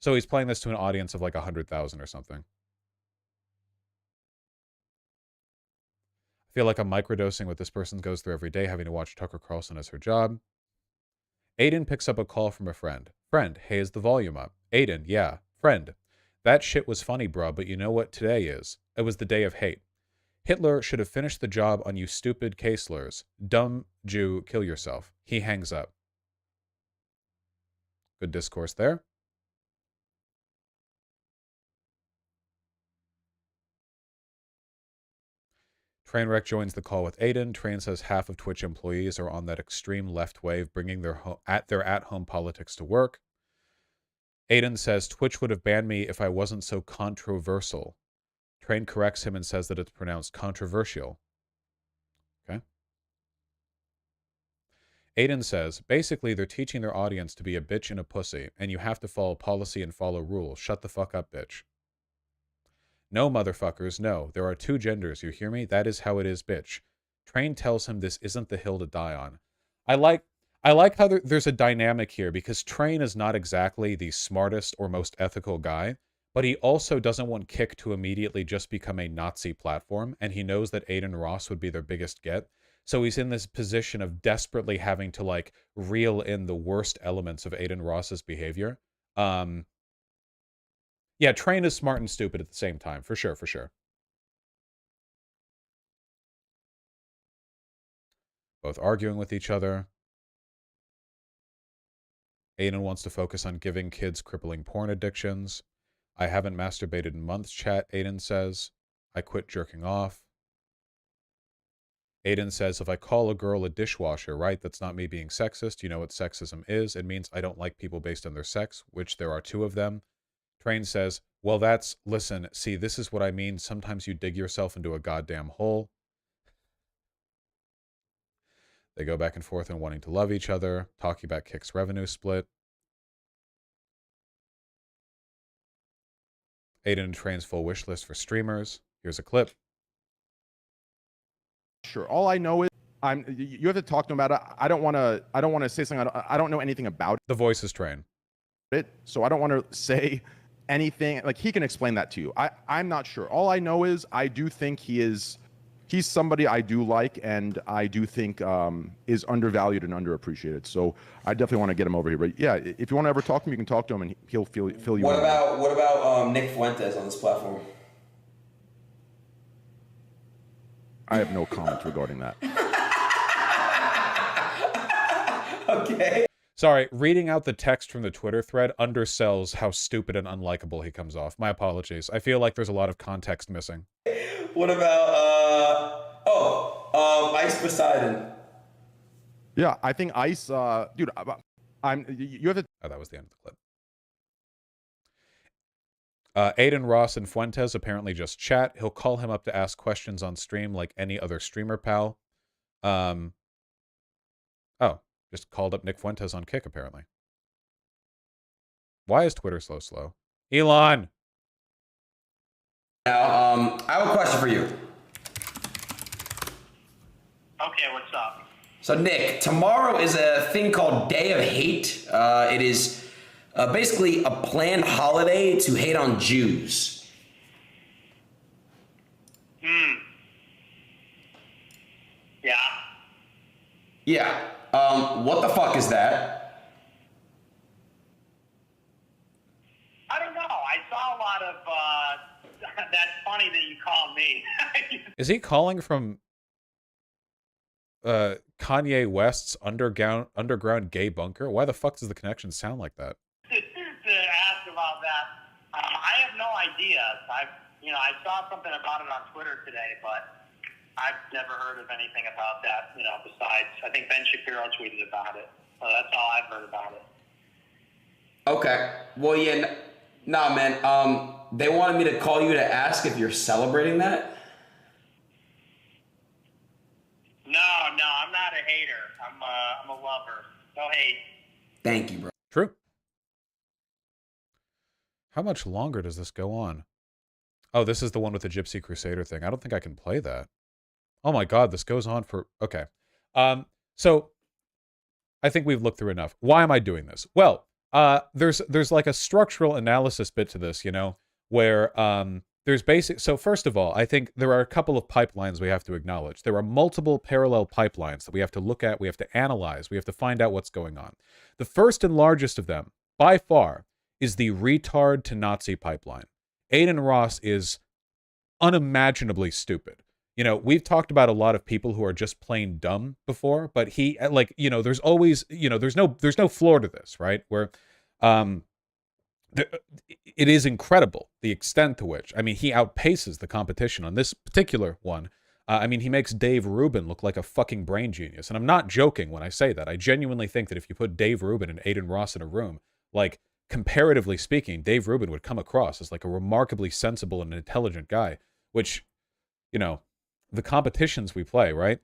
So he's playing this to an audience of like 100,000 or something. I feel like I'm microdosing what this person goes through every day, having to watch Tucker Carlson as her job. Adin picks up a call from a friend. Friend, hey, is the volume up? Adin, yeah. Friend, that shit was funny, bruh, but you know what today is? It was the day of hate. Hitler should have finished the job on you stupid K-slurs. Dumb Jew, kill yourself. He hangs up. Good discourse there. Trainwreck joins the call with Adin. Train says half of Twitch employees are on that extreme left wave, bringing their at-home politics to work. Adin says Twitch would have banned me if I wasn't so controversial. Train corrects him and says that it's pronounced controversial. Okay. Adin says, basically, they're teaching their audience to be a bitch and a pussy, and you have to follow policy and follow rules. Shut the fuck up, bitch. No, motherfuckers, no. There are two genders, you hear me? That is how it is, bitch. Train tells him this isn't the hill to die on. I I like how there's a dynamic here, because Train is not exactly the smartest or most ethical guy, but he also doesn't want Kick to immediately just become a Nazi platform, and he knows that Adin Ross would be their biggest get. So he's in this position of desperately having to, like, reel in the worst elements of Adin Ross's behavior. Yeah, Train is smart and stupid at the same time, for sure, for sure. Both arguing with each other. Adin wants to focus on giving kids crippling porn addictions. I haven't masturbated in months, chat, Adin says. I quit jerking off. Adin says, if I call a girl a dishwasher, right, that's not me being sexist. You know what sexism is? It means I don't like people based on their sex, which there are 2 of them. Train says, well, listen, see, this is what I mean. Sometimes you dig yourself into a goddamn hole. They go back and forth on wanting to love each other, talking about Kick's revenue split. Adin and Train's full wish list for streamers. Here's a clip. Sure. All I know is you have to talk to him about it. I don't want to say something. I don't know anything about The voice is Train. it, so I don't want to say anything. Like, he can explain that to you. I'm not sure. All I know is I do think he's somebody I do like, and I do think is undervalued and underappreciated. So I definitely want to get him over here. But yeah, if you want to ever talk to him, you can talk to him, and he'll fill you in. What about Nick Fuentes on this platform? I have no comment regarding that. Okay. Sorry, reading out the text from the Twitter thread undersells how stupid and unlikable he comes off. My apologies. I feel like there's a lot of context missing. What about Ice Poseidon? Yeah, I think Ice, dude, you have to. Oh, that was the end of the clip. Adin Ross and Fuentes apparently just chat. He'll call him up to ask questions on stream like any other streamer pal. Oh, just called up Nick Fuentes on Kick, apparently. Why is Twitter so slow? Elon! Now, I have a question for you. Okay, what's up? So, Nick, tomorrow is a thing called Day of Hate. It is basically a planned holiday to hate on Jews. Yeah. Yeah. What the fuck is that? I don't know. I saw a lot of, that's funny that you called me. Is he calling from Kanye West's underground gay bunker? Why the fuck does the connection sound like that? To ask about that, I have no idea. I saw something about it on Twitter today, but I've never heard of anything about that, besides, I think Ben Shapiro tweeted about it. So that's all I've heard about it. Okay. Well, yeah, nah, man. They wanted me to call you to ask if you're celebrating that. No, I'm not a hater. I'm a lover. No hate. Thank you, bro. True. How much longer does this go on? Oh, this is the one with the Gypsy Crusader thing. I don't think I can play that. Oh my god, this goes on for... Okay. So, I think we've looked through enough. Why am I doing this? Well, there's like a structural analysis bit to this, where there's basic... So first of all, I think there are a couple of pipelines we have to acknowledge. There are multiple parallel pipelines that we have to look at, we have to analyze, we have to find out what's going on. The first and largest of them, by far, is the retard to Nazi pipeline. Adin Ross is unimaginably stupid. We've talked about a lot of people who are just plain dumb before, but he, there's always, there's no floor to this, right? Where, it is incredible the extent to which, he outpaces the competition on this particular one. He makes Dave Rubin look like a fucking brain genius. And I'm not joking when I say that. I genuinely think that if you put Dave Rubin and Adin Ross in a room, like, comparatively speaking, Dave Rubin would come across as like a remarkably sensible and intelligent guy, which, the competitions we play, right?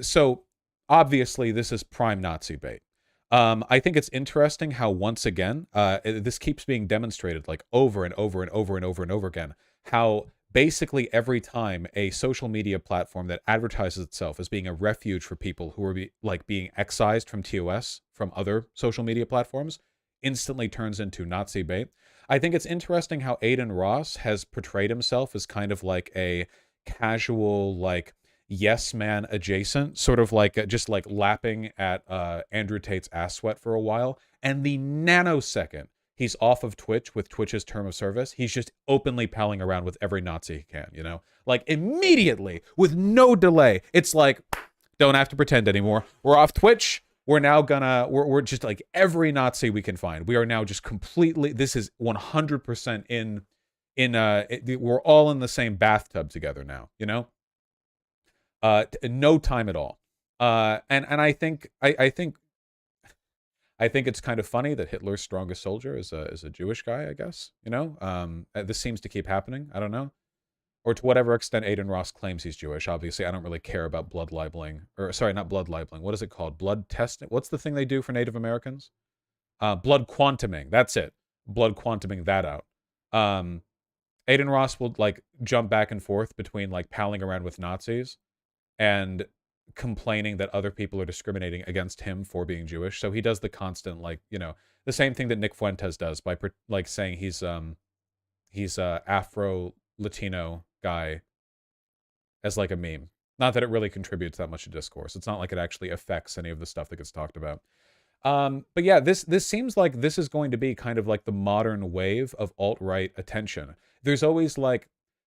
So obviously this is prime Nazi bait. I think it's interesting how once again, this keeps being demonstrated like over and over and over and over and over again, how basically every time a social media platform that advertises itself as being a refuge for people who are being excised from TOS from other social media platforms instantly turns into Nazi bait. I think it's interesting how Adin Ross has portrayed himself as kind of like a casual, like, yes man adjacent, sort of like just like lapping at Andrew Tate's ass sweat for a while. And the nanosecond he's off of Twitch with Twitch's term of service, he's just openly palling around with every Nazi he can, you know? Like, immediately, with no delay, it's like, don't have to pretend anymore. We're off Twitch. We're now gonna, we're just like every Nazi we can find. We are now just completely, this is 100% we're all in the same bathtub together now, you know? No time at all. And I think it's kind of funny that Hitler's strongest soldier is a Jewish guy, I guess, you know? This seems to keep happening. I don't know. Or to whatever extent Adin Ross claims he's Jewish. Obviously, I don't really care about blood libeling. Or, sorry, not blood libeling. What is it called? Blood testing? What's the thing they do for Native Americans? Blood quantuming. That's it. Blood quantuming that out. Adin Ross will, like, jump back and forth between, like, palling around with Nazis and complaining that other people are discriminating against him for being Jewish. So he does the constant, like, you know, the same thing that Nick Fuentes does by, like, saying he's Afro-Latino guy as like a meme. Not that it really contributes that much to discourse. It's not like it actually affects any of the stuff that gets talked about. But yeah, this seems like this is going to be kind of like the modern wave of alt-right attention. There's always like,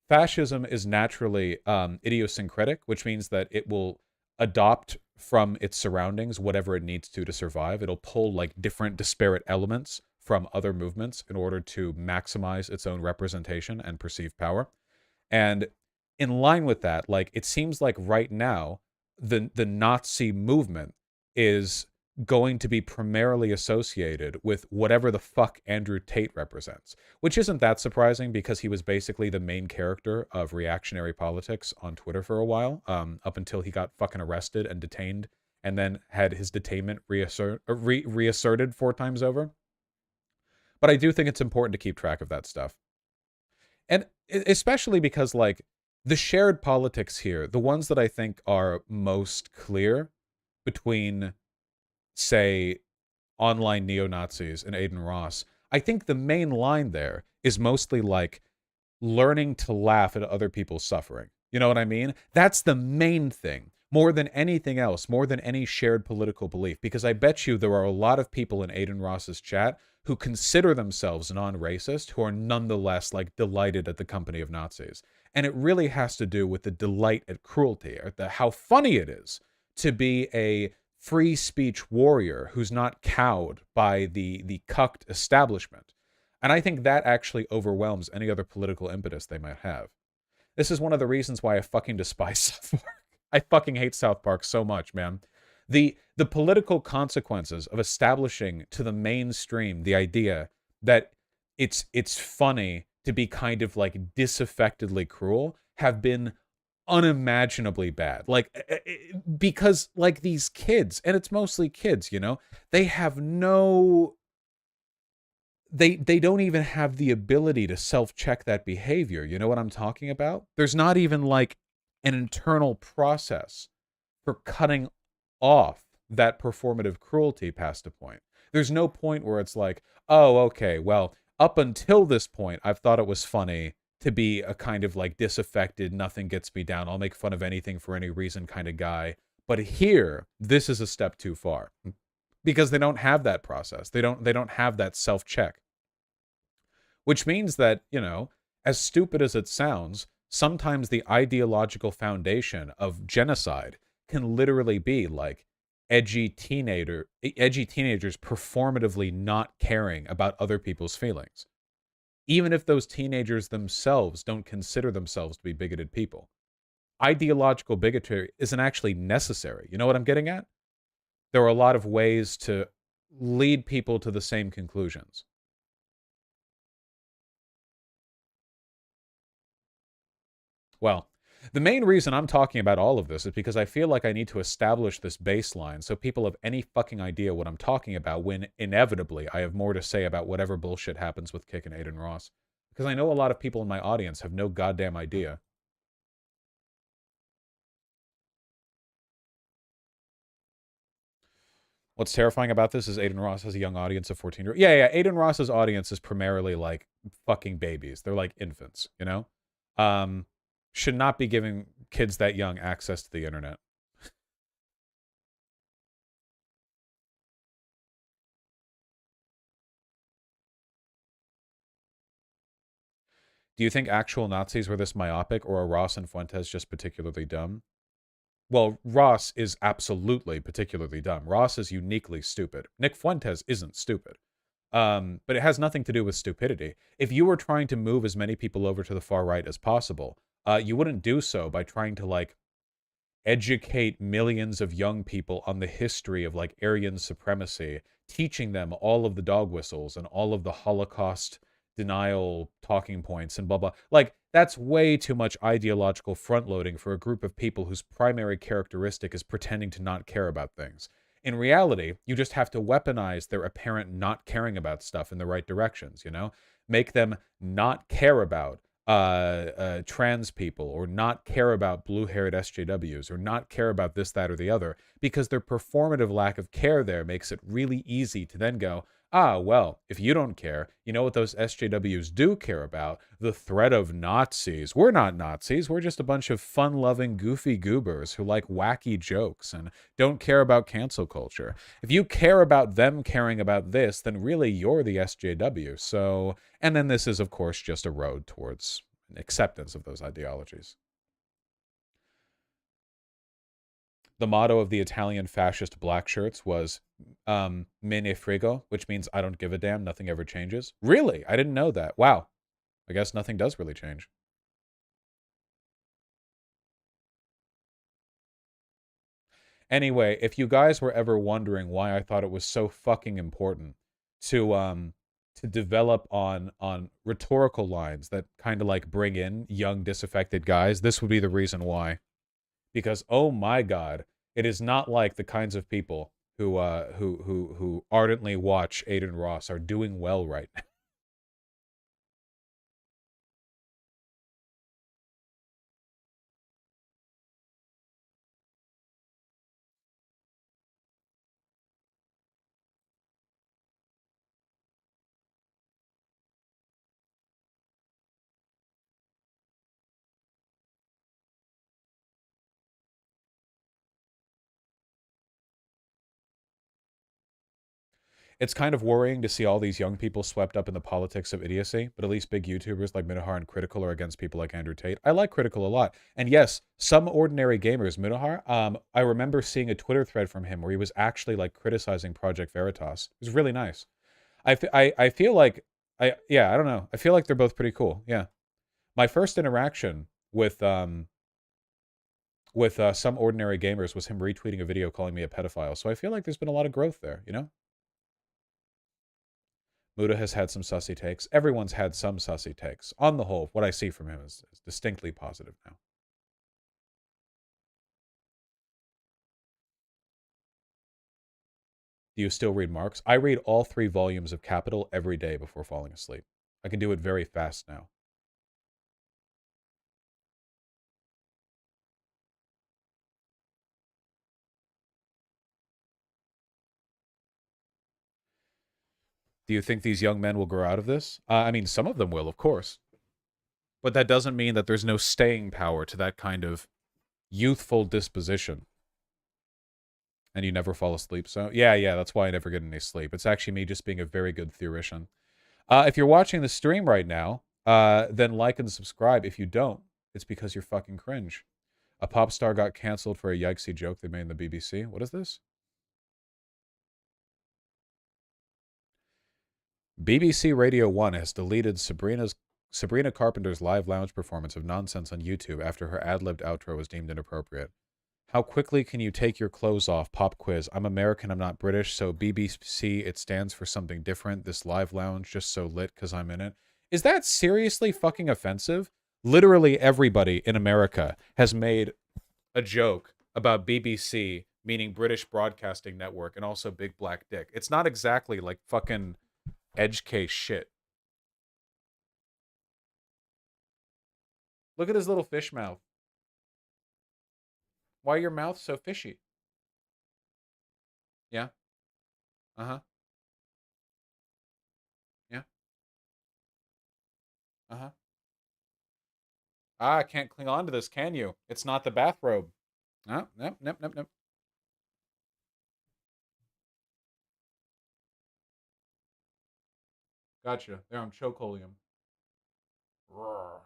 fascism is naturally idiosyncratic, which means that it will adopt from its surroundings whatever it needs to survive. It'll pull like different disparate elements from other movements in order to maximize its own representation and perceived power. And in line with that, like, it seems like right now, the Nazi movement is going to be primarily associated with whatever the fuck Andrew Tate represents, which isn't that surprising because he was basically the main character of reactionary politics on Twitter for a while, up until he got fucking arrested and detained and then had his detainment reasserted 4 times over. But I do think it's important to keep track of that stuff. And especially because, like, the shared politics here, the ones that I think are most clear between, say, online neo-Nazis and Adin Ross, I think the main line there is mostly, like, learning to laugh at other people's suffering. You know what I mean? That's the main thing. More than anything else, more than any shared political belief. Because I bet you there are a lot of people in Adin Ross's chat who consider themselves non-racist, who are nonetheless, like, delighted at the company of Nazis. And it really has to do with the delight at cruelty, or how funny it is to be a free speech warrior who's not cowed by the cucked establishment. And I think that actually overwhelms any other political impetus they might have. This is one of the reasons why I fucking despise South Park. I fucking hate South Park so much, man. The political consequences of establishing to the mainstream the idea that it's funny to be kind of like disaffectedly cruel have been unimaginably bad. Like, because like these kids, and it's mostly kids, you know, they have no, they don't even have the ability to self-check that behavior. You know what I'm talking about? There's not even like an internal process for cutting off that performative cruelty past a point. There's no point where it's like, oh, okay, well, up until this point, I've thought it was funny to be a kind of like disaffected, nothing gets me down, I'll make fun of anything for any reason kind of guy. But here, this is a step too far. Because they don't have that process. They don't have that self-check. Which means that, you know, as stupid as it sounds, sometimes the ideological foundation of genocide can literally be like edgy teenagers performatively not caring about other people's feelings. Even if those teenagers themselves don't consider themselves to be bigoted people. Ideological bigotry isn't actually necessary. You know what I'm getting at? There are a lot of ways to lead people to the same conclusions. Well, the main reason I'm talking about all of this is because I feel like I need to establish this baseline so people have any fucking idea what I'm talking about when, inevitably, I have more to say about whatever bullshit happens with Kick and Adin Ross. Because I know a lot of people in my audience have no goddamn idea. What's terrifying about this is Adin Ross has a young audience of 14-year-olds. Yeah, Adin Ross's audience is primarily like fucking babies. They're like infants, you know? Should not be giving kids that young access to the internet. Do you think actual Nazis were this myopic, or are Ross and Fuentes just particularly dumb? Well, Ross is absolutely particularly dumb. Ross is uniquely stupid. Nick Fuentes isn't stupid. But it has nothing to do with stupidity. If you were trying to move as many people over to the far right as possible, you wouldn't do so by trying to, like, educate millions of young people on the history of, like, Aryan supremacy, teaching them all of the dog whistles and all of the Holocaust denial talking points and blah, blah. Like, that's way too much ideological front-loading for a group of people whose primary characteristic is pretending to not care about things. In reality, you just have to weaponize their apparent not caring about stuff in the right directions, you know? Make them not care about trans people, or not care about blue-haired SJWs, or not care about this, that, or the other, because their performative lack of care there makes it really easy to then go, ah, well, if you don't care, you know what those SJWs do care about? The threat of Nazis. We're not Nazis. We're just a bunch of fun-loving, goofy goobers who like wacky jokes and don't care about cancel culture. If you care about them caring about this, then really you're the SJW. So, and then this is, of course, just a road towards acceptance of those ideologies. The motto of the Italian fascist black shirts was me ne frego, which means I don't give a damn, nothing ever changes. Really? I didn't know that. Wow. I guess nothing does really change. Anyway, if you guys were ever wondering why I thought it was so fucking important to develop on rhetorical lines that kind of like bring in young disaffected guys, this would be the reason why. Because oh my god, it is not like the kinds of people who ardently watch Adin Ross are doing well right now. It's kind of worrying to see all these young people swept up in the politics of idiocy, but at least big YouTubers like Minohar and Critical are against people like Andrew Tate. I like Critical a lot. And yes, some ordinary gamers, Minohar, I remember seeing a Twitter thread from him where he was actually like criticizing Project Veritas. It was really nice. I feel like, I don't know. I feel like they're both pretty cool. Yeah. My first interaction with some ordinary gamers was him retweeting a video calling me a pedophile. So I feel like there's been a lot of growth there, you know? Muda has had some sussy takes. Everyone's had some sussy takes. On the whole, what I see from him is distinctly positive now. Do you still read Marx? I read all 3 volumes of Capital every day before falling asleep. I can do it very fast now. Do you think these young men will grow out of this? I mean, some of them will, of course. But that doesn't mean that there's no staying power to that kind of youthful disposition. And you never fall asleep, so... Yeah, that's why I never get any sleep. It's actually me just being a very good theoretician. If you're watching the stream right now, then like and subscribe. If you don't, it's because you're fucking cringe. A pop star got canceled for a yikesy joke they made in the BBC. What is this? BBC Radio 1 has deleted Sabrina Carpenter's live lounge performance of Nonsense on YouTube after her ad-libbed outro was deemed inappropriate. How quickly can you take your clothes off? Pop quiz. I'm American, I'm not British, so BBC, it stands for something different. This live lounge just so lit because I'm in it. Is that seriously fucking offensive? Literally everybody in America has made a joke about BBC, meaning British Broadcasting Network, and also Big Black Dick. It's not exactly like fucking edge case shit. Look at his little fish mouth. Why are your mouth so fishy? Yeah. Uh-huh. Yeah. Uh-huh. Ah, can't cling on to this, can you? It's not the bathrobe. Oh, nope, nope, nope, nope. Gotcha. There, I'm chokeholding him. Roar.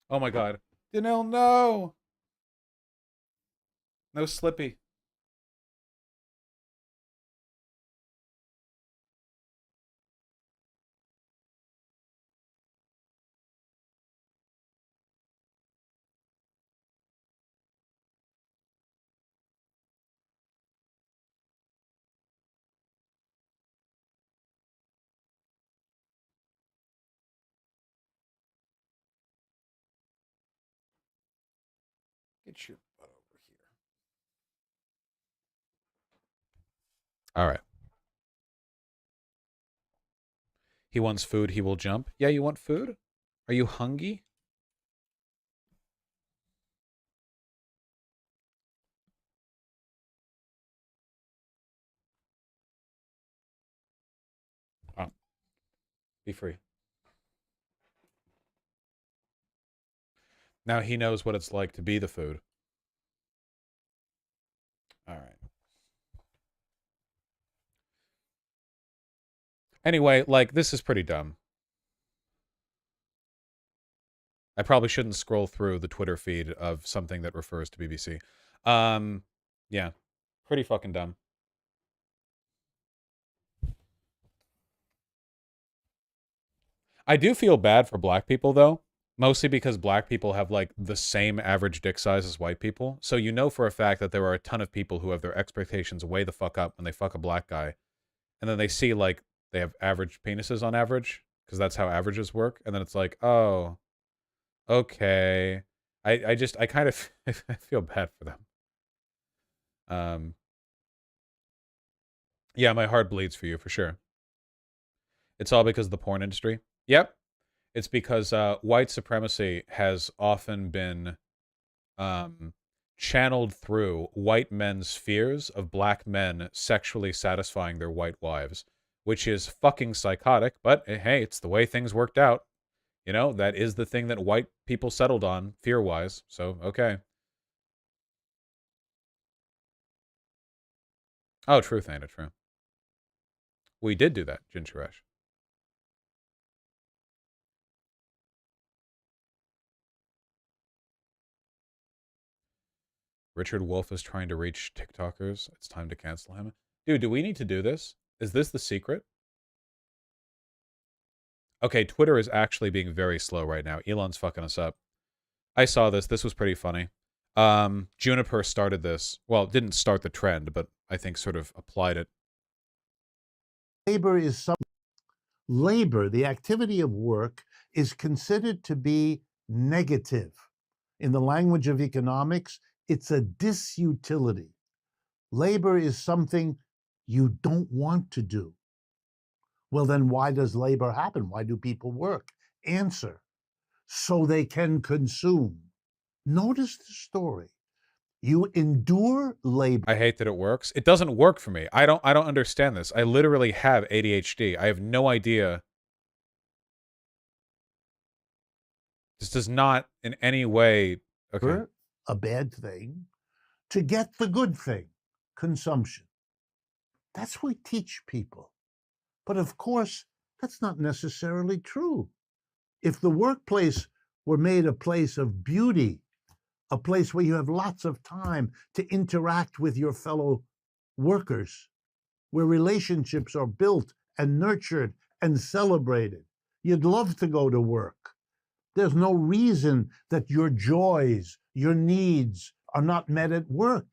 Oh my god. Danil, no! No Slippy. Get your butt over here. All right. He wants food, he will jump. Yeah, you want food? Are you hungry? Oh. Be free. Now he knows what it's like to be the food. All right. Anyway, like, this is pretty dumb. I probably shouldn't scroll through the Twitter feed of something that refers to BBC. Yeah. Pretty fucking dumb. I do feel bad for black people, though. Mostly because black people have, like, the same average dick size as white people. So you know for a fact that there are a ton of people who have their expectations way the fuck up when they fuck a black guy. And then they see, like, they have average penises on average. Because that's how averages work. And then it's like, oh, okay. I kind of I feel bad for them. Yeah, my heart bleeds for you, for sure. It's all because of the porn industry. Yep. It's because white supremacy has often been channeled through white men's fears of black men sexually satisfying their white wives, which is fucking psychotic, but hey, it's the way things worked out. You know, that is the thing that white people settled on, fear-wise, so okay. Oh, truth ain't it, true. We did do that, Jinchuresh. Richard Wolf is trying to reach TikTokers. It's time to cancel him. Dude, do we need to do this? Is this the secret? Okay, Twitter is actually being very slow right now. Elon's fucking us up. I saw this. This was pretty funny. Juniper started this. Well, didn't start the trend, but I think sort of applied it. Labor is some labor, the activity of work, is considered to be negative. In the language of economics, it's a disutility. Labor is something you don't want to do. Well, then why does labor happen? Why do people work? Answer: so they can consume. Notice the story. You endure labor. I hate that it works. It doesn't work for me. I don't understand this. I literally have ADHD. I have no idea. This does not in any way okay. A bad thing to get the good thing, consumption. That's what we teach people. But of course, that's not necessarily true. If the workplace were made a place of beauty, a place where you have lots of time to interact with your fellow workers, where relationships are built and nurtured and celebrated, you'd love to go to work. There's no reason that your joys, your needs are not met at work.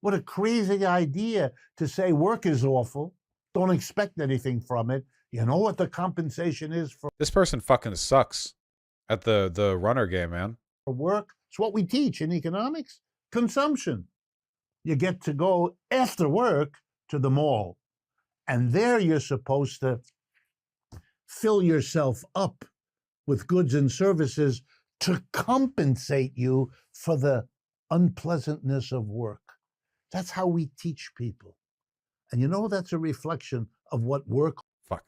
What a crazy idea to say work is awful, don't expect anything from it. You know what the compensation is for This person fucking sucks at the runner game, man. work? It's what we teach in economics. Consumption. You get to go after work to the mall. And there you're supposed to fill yourself up with goods and services to compensate you for the unpleasantness of work. That's how we teach people. And you know, that's a reflection of what work. Fuck.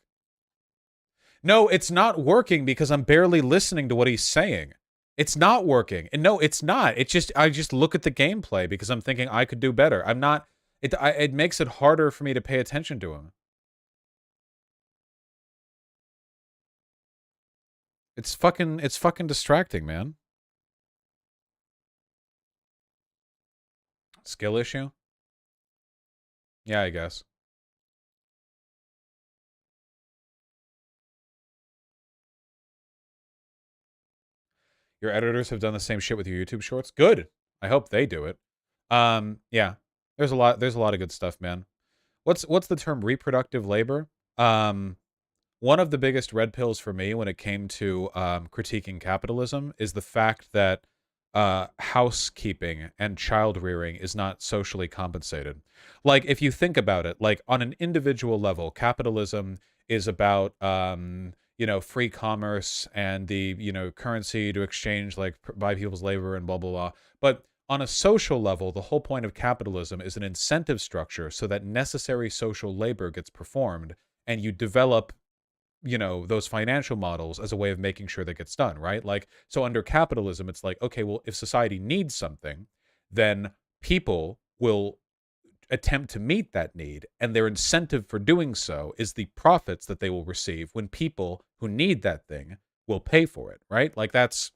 No, it's not working because I'm barely listening to what he's saying. It's not working. And no, it's not. It's just, I just look at the gameplay because I'm thinking I could do better. I'm not, it makes it harder for me to pay attention to him. It's fucking distracting, man. Skill issue? Yeah, I guess. Your editors have done the same shit with your YouTube shorts? Good. I hope they do it. Yeah. There's a lot of good stuff, man. What's the term reproductive labor? One of the biggest red pills for me when it came to critiquing capitalism is the fact that housekeeping and child rearing is not socially compensated. Like, if you think about it, like on an individual level, capitalism is about you know, free commerce and the, you know, currency to exchange, like, buy people's labor and blah blah blah. But on a social level, the whole point of capitalism is an incentive structure so that necessary social labor gets performed, and you develop, you know, those financial models as a way of making sure that gets done, right? Like, so under capitalism, it's like, okay, well, if society needs something, then people will attempt to meet that need, and their incentive for doing so is the profits that they will receive when people who need that thing will pay for it, right? Like, that's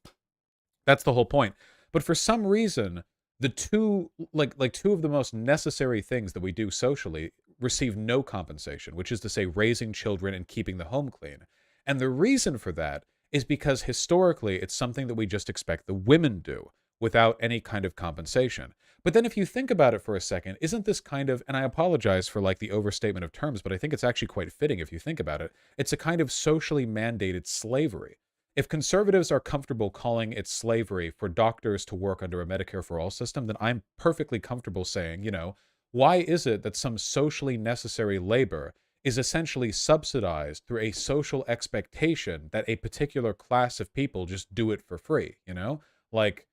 the whole point. But for some reason, the two, like two of the most necessary things that we do socially receive no compensation, which is to say raising children and keeping the home clean. And the reason for that is because historically it's something that we just expect the women do without any kind of compensation. But then if you think about it for a second, isn't this kind of, and I apologize for like the overstatement of terms, but I think it's actually quite fitting if you think about it, it's a kind of socially mandated slavery. If conservatives are comfortable calling it slavery for doctors to work under a Medicare for All system, then I'm perfectly comfortable saying, you know, why is it that some socially necessary labor is essentially subsidized through a social expectation that a particular class of people just do it for free, you know? Like,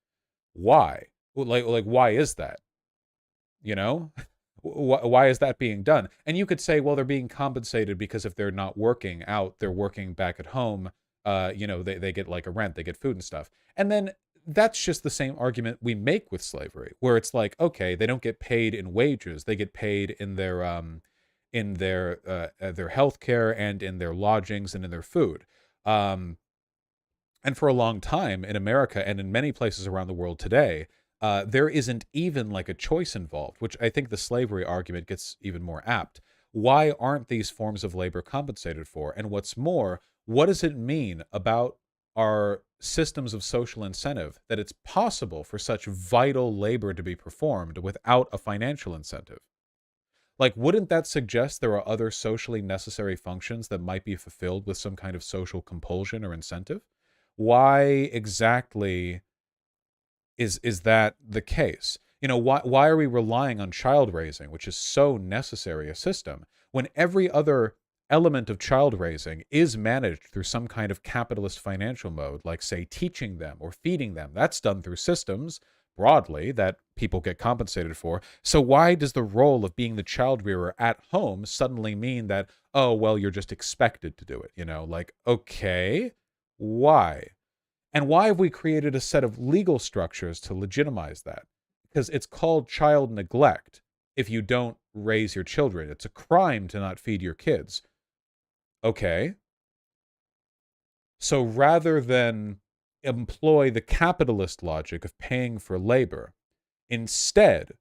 why? Like why is that? You know? Why is that being done? And you could say, well, they're being compensated because if they're not working out, they're working back at home. You know, they get like a rent, they get food and stuff. And then that's just the same argument we make with slavery, where it's like, okay, they don't get paid in wages, they get paid in their health care and in their lodgings and in their food. And for a long time in America and in many places around the world today, there isn't even like a choice involved, which I think the slavery argument gets even more apt. Why aren't these forms of labor compensated for? And what's more, what does it mean about our systems of social incentive that it's possible for such vital labor to be performed without a financial incentive? Like, wouldn't that suggest there are other socially necessary functions that might be fulfilled with some kind of social compulsion or incentive? Why exactly is that the case? You know, why are we relying on child raising, which is so necessary a system, when every other element of child raising is managed through some kind of capitalist financial mode, like, say, teaching them or feeding them? That's done through systems broadly that people get compensated for. So why does the role of being the child rearer at home suddenly mean that, oh, well, you're just expected to do it? You know, like, okay, why? And why have we created a set of legal structures to legitimize that? Because it's called child neglect if you don't raise your children. It's a crime to not feed your kids. Okay. So rather than employ the capitalist logic of paying for labor, instead,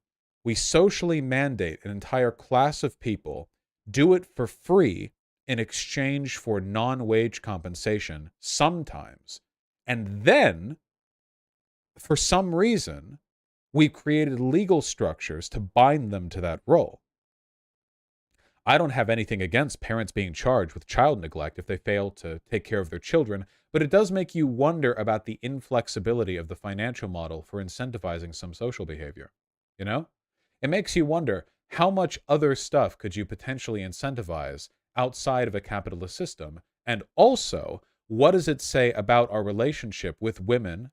we socially mandate an entire class of people do it for free in exchange for non-wage compensation sometimes. And then, for some reason, we've created legal structures to bind them to that role. I don't have anything against parents being charged with child neglect if they fail to take care of their children, but it does make you wonder about the inflexibility of the financial model for incentivizing some social behavior. You know? It makes you wonder, how much other stuff could you potentially incentivize outside of a capitalist system? And also, what does it say about our relationship with women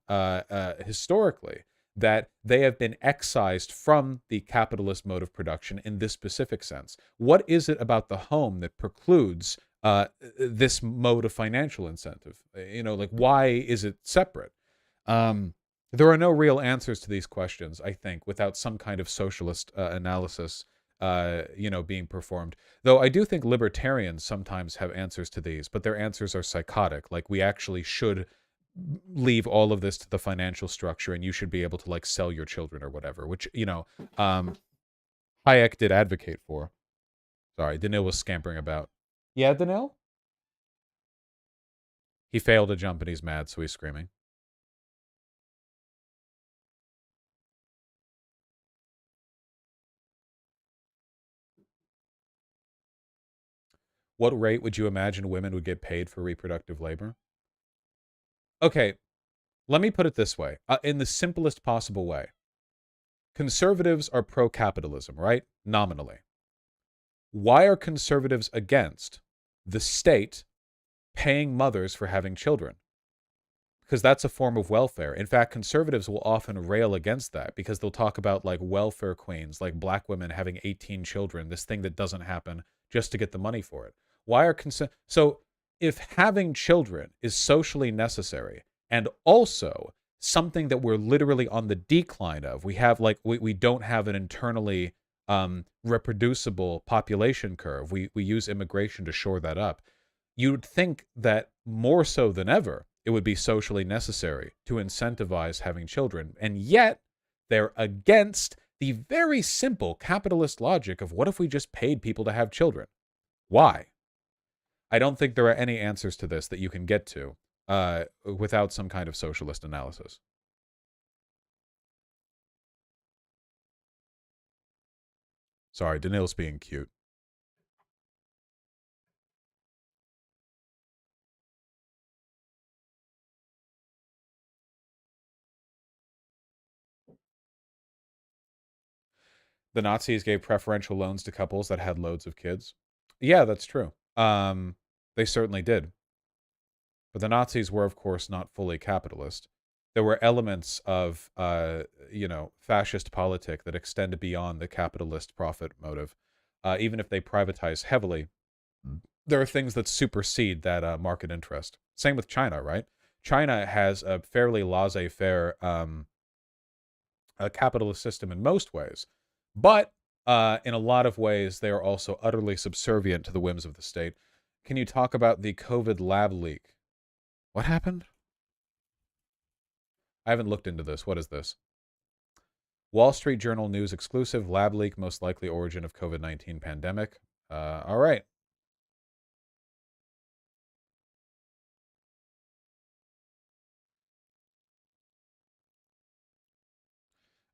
historically, that they have been excised from the capitalist mode of production in this specific sense? What is it about the home that precludes this mode of financial incentive? Like, why is it separate? There are no real answers to these questions, I think, without some kind of socialist analysis, being performed. Though I do think libertarians sometimes have answers to these, but their answers are psychotic. Like, we actually should leave all of this to the financial structure, and you should be able to like sell your children or whatever, which Hayek did advocate for. Sorry, Danil was scampering about. Yeah, Danil? He failed to jump and he's mad, so he's screaming. What rate would you imagine women would get paid for reproductive labor? Okay, let me put it this way, in the simplest possible way. Conservatives are pro-capitalism, right? Nominally. Why are conservatives against the state paying mothers for having children? Because that's a form of welfare. In fact, conservatives will often rail against that because they'll talk about like welfare queens, like black women having 18 children, this thing that doesn't happen just to get the money for it. Why are so if having children is socially necessary and also something that we're literally on the decline of, we have like we don't have an internally reproducible population curve. We use immigration to shore that up. You'd think that more so than ever, it would be socially necessary to incentivize having children. And yet, they're against the very simple capitalist logic of what if we just paid people to have children? Why? I don't think there are any answers to this that you can get to without some kind of socialist analysis. Sorry, Danil's being cute. The Nazis gave preferential loans to couples that had loads of kids. Yeah, that's true. They certainly did. But the Nazis were, of course, not fully capitalist. There were elements of, fascist politic that extended beyond the capitalist profit motive. Even if they privatize heavily, there are things that supersede that market interest. Same with China, right? China has a fairly laissez-faire a capitalist system in most ways. But in a lot of ways, they are also utterly subservient to the whims of the state. Can you talk about the COVID lab leak? What happened? I haven't looked into this. What is this? Wall Street Journal news exclusive, lab leak, most likely origin of COVID-19 pandemic. All right.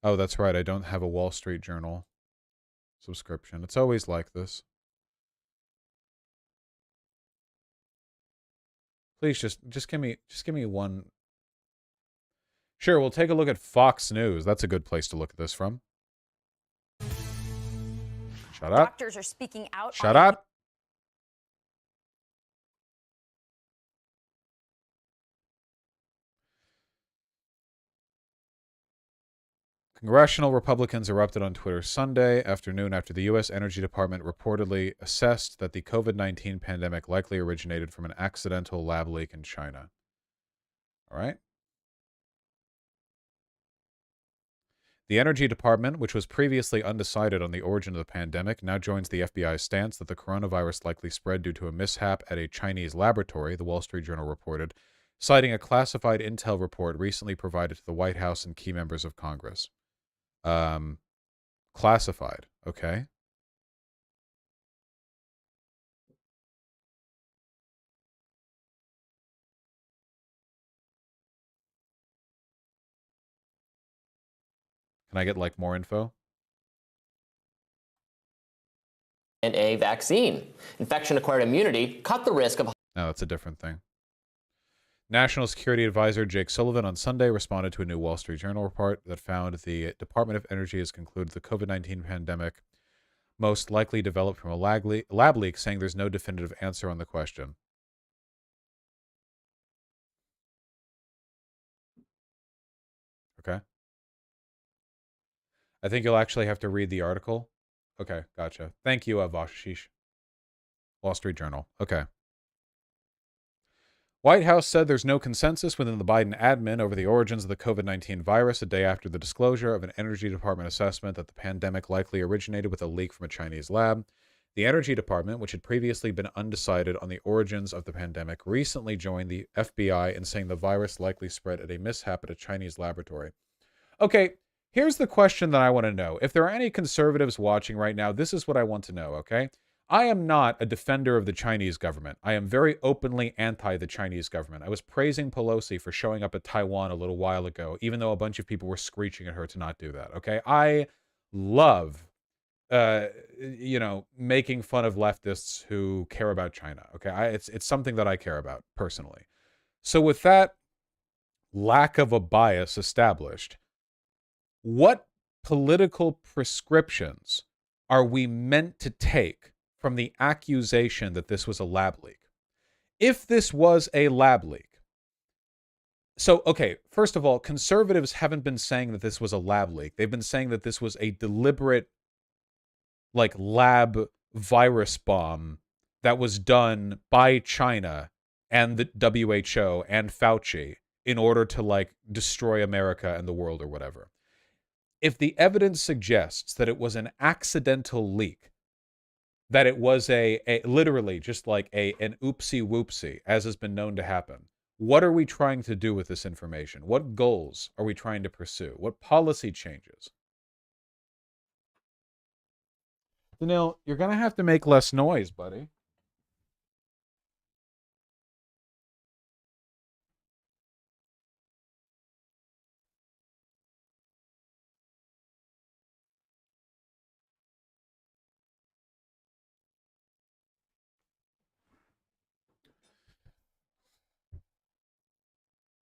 Oh, that's right. I don't have a Wall Street Journal subscription. It's always like this. Please just give me one. Sure, we'll take a look at Fox News. That's a good place to look at this from. Shut up. Doctors are speaking out. Shut up. Congressional Republicans erupted on Twitter Sunday afternoon after the U.S. Energy Department reportedly assessed that the COVID-19 pandemic likely originated from an accidental lab leak in China. All right. The Energy Department, which was previously undecided on the origin of the pandemic, now joins the FBI's stance that the coronavirus likely spread due to a mishap at a Chinese laboratory, the Wall Street Journal reported, citing a classified intel report recently provided to the White House and key members of Congress. Classified, okay. Can I get like more info? and a vaccine. Infection-acquired immunity cut the risk of... No, that's a different thing. National Security Advisor Jake Sullivan on Sunday responded to a new Wall Street Journal report that found the Department of Energy has concluded the COVID-19 pandemic most likely developed from a lab leak, saying there's no definitive answer on the question. Okay. I think you'll actually have to read the article. Okay, gotcha. Thank you, Vashish. Wall Street Journal. Okay. White House said there's no consensus within the Biden admin over the origins of the COVID-19 virus a day after the disclosure of an Energy Department assessment that the pandemic likely originated with a leak from a Chinese lab. The Energy Department, which had previously been undecided on the origins of the pandemic, recently joined the FBI in saying the virus likely spread at a mishap at a Chinese laboratory. Okay, here's the question that I want to know. If there are any conservatives watching right now, this is what I want to know, okay? I am not a defender of the Chinese government. I am very openly anti the Chinese government. I was praising Pelosi for showing up at Taiwan a little while ago, even though a bunch of people were screeching at her to not do that, okay? I love, making fun of leftists who care about China, okay? It's something that I care about personally. So with that lack of a bias established, what political prescriptions are we meant to take from the accusation that this was a lab leak? If this was a lab leak, so, okay, first of all, conservatives haven't been saying that this was a lab leak. They've been saying that this was a deliberate, lab virus bomb that was done by China and the WHO and Fauci in order to, destroy America and the world or whatever. If the evidence suggests that it was an accidental leak, that it was a literally just like an oopsie whoopsie, as has been known to happen, what are we trying to do with this information? What goals are we trying to pursue? What policy changes? Danil, you're going to have to make less noise, buddy.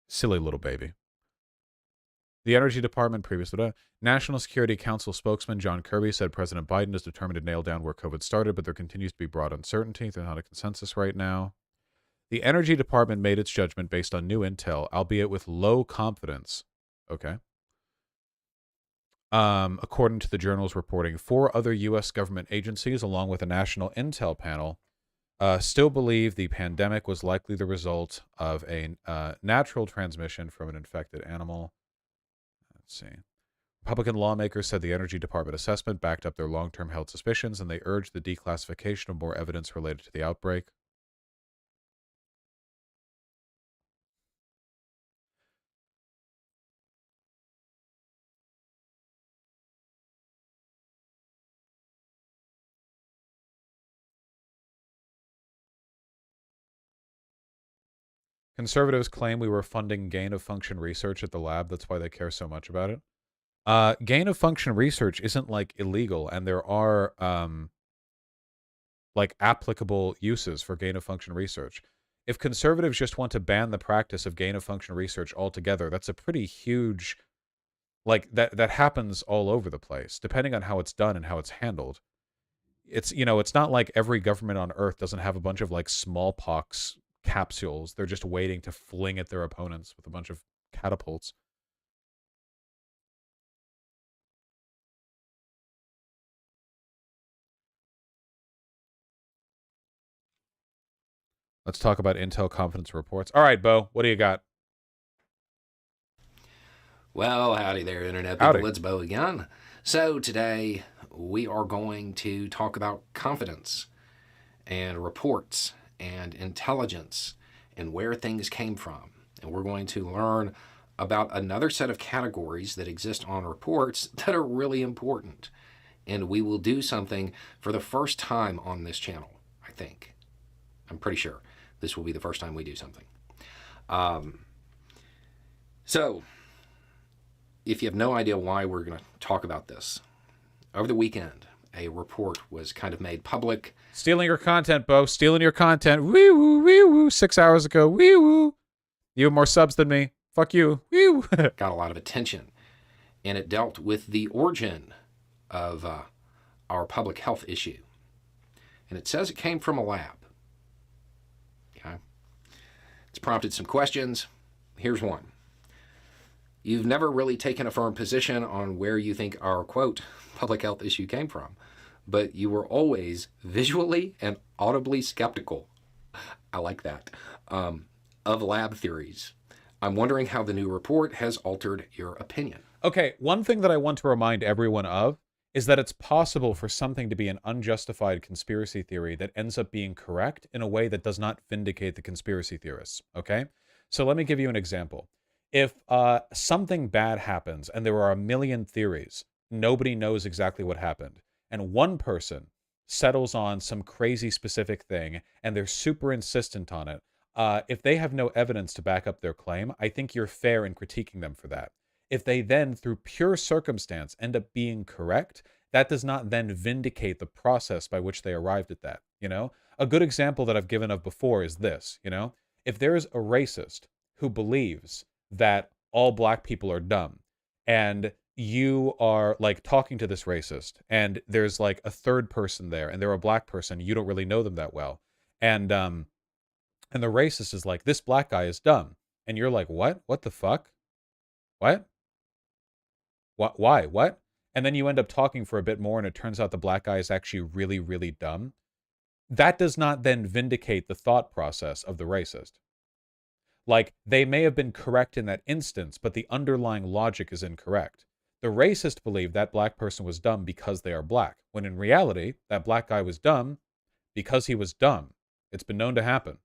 Silly little baby. The Energy Department previously, National Security Council spokesman John Kirby said President Biden is determined to nail down where COVID started, but there continues to be broad uncertainty. There's not a consensus right now. The Energy Department made its judgment based on new intel, albeit with low confidence. Okay. According to the journal's reporting, 4 other U.S. government agencies, along with a national intel panel, still believe the pandemic was likely the result of a natural transmission from an infected animal. Let's see. Republican lawmakers said the Energy Department assessment backed up their long-term held suspicions, and they urged the declassification of more evidence related to the outbreak. Conservatives claim we were funding gain-of-function research at the lab. That's why they care so much about it. Gain-of-function research isn't, illegal, and there are, applicable uses for gain-of-function research. If conservatives just want to ban the practice of gain-of-function research altogether, that's a pretty huge, that happens all over the place, depending on how it's done and how it's handled. It's not like every government on Earth doesn't have a bunch of, smallpox capsules they're just waiting to fling at their opponents with a bunch of catapults. Let's talk about Intel confidence reports. All right, Bo, what do you got? Well, howdy there, Internet people. Howdy. It's Bo again. So today we are going to talk about confidence and reports and intelligence and where things came from. And we're going to learn about another set of categories that exist on reports that are really important. And we will do something for the first time on this channel, I think. I'm pretty sure this will be the first time we do something. So, if you have no idea why we're going to talk about this, over the weekend, a report was kind of made public. Stealing your content, Bo. Stealing your content. Wee woo, wee woo. 6 hours ago. Wee woo. You have more subs than me. Fuck you. Wee woo. Got a lot of attention. And it dealt with the origin of our public health issue. And it says it came from a lab. Okay. It's prompted some questions. Here's one. You've never really taken a firm position on where you think our, quote, public health issue came from, but you were always visually and audibly skeptical, I like that, of lab theories. I'm wondering how the new report has altered your opinion. Okay, one thing that I want to remind everyone of is that it's possible for something to be an unjustified conspiracy theory that ends up being correct in a way that does not vindicate the conspiracy theorists, okay? So let me give you an example. If something bad happens and there are a million theories, nobody knows exactly what happened, and one person settles on some crazy specific thing and they're super insistent on it, if they have no evidence to back up their claim, I think you're fair in critiquing them for that. If they then, through pure circumstance, end up being correct, that does not then vindicate the process by which they arrived at that, you know? A good example that I've given of before is this, you know? If there's a racist who believes that all black people are dumb, and you are like talking to this racist, and there's like a third person there, and they're a black person, you don't really know them that well, and the racist is like, this black guy is dumb, and you're like, what the fuck, what why what, and then you end up talking for a bit more and it turns out the black guy is actually really, really dumb. That does not then vindicate the thought process of the racist. Like, they may have been correct in that instance, but the underlying logic is incorrect. The racist believed that black person was dumb because they are black, when in reality, that black guy was dumb because he was dumb. It's been known to happen.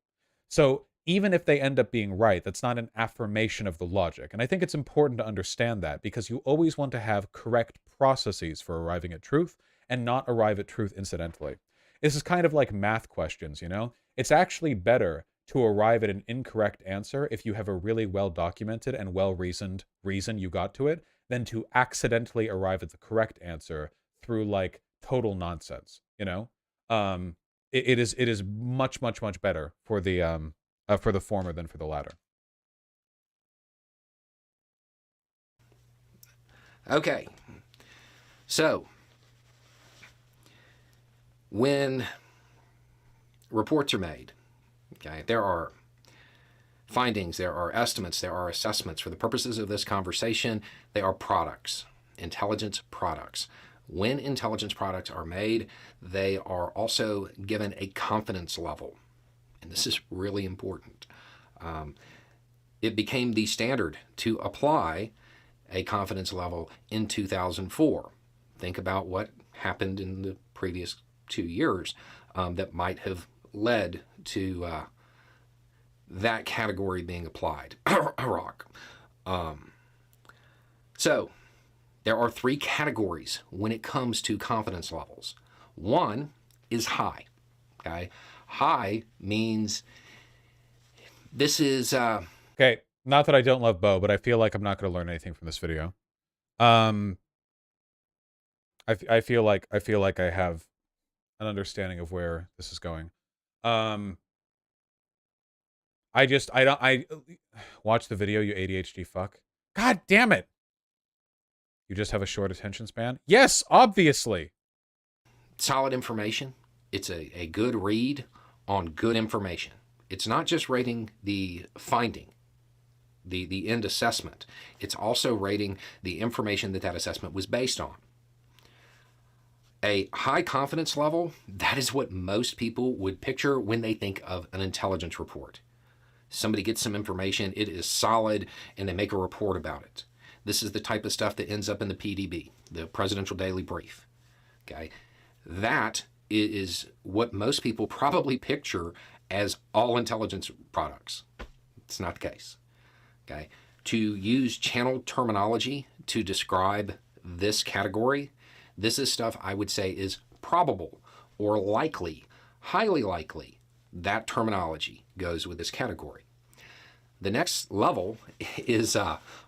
So even if they end up being right, that's not an affirmation of the logic. And I think it's important to understand that, because you always want to have correct processes for arriving at truth and not arrive at truth incidentally. This is kind of like math questions, you know? It's actually better to arrive at an incorrect answer if you have a really well-documented and well-reasoned reason you got to it, than to accidentally arrive at the correct answer through like total nonsense, you know? It is much better for the former than for the latter. Okay. So, when reports are made, okay, there are findings, there are estimates, there are assessments. For the purposes of this conversation, they are products, intelligence products. When intelligence products are made, they are also given a confidence level. And this is really important. It became the standard to apply a confidence level in 2004. Think about what happened in the previous 2 years that might have led to that category being applied. Iraq. So there are 3 categories when it comes to confidence levels. One is high. Okay, high means this is okay. Not that I don't love Bo, but I feel like I'm not going to learn anything from this video. I feel like I have an understanding of where this is going. I watch the video, you ADHD fuck. God damn it. You just have a short attention span? Yes, obviously. Solid information. It's a good read on good information. It's not just rating the finding, the end assessment. It's also rating the information that assessment was based on. A high confidence level, that is what most people would picture when they think of an intelligence report. Somebody gets some information, it is solid, and they make a report about it. This is the type of stuff that ends up in the PDB, the Presidential Daily Brief. Okay, that is what most people probably picture as all intelligence products. It's not the case. Okay, to use channel terminology to describe this category, this is stuff I would say is probable or likely, highly likely. That terminology goes with this category. The next level is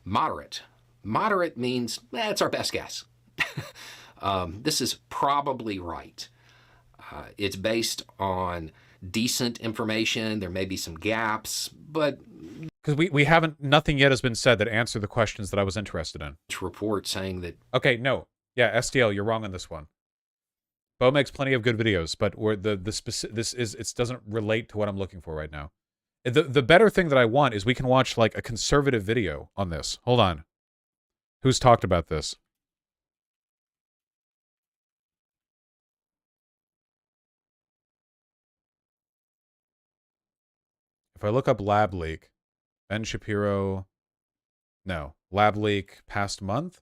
moderate. Moderate means it's our best guess. This is probably right. It's based on decent information. There may be some gaps, but because we haven't, nothing yet has been said that answer the questions that I was interested in. Report saying that. Okay, no, yeah, STL, you're wrong on this one. Bo makes plenty of good videos, but where the specific it doesn't relate to what I'm looking for right now. The better thing that I want is we can watch like a conservative video on this. Hold on, who's talked about this? If I look up lab leak, Ben Shapiro, no, lab leak past month,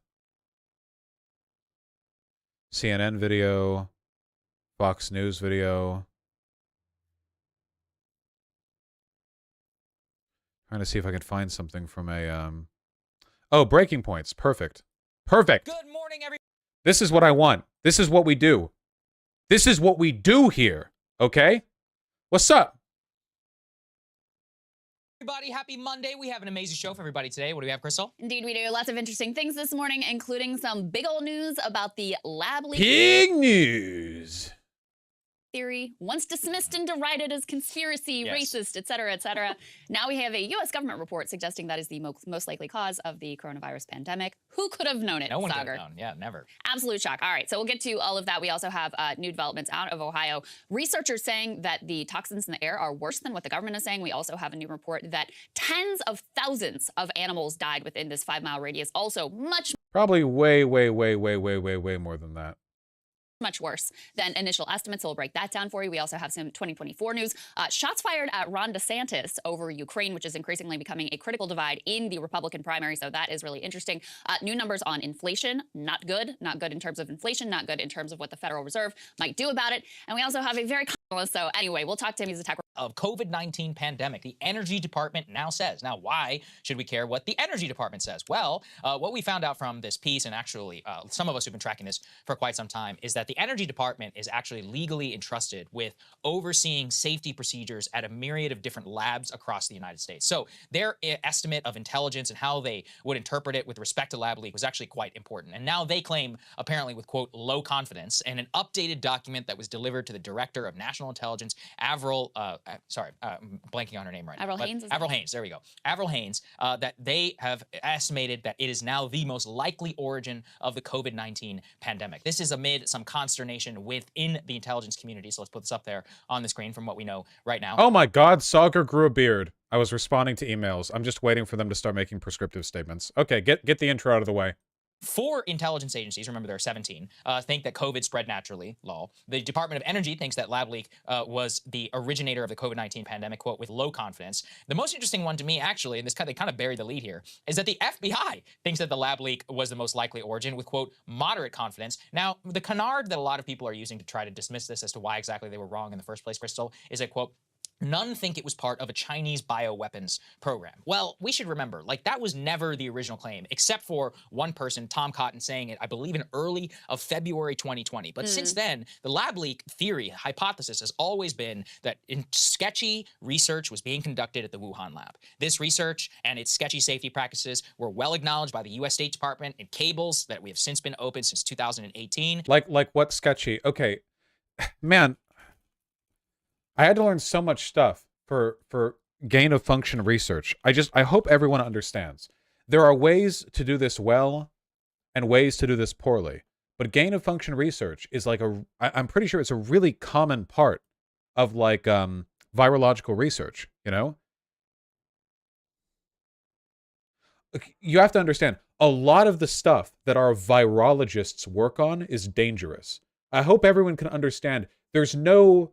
CNN video, Fox News video. Trying to see if I can find something from a oh, breaking points. Perfect. Perfect. Good morning, everyone. This is what I want. This is what we do. This is what we do here. Okay? What's up? Everybody, happy Monday. We have an amazing show for everybody today. What do we have, Crystal? Indeed, we do. Lots of interesting things this morning, including some big old news about the lab leak Big news. theory, once dismissed and derided as conspiracy, racist, et cetera, et cetera. Now we have a U.S. government report suggesting that is the most likely cause of the coronavirus pandemic. Who could have known it, No one could Sagar? have known. Yeah, never. Absolute shock. All right, so we'll get to all of that. We also have new developments out of Ohio. Researchers saying that the toxins in the air are worse than what the government is saying. We also have a new report that tens of thousands of animals died within this 5-mile radius. Also Probably way more than that. much worse than initial estimates. So we'll break that down for you. We also have some 2024 news. Shots fired at Ron DeSantis over Ukraine, which is increasingly becoming a critical divide in the Republican primary. So that is really interesting. New numbers on inflation. Not good. Not good in terms of inflation. Not good in terms of what the Federal Reserve might do about it. And we also have a very so anyway, we'll talk to him. He's a tech of COVID-19 pandemic. The Energy Department now says. Now, why should we care what the Energy Department says? Well, what we found out from this piece, and actually some of us who've been tracking this for quite some time, is that the Energy Department is actually legally entrusted with overseeing safety procedures at a myriad of different labs across the United States. So their estimate of intelligence and how they would interpret it with respect to lab leak was actually quite important. And now they claim, apparently with, quote, low confidence, and an updated document that was delivered to the Director of National Intelligence, Avril, I'm blanking on her name right now. Avril Haines? Avril Haines, there we go. Avril Haines, that they have estimated that it is now the most likely origin of the COVID-19 pandemic. This is amid some consternation within the intelligence community. So let's put this up there on the screen from what we know right now. Oh my God, Sagar grew a beard. I was responding to emails. I'm just waiting for them to start making prescriptive statements. Okay, get the intro out of the way. 4 intelligence agencies, remember there are 17, think that COVID spread naturally, lol. The Department of Energy thinks that lab leak was the originator of the COVID-19 pandemic, quote, with low confidence. The most interesting one to me, actually, and they kind of buried the lead here, is that the FBI thinks that the lab leak was the most likely origin with, quote, moderate confidence. Now, the canard that a lot of people are using to try to dismiss this as to why exactly they were wrong in the first place, Crystal, is that, quote, none think it was part of a Chinese bioweapons program. Well, we should remember, like, that was never the original claim, except for one person, Tom Cotton, saying it, I believe, in early of February 2020. But since then, the lab leak theory, hypothesis, has always been that sketchy research was being conducted at the Wuhan lab. This research and its sketchy safety practices were well acknowledged by the U.S. State Department in cables that we have since been open since 2018. Like what sketchy? Okay, man. I had to learn so much stuff for gain of function research. I hope everyone understands. There are ways to do this well and ways to do this poorly. But gain of function research is like I'm pretty sure it's a really common part of like virological research, you know? You have to understand, a lot of the stuff that our virologists work on is dangerous. I hope everyone can understand there's no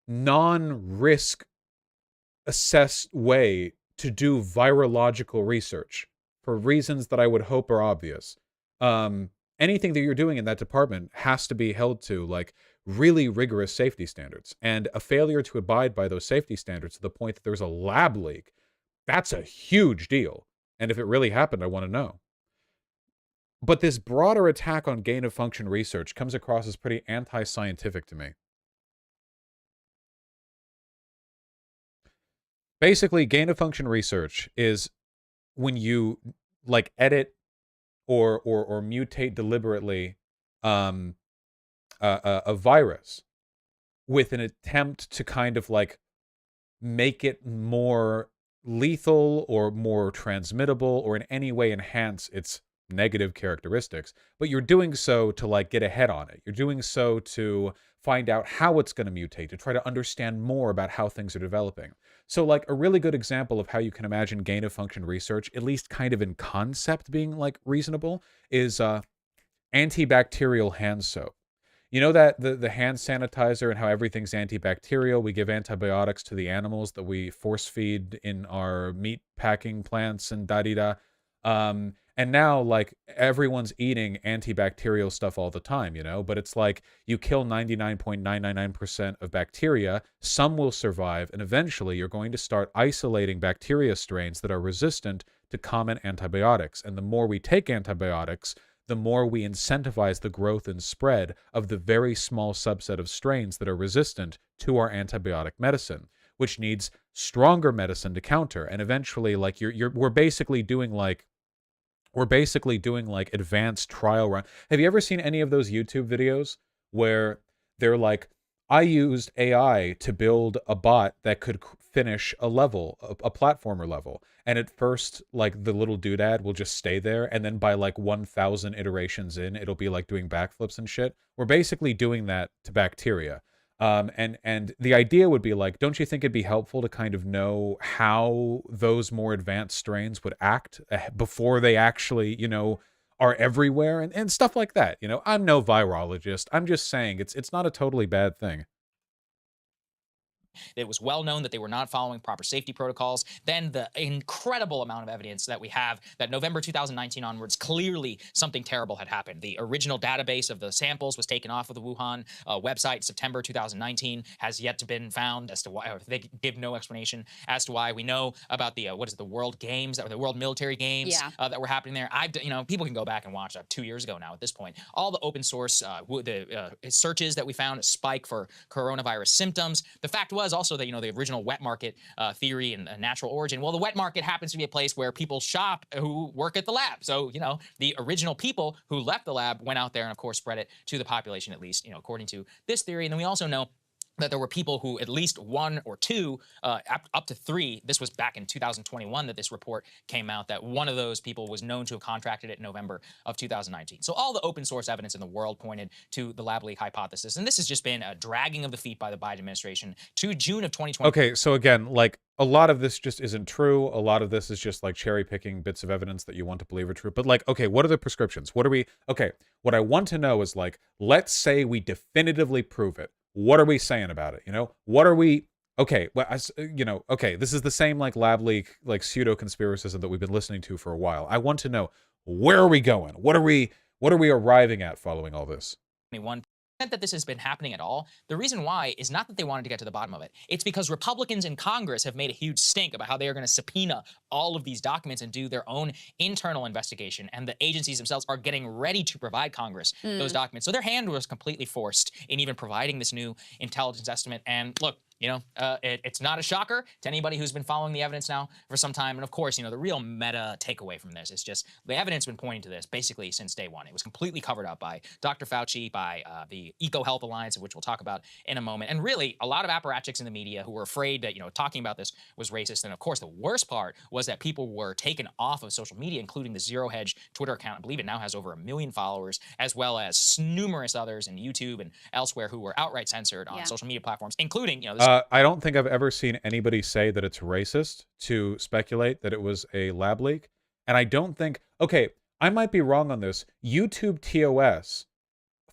non-risk assessed way to do virological research for reasons that I would hope are obvious. Anything that you're doing in that department has to be held to like really rigorous safety standards, and a failure to abide by those safety standards to the point that there's a lab leak, that's a huge deal. And if it really happened, I want to know. But this broader attack on gain of function research comes across as pretty anti-scientific to me. Basically, gain of function research is when you like edit or mutate deliberately a virus with an attempt to kind of like make it more lethal or more transmittable or in any way enhance its negative characteristics, but you're doing so to like get ahead on it. You're doing so to find out how it's going to mutate, to try to understand more about how things are developing. So like a really good example of how you can imagine gain of function research, at least kind of in concept being like reasonable, is antibacterial hand soap. You know that the hand sanitizer and how everything's antibacterial. We give antibiotics to the animals that we force feed in our meat packing plants and da-di-da. And now, like, everyone's eating antibacterial stuff all the time, you know? But it's like you kill 99.999% of bacteria, some will survive, and eventually you're going to start isolating bacteria strains that are resistant to common antibiotics. And the more we take antibiotics, the more we incentivize the growth and spread of the very small subset of strains that are resistant to our antibiotic medicine, which needs stronger medicine to counter. And eventually, like, we're basically doing like advanced trial run. Have you ever seen any of those YouTube videos where they're like, I used AI to build a bot that could finish a level, a platformer level. And at first, like, the little doodad will just stay there. And then by like 1,000 iterations in, it'll be like doing backflips and shit. We're basically doing that to bacteria. And the idea would be like, don't you think it'd be helpful to kind of know how those more advanced strains would act before they actually, you know, are everywhere and stuff like that? You know, I'm no virologist. I'm just saying it's not a totally bad thing. It was well known that they were not following proper safety protocols. Then the incredible amount of evidence that we have that November 2019 onwards, clearly something terrible had happened. The original database of the samples was taken off of the Wuhan website. September 2019 has yet to been found as to why, or they give no explanation as to why. We know about the the World Games, or the World Military Games that were happening there. People can go back and watch 2 years ago now at this point. All the open source searches that we found, a spike for coronavirus symptoms. The fact was also that, the original wet market theory and natural origin. Well, the wet market happens to be a place where people shop who work at the lab. So, the original people who left the lab went out there and, of course, spread it to the population, at least, according to this theory. And then we also know that there were people who, at least one or two, up to three, this was back in 2021 that this report came out, that one of those people was known to have contracted it in November of 2019. So all the open source evidence in the world pointed to the lab leak hypothesis. And this has just been a dragging of the feet by the Biden administration to June of 2020. Okay, so again, like, a lot of this just isn't true. A lot of this is just like cherry picking bits of evidence that you want to believe are true. But like, okay, what are the prescriptions? What I want to know is, like, let's say we definitively prove it. What are we saying about it? What are we? Okay, well, okay, this is the same like lab leak, like pseudo conspiracism that we've been listening to for a while. I want to know, where are we going? What are we arriving at following all this? That this has been happening at all, the reason why is not that they wanted to get to the bottom of it. It's because Republicans in Congress have made a huge stink about how they are going to subpoena all of these documents and do their own internal investigation, and the agencies themselves are getting ready to provide Congress those documents. So their hand was completely forced in even providing this new intelligence estimate. And look, it's not a shocker to anybody who's been following the evidence now for some time. And of course, the real meta takeaway from this is just the evidence been pointing to this basically since day one. It was completely covered up by Dr. Fauci, by the EcoHealth Alliance, which we'll talk about in a moment. And really, a lot of apparatchiks in the media who were afraid that, talking about this was racist. And of course, the worst part was that people were taken off of social media, including the Zero Hedge Twitter account. I believe it now has over 1 million followers, as well as numerous others in YouTube and elsewhere who were outright censored on social media platforms, including, I don't think I've ever seen anybody say that it's racist to speculate that it was a lab leak. And I don't think, okay, I might be wrong on this. YouTube TOS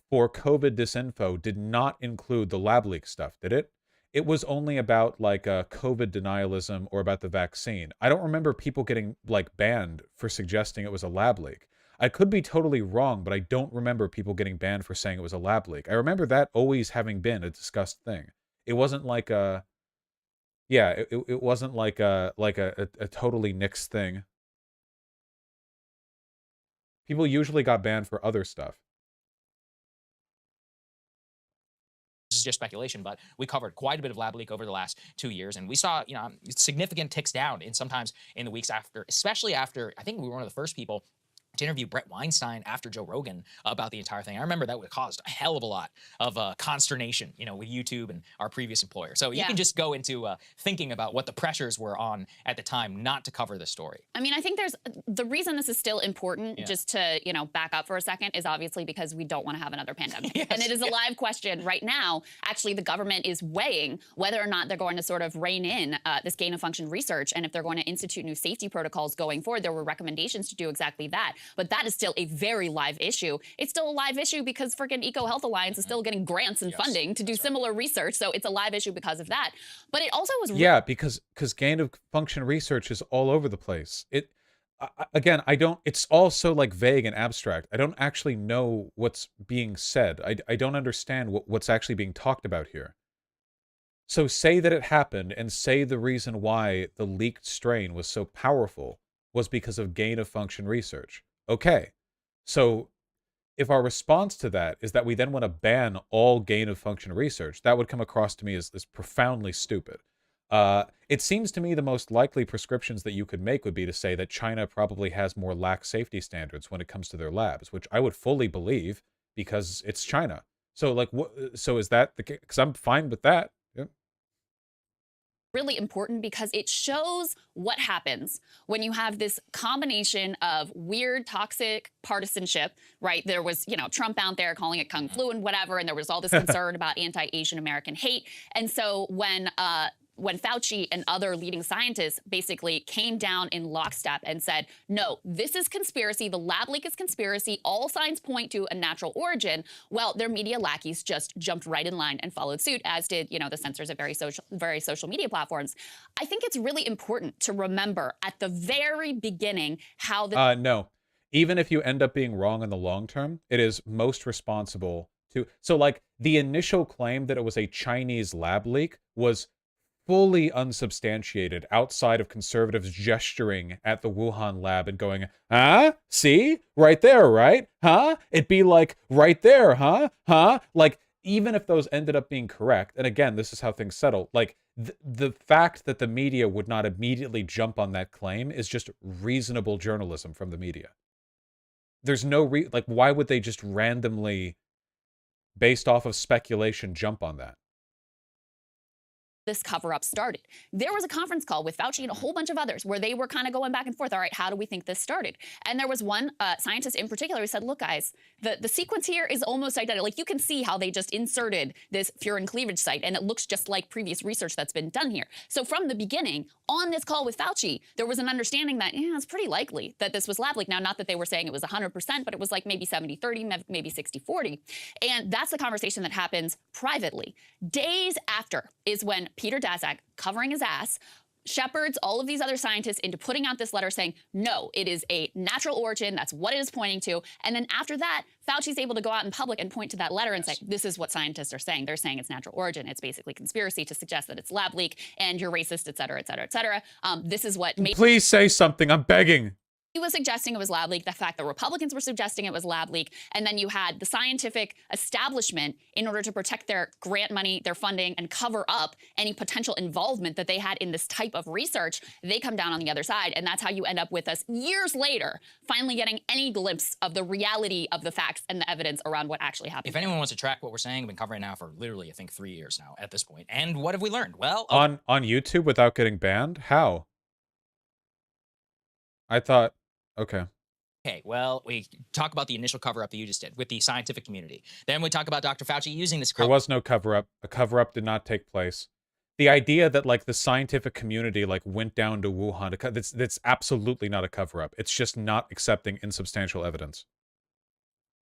for COVID disinfo did not include the lab leak stuff, did it? It was only about like COVID denialism or about the vaccine. I don't remember people getting like banned for suggesting it was a lab leak. I could be totally wrong, but I don't remember people getting banned for saying it was a lab leak. I remember that always having been a discussed thing. It wasn't like a, it wasn't like a totally nixed thing. People usually got banned for other stuff. This is just speculation, but we covered quite a bit of lab leak over the last 2 years, and we saw, significant ticks down sometimes in the weeks after, especially after, I think we were one of the first people to interview Brett Weinstein after Joe Rogan about the entire thing. I remember that would have caused a hell of a lot of consternation, you know, with YouTube and our previous employer. So you can just go into thinking about what the pressures were on at the time not to cover this story. I mean, I think there's the reason this is still important, just to, you know, back up for a second, is obviously because we don't want to have another pandemic. And it is a live question right now. Actually, the government is weighing whether or not they're going to sort of rein in this gain of function research, and if they're going to institute new safety protocols going forward. There were recommendations to do exactly that. But that is still a very live issue. It's still a live issue because freaking Eco Health Alliance is still getting grants and funding to do similar research. So it's a live issue because of that. But it also was because gain of function research is all over the place. Again, it's all so like vague and abstract. I don't actually know what's being said. I don't understand what's actually being talked about here. So say that it happened, and say the reason why the leaked strain was so powerful was because of gain of function research. Okay, so if our response to that is that we then want to ban all gain of function research, that would come across to me as profoundly stupid. It seems to me the most likely prescriptions that you could make would be to say that China probably has more lax safety standards when it comes to their labs, which I would fully believe because it's China. So like, so is that the case? Because I'm fine with that. Yeah. Really important because it shows what happens when you have this combination of weird, toxic partisanship, right? There was, you know, Trump out there calling it Kung Flu and whatever, and there was all this concern about anti-Asian American hate. And so when Fauci and other leading scientists basically came down in lockstep and said, no, this is conspiracy, the lab leak is conspiracy, all signs point to a natural origin, well, their media lackeys just jumped right in line and followed suit, as did, you know, the censors of various social media platforms. I think it's really important to remember at the very beginning how the... No. Even if you end up being wrong in the long term, it is most responsible to... So, like, the initial claim that it was a Chinese lab leak was fully unsubstantiated outside of conservatives gesturing at the Wuhan lab and going, huh? See? Right there, right? Huh? It'd be like, right there, huh? Huh? Like, even if those ended up being correct, and again, this is how things settle, like, the fact that the media would not immediately jump on that claim is just reasonable journalism from the media. There's no like, why would they just randomly, based off of speculation, jump on that? This cover-up started. There was a conference call with Fauci and a whole bunch of others where they were kind of going back and forth. All right, how do we think this started? And there was one scientist in particular who said, look, guys, the sequence here is almost identical. Like, you can see how they just inserted this furin cleavage site, and it looks just like previous research that's been done here. So from the beginning, on this call with Fauci, there was an understanding that, yeah, it's pretty likely that this was lab leak. Now, not that they were saying it was 100%, but it was like maybe 70-30, maybe 60-40. And that's the conversation that happens privately. Days after is when Peter Daszak, covering his ass, shepherds all of these other scientists into putting out this letter saying, no, it is a natural origin. That's what it is pointing to. And then after that, Fauci's able to go out in public and point to that letter and say, this is what scientists are saying. They're saying it's natural origin. It's basically conspiracy to suggest that it's lab leak and you're racist, et cetera, et cetera, et cetera. This is what made... Please say something. I'm begging. He was suggesting it was lab leak, the fact that Republicans were suggesting it was lab leak, and then you had the scientific establishment, in order to protect their grant money, their funding, and cover up any potential involvement that they had in this type of research, they come down on the other side, and that's how you end up with us years later finally getting any glimpse of the reality of the facts and the evidence around what actually happened. If anyone wants to track what we're saying, we've been covering it now for literally, I think, 3 years now at this point. And what have we learned? Well... On YouTube without getting banned? How? I thought... Okay. Okay, well, we talk about the initial cover-up that you just did with the scientific community. Then we talk about Dr. Fauci using this... There was no cover-up. A cover-up did not take place. The idea that, like, the scientific community, like, went down to Wuhan, that's absolutely not a cover-up. It's just not accepting insubstantial evidence.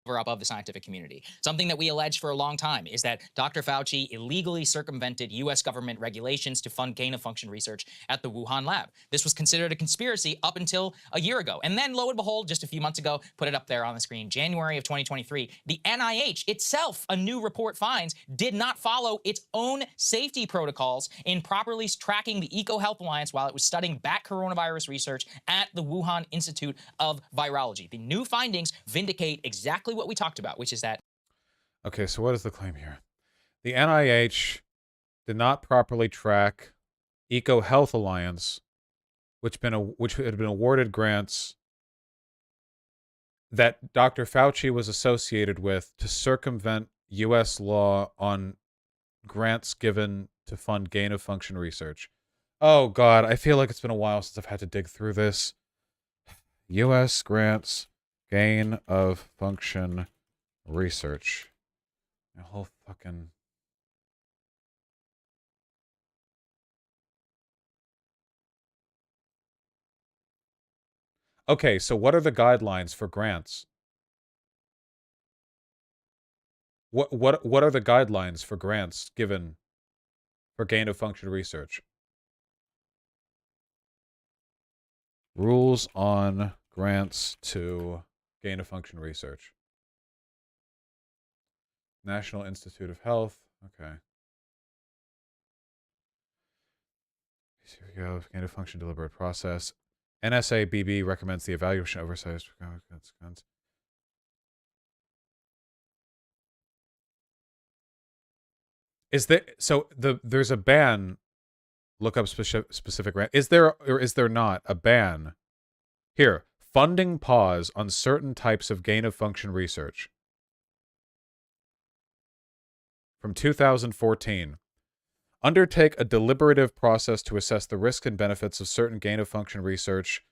Up of the scientific community. Something that we alleged for a long time is that Dr. Fauci illegally circumvented U.S. government regulations to fund gain-of-function research at the Wuhan lab. This was considered a conspiracy up until a year ago. And then, lo and behold, just a few months ago, put it up there on the screen, January of 2023, the NIH itself, a new report finds, did not follow its own safety protocols in properly tracking the Eco Health Alliance while it was studying bat coronavirus research at the Wuhan Institute of Virology. The new findings vindicate exactly what we talked about, which is that... Okay, so what is the claim here? The NIH did not properly track Eco Health Alliance, which had been awarded grants that Dr. Fauci was associated with to circumvent U.S. law on grants given to fund gain-of-function research. Oh, God, I feel like it's been a while since I've had to dig through this. U.S. grants gain-of-function research. A whole fucking... Okay, so what are the guidelines for grants? What are the guidelines for grants given for gain-of-function research? Rules on grants to gain-of-function research. National Institute of Health. Okay. Here we go. Gain-of-function deliberate process. NSABB recommends the evaluation oversight. Is there there's a ban? Look up specific grant. Is there or is there not a ban? Here, funding pause on certain types of gain-of-function research. From 2014. Undertake a deliberative process to assess the risks and benefits of certain gain-of-function research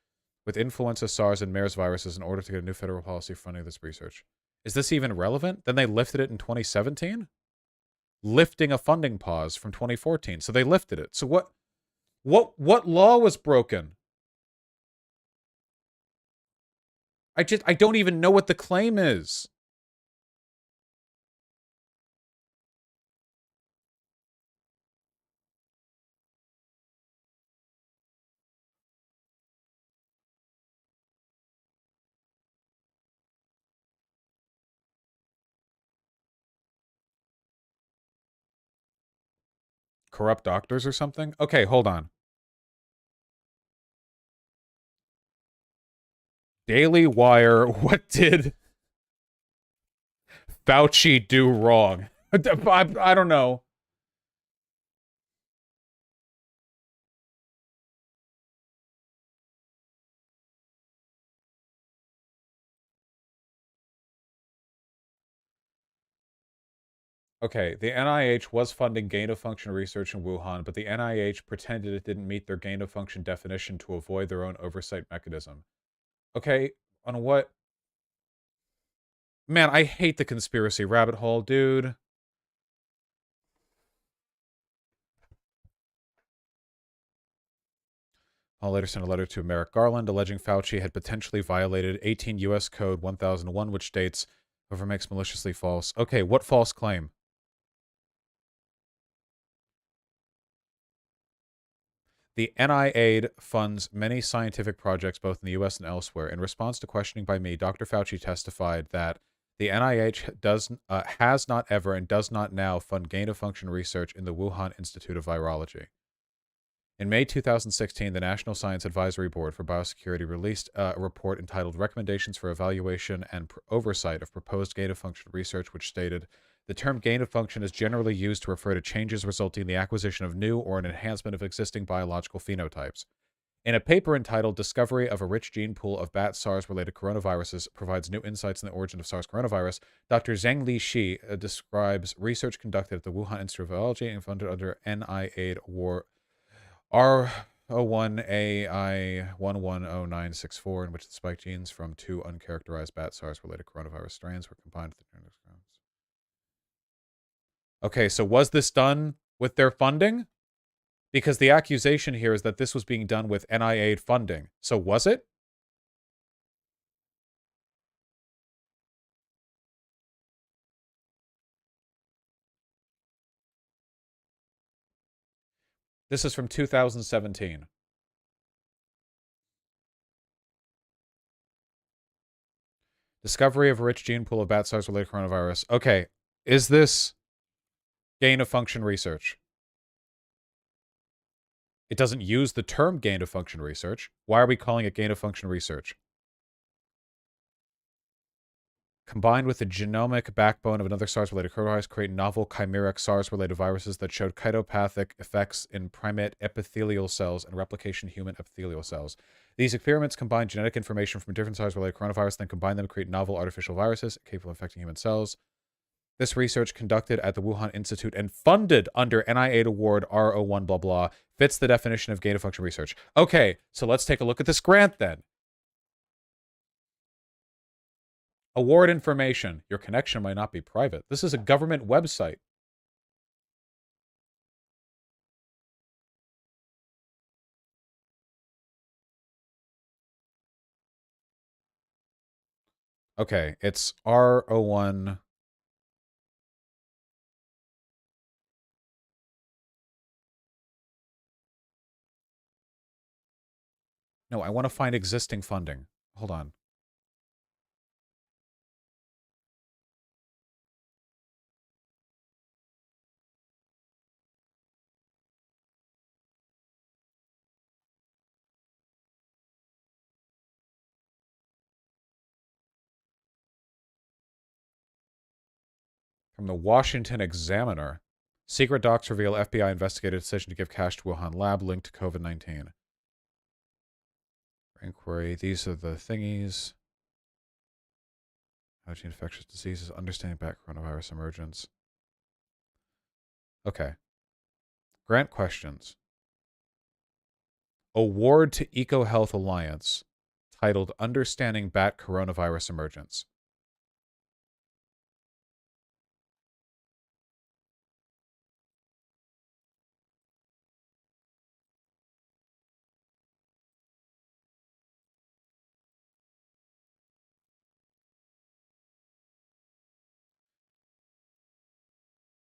with influenza, SARS, and MERS viruses in order to get a new federal policy funding this research. Is this even relevant? Then they lifted it in 2017? Lifting a funding pause from 2014. So they lifted it. So what law was broken? I don't even know what the claim is. Corrupt doctors or something? Okay, hold on. Daily Wire, what did Fauci do wrong? I don't know. Okay, the NIH was funding gain-of-function research in Wuhan, but the NIH pretended it didn't meet their gain-of-function definition to avoid their own oversight mechanism. Okay, on what? Man, I hate the conspiracy rabbit hole, dude. I'll later send a letter to Merrick Garland alleging Fauci had potentially violated 18 U.S. Code 1001, which states, whoever makes maliciously false. Okay, what false claim? The NIAID funds many scientific projects both in the U.S. and elsewhere. In response to questioning by me, Dr. Fauci testified that the NIH has not ever and does not now fund gain-of-function research in the Wuhan Institute of Virology. In May 2016, the National Science Advisory Board for Biosecurity released a report entitled Recommendations for Evaluation and Oversight of Proposed Gain-of-Function Research, which stated, the term gain-of-function is generally used to refer to changes resulting in the acquisition of new or an enhancement of existing biological phenotypes. In a paper entitled Discovery of a Rich Gene Pool of Bat SARS-Related Coronaviruses Provides New Insights in the Origin of SARS coronavirus, Dr. Zhengli Shi describes research conducted at the Wuhan Institute of Virology and funded under NIAID R01AI110964, in which the spike genes from two uncharacterized bat SARS-related coronavirus strains were combined with the... Okay, so was this done with their funding? Because the accusation here is that this was being done with NIAID funding. So was it? This is from 2017. Discovery of a rich gene pool of bat SARS-related coronavirus. Okay, is this gain-of-function research? It doesn't use the term gain-of-function research. Why are we calling it gain-of-function research? combined with the genomic backbone of another SARS-related coronavirus, create novel chimeric SARS-related viruses that showed cytopathic effects in primate epithelial cells and replication in human epithelial cells. These experiments combine genetic information from different SARS-related coronavirus, then combine them to create novel artificial viruses capable of infecting human cells. This research, conducted at the Wuhan Institute and funded under NIH Award R01 blah blah, fits the definition of gain-of-function research. Okay, so let's take a look at this grant then. Award information. Your connection might not be private. This is a government website. Okay, it's R01. No, I want to find existing funding. Hold on. From the Washington Examiner. Secret docs reveal FBI investigated decision to give cash to Wuhan lab linked to COVID-19. Inquiry. These are the thingies. Hygiene infectious diseases. Understanding back coronavirus emergence. Okay. Grant questions. Award to EcoHealth Alliance, titled Understanding Bat Coronavirus Emergence.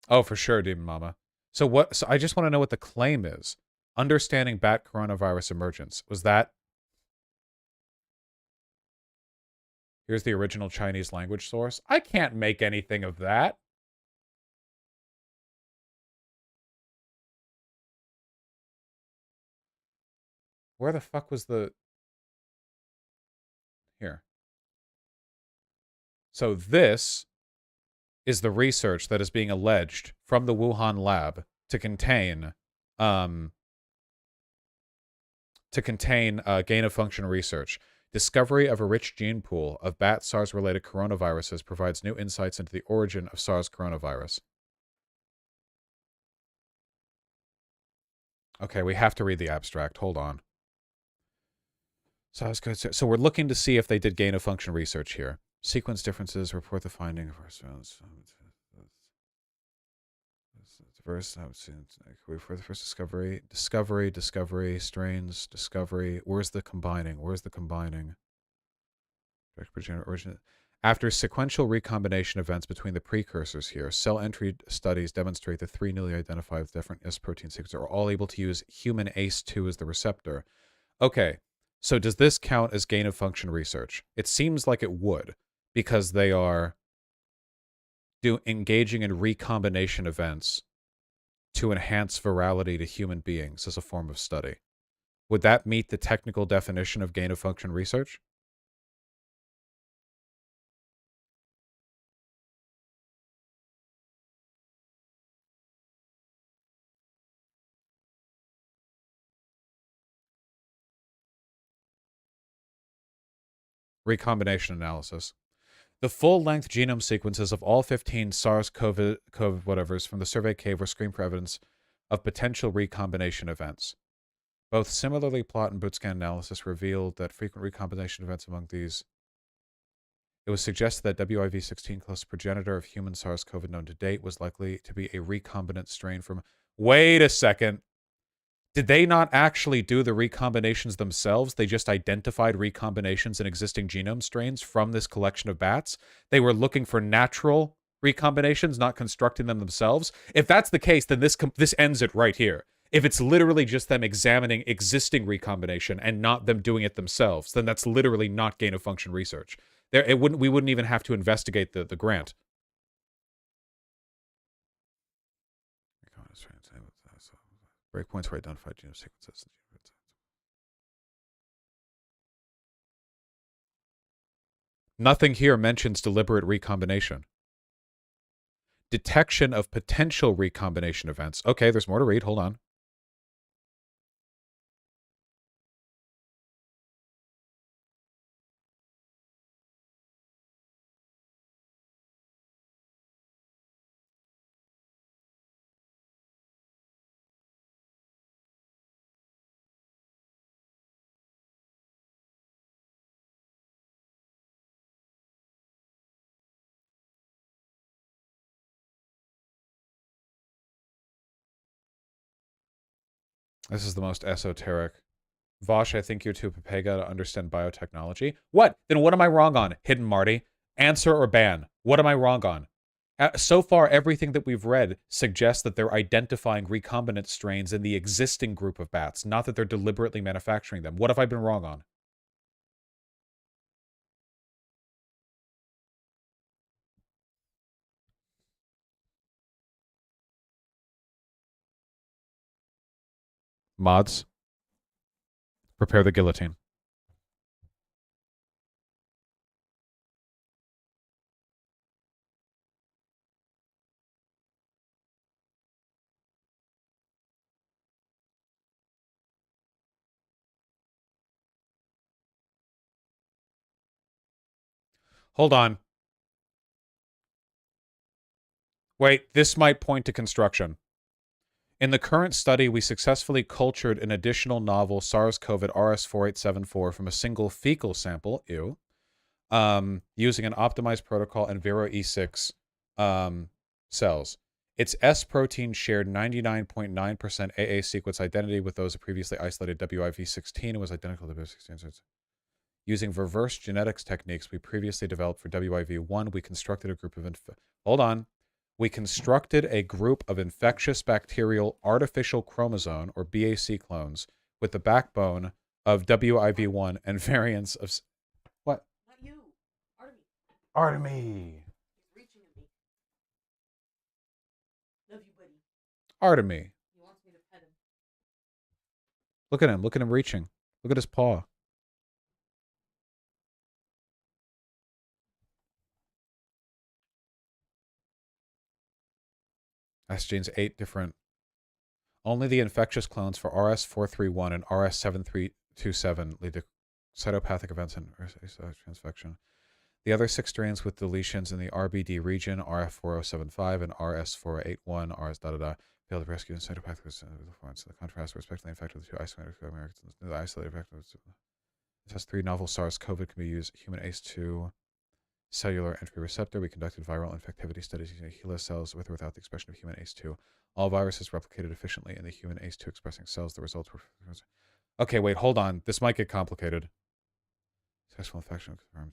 Oh, for sure, Demon Mama. So what? So I just want to know what the claim is. Understanding bat coronavirus emergence. Was that? Here's the original Chinese language source. I can't make anything of that. Where the fuck was the... Here. So this is the research that is being alleged from the Wuhan lab to contain gain-of-function research. Discovery of a rich gene pool of bat SARS-related coronaviruses provides new insights into the origin of SARS coronavirus. Okay, we have to read the abstract. Hold on. So we're looking to see if they did gain-of-function research here. Sequence differences, report the finding of our first for the first discovery, strains, discovery. Where's the combining? After sequential recombination events between the precursors here, cell entry studies demonstrate that 3 newly identified different S protein sequences are all able to use human ACE2 as the receptor. Okay, so does this count as gain-of-function research? It seems like it would, because they are engaging in recombination events to enhance virality to human beings as a form of study. Would that meet the technical definition of gain-of-function research? Recombination analysis. The full-length genome sequences of all 15 SARS-CoV whatevers from the survey cave were screened for evidence of potential recombination events. Both similarly plot and bootscan analysis revealed that frequent recombination events among these. It was suggested that WIV16, closest progenitor of human SARS-CoV known to date, was likely to be a recombinant strain from... Wait a second. Did they not actually do the recombinations themselves? They just identified recombinations in existing genome strains from this collection of bats? They were looking for natural recombinations, not constructing them themselves? If that's the case, then this ends it right here. If it's literally just them examining existing recombination and not them doing it themselves, then that's literally not gain-of-function research. We wouldn't even have to investigate the grant. Breakpoints for identified genome sequences. Nothing here mentions deliberate recombination. Detection of potential recombination events. Okay, there's more to read. Hold on. This is the most esoteric. Vosh, I think you're too papega to understand biotechnology. What? Then what am I wrong on, Hidden Marty? Answer or ban? What am I wrong on? So far, everything that we've read suggests that they're identifying recombinant strains in the existing group of bats, not that they're deliberately manufacturing them. What have I been wrong on? Mods, prepare the guillotine. Hold on. Wait, this might point to construction. In the current study, we successfully cultured an additional novel SARS-CoV RS4874 from a single fecal sample, ew, using an optimized protocol and Vero E6 cells. Its S protein shared 99.9% AA sequence identity with those of previously isolated WIV16 and was identical to WIV16. Using reverse genetics techniques we previously developed for WIV1, we constructed a group of We constructed a group of infectious bacterial artificial chromosome, or BAC clones, with the backbone of WIV1 and variants of... What? Not you. Artemis. Artemis. He's reaching at me. Love you, buddy. Artemis. He wants me to pet him. Look at him. Look at him reaching. Look at his paw. That's genes 8 different. Only the infectious clones for RS431 and RS7327 lead to cytopathic events and transfection. The other 6 strains with deletions in the RBD region, RF4075 and RS481, failed to rescue the cytopathic performance. The contrast, respectively infected with the 2 isolated Americans. The isolated effect it has 3 novel SARS-CoV can be used. Human ACE2 cellular entry receptor. We conducted viral infectivity studies using HeLa cells with or without the expression of human ACE2. All viruses replicated efficiently in the human ACE2 expressing cells. The results were... Okay, wait, hold on. This might get complicated. Successful infection confirmed.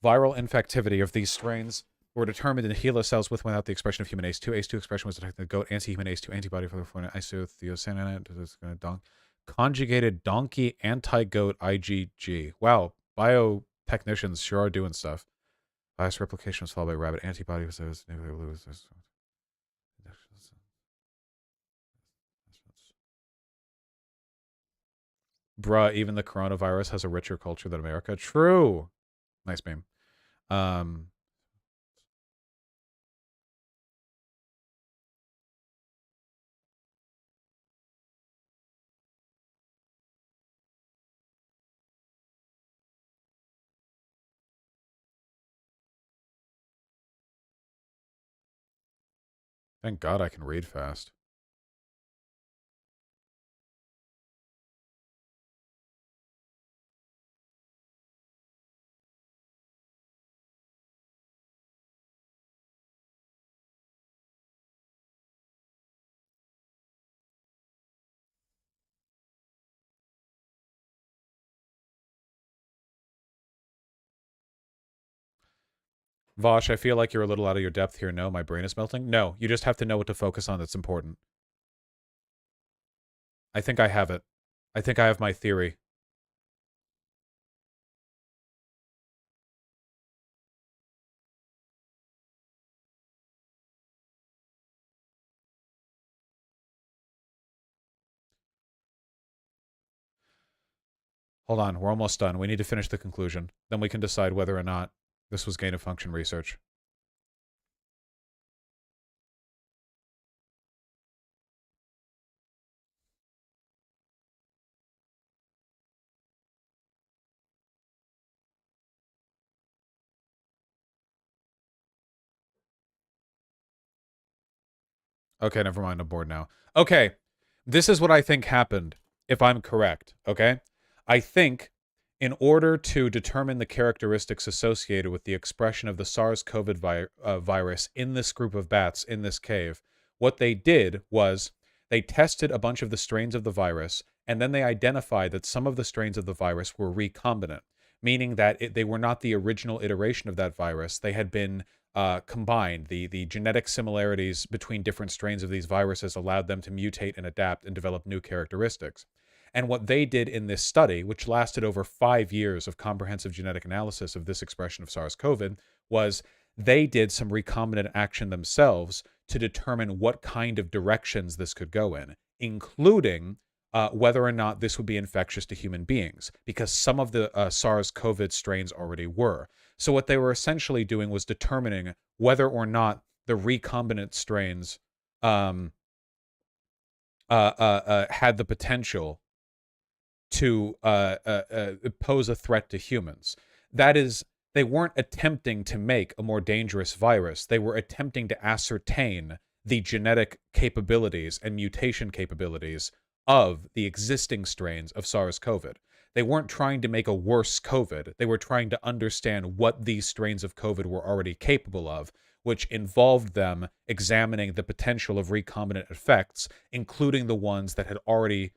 Viral infectivity of these strains were determined in HeLa cells with without the expression of human ACE2. ACE2 expression was detected in the goat anti-human ACE2 antibody for the form isothiocyanate, conjugated donkey anti-goat IgG. Wow, biotechnicians sure are doing stuff. Virus replication was followed by rabbit antibody. Bruh, even the coronavirus has a richer culture than America. True. Nice meme. Thank God I can read fast. Vosh, I feel like you're a little out of your depth here. No, my brain is melting. No, you just have to know what to focus on that's important. I think I have it. I think I have my theory. Hold on, we're almost done. We need to finish the conclusion. Then we can decide whether or not this was gain-of-function research. Okay, never mind. I'm bored now. Okay, this is what I think happened, if I'm correct, okay? I think in order to determine the characteristics associated with the expression of the SARS-CoV virus in this group of bats in this cave, what they did was they tested a bunch of the strains of the virus, and then they identified that some of the strains of the virus were recombinant, meaning that they were not the original iteration of that virus. They had been combined. The genetic similarities between different strains of these viruses allowed them to mutate and adapt and develop new characteristics. And what they did in this study, which lasted over 5 years of comprehensive genetic analysis of this expression of SARS-CoV, was they did some recombinant action themselves to determine what kind of directions this could go in, including whether or not this would be infectious to human beings, because some of the SARS-CoV strains already were. So what they were essentially doing was determining whether or not the recombinant strains had the potential to pose a threat to humans. That is, they weren't attempting to make a more dangerous virus. They were attempting to ascertain the genetic capabilities and mutation capabilities of the existing strains of SARS-CoV. They weren't trying to make a worse COVID. They were trying to understand what these strains of COVID were already capable of, which involved them examining the potential of recombinant effects, including the ones that had already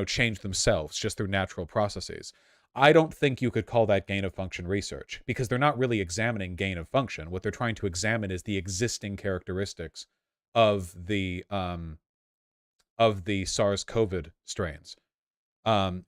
changed themselves just through natural processes. I don't think you could call that gain-of-function research, because they're not really examining gain-of-function. What they're trying to examine is the existing characteristics of the SARS-CoV strains.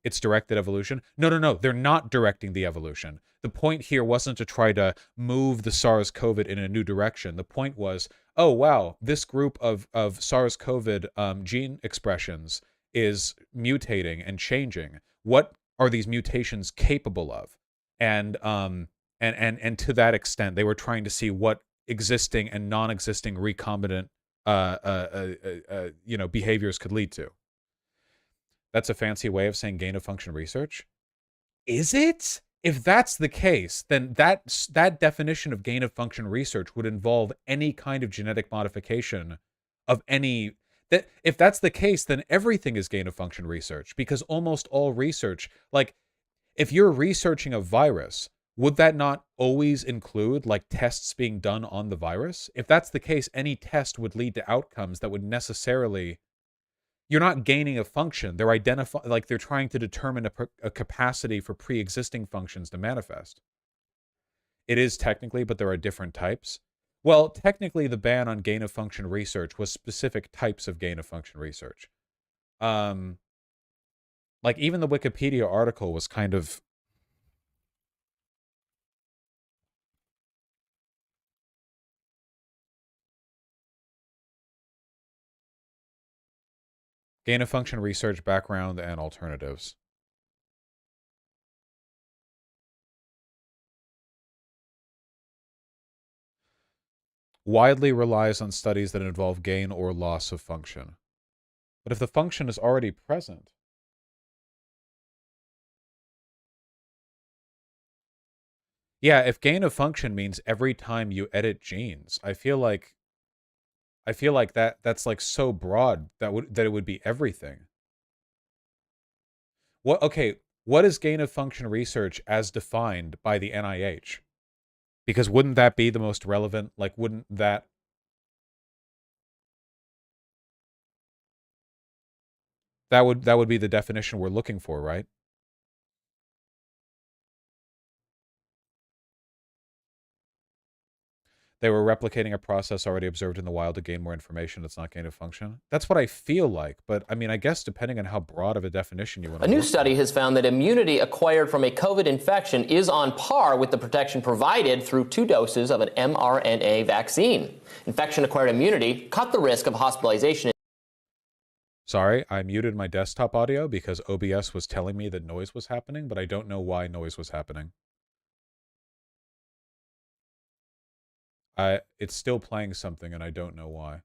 It's directed evolution. No, they're not directing the evolution. The point here wasn't to try to move the SARS-CoV in a new direction. The point was, oh, wow, this group of SARS-CoV gene expressions is mutating and changing. What are these mutations capable of? And to that extent, they were trying to see what existing and non-existing recombinant behaviors could lead to. That's a fancy way of saying gain-of-function research. Is it? If that's the case, then that definition of gain-of-function research would involve any kind of genetic modification of any... If that's the case, then everything is gain-of-function research, because almost all research, like, if you're researching a virus, would that not always include, like, tests being done on the virus? If that's the case, any test would lead to outcomes that would necessarily... You're not gaining a function. They're they're trying to determine a capacity for pre-existing functions to manifest. It is technically, but there are different types. Well, technically, the ban on gain-of-function research was specific types of gain-of-function research. Like, even the Wikipedia article was kind of... Gain-of-function research background and alternatives. Widely relies on studies that involve gain or loss of function. But if the function is already present, yeah, if gain of function means every time you edit genes, I feel like that's like so broad that it would be everything. What is gain of function research as defined by the NIH? Because wouldn't that be the most relevant? Like, wouldn't that would be the definition we're looking for, right? They were replicating a process already observed in the wild to gain more information. It's not gain of function. That's what I feel like. But I mean, I guess depending on how broad of a definition you want to... A new study has found that immunity acquired from a COVID infection is on par with the protection provided through 2 doses of an mRNA vaccine. Infection-acquired immunity cut the risk of hospitalization. Sorry, I muted my desktop audio because OBS was telling me that noise was happening, but I don't know why noise was happening. It's still playing something and I don't know why.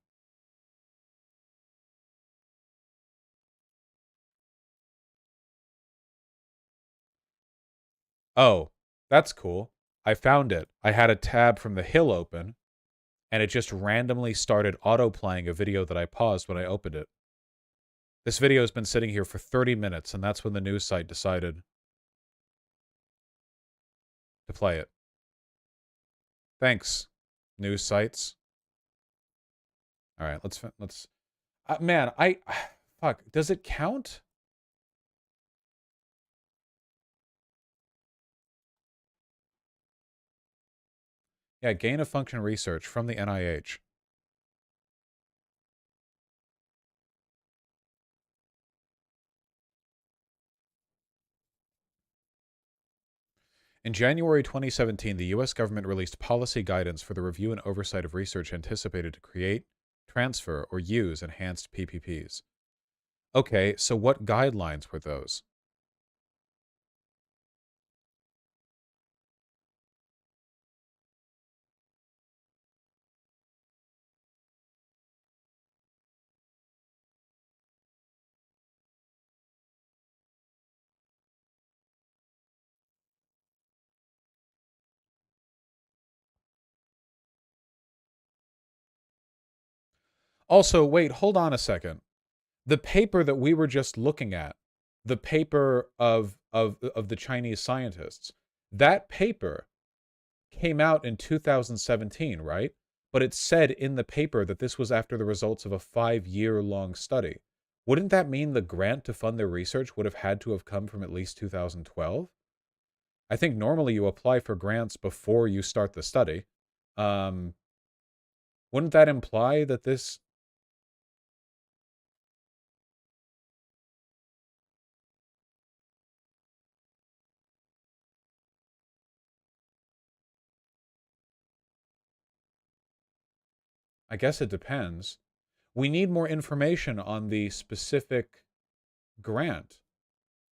Oh, that's cool. I found it. I had a tab from the Hill open, and it just randomly started auto-playing a video that I paused when I opened it. This video has been sitting here for 30 minutes, and that's when the news site decided to play it. Thanks, news sites. All right, let's man, fuck, does it count? Yeah, gain of function research from the NIH. In January 2017, the U.S. government released policy guidance for the review and oversight of research anticipated to create, transfer, or use enhanced PPPs. Okay, so what guidelines were those? Also, wait, hold on a second. The paper that we were just looking at, the paper of the Chinese scientists, that paper came out in 2017, right? But it said in the paper that this was after the results of a 5-year-long study. Wouldn't that mean the grant to fund their research would have had to have come from at least 2012? I think normally you apply for grants before you start the study. Wouldn't that imply that this... I guess it depends. We need more information on the specific grant.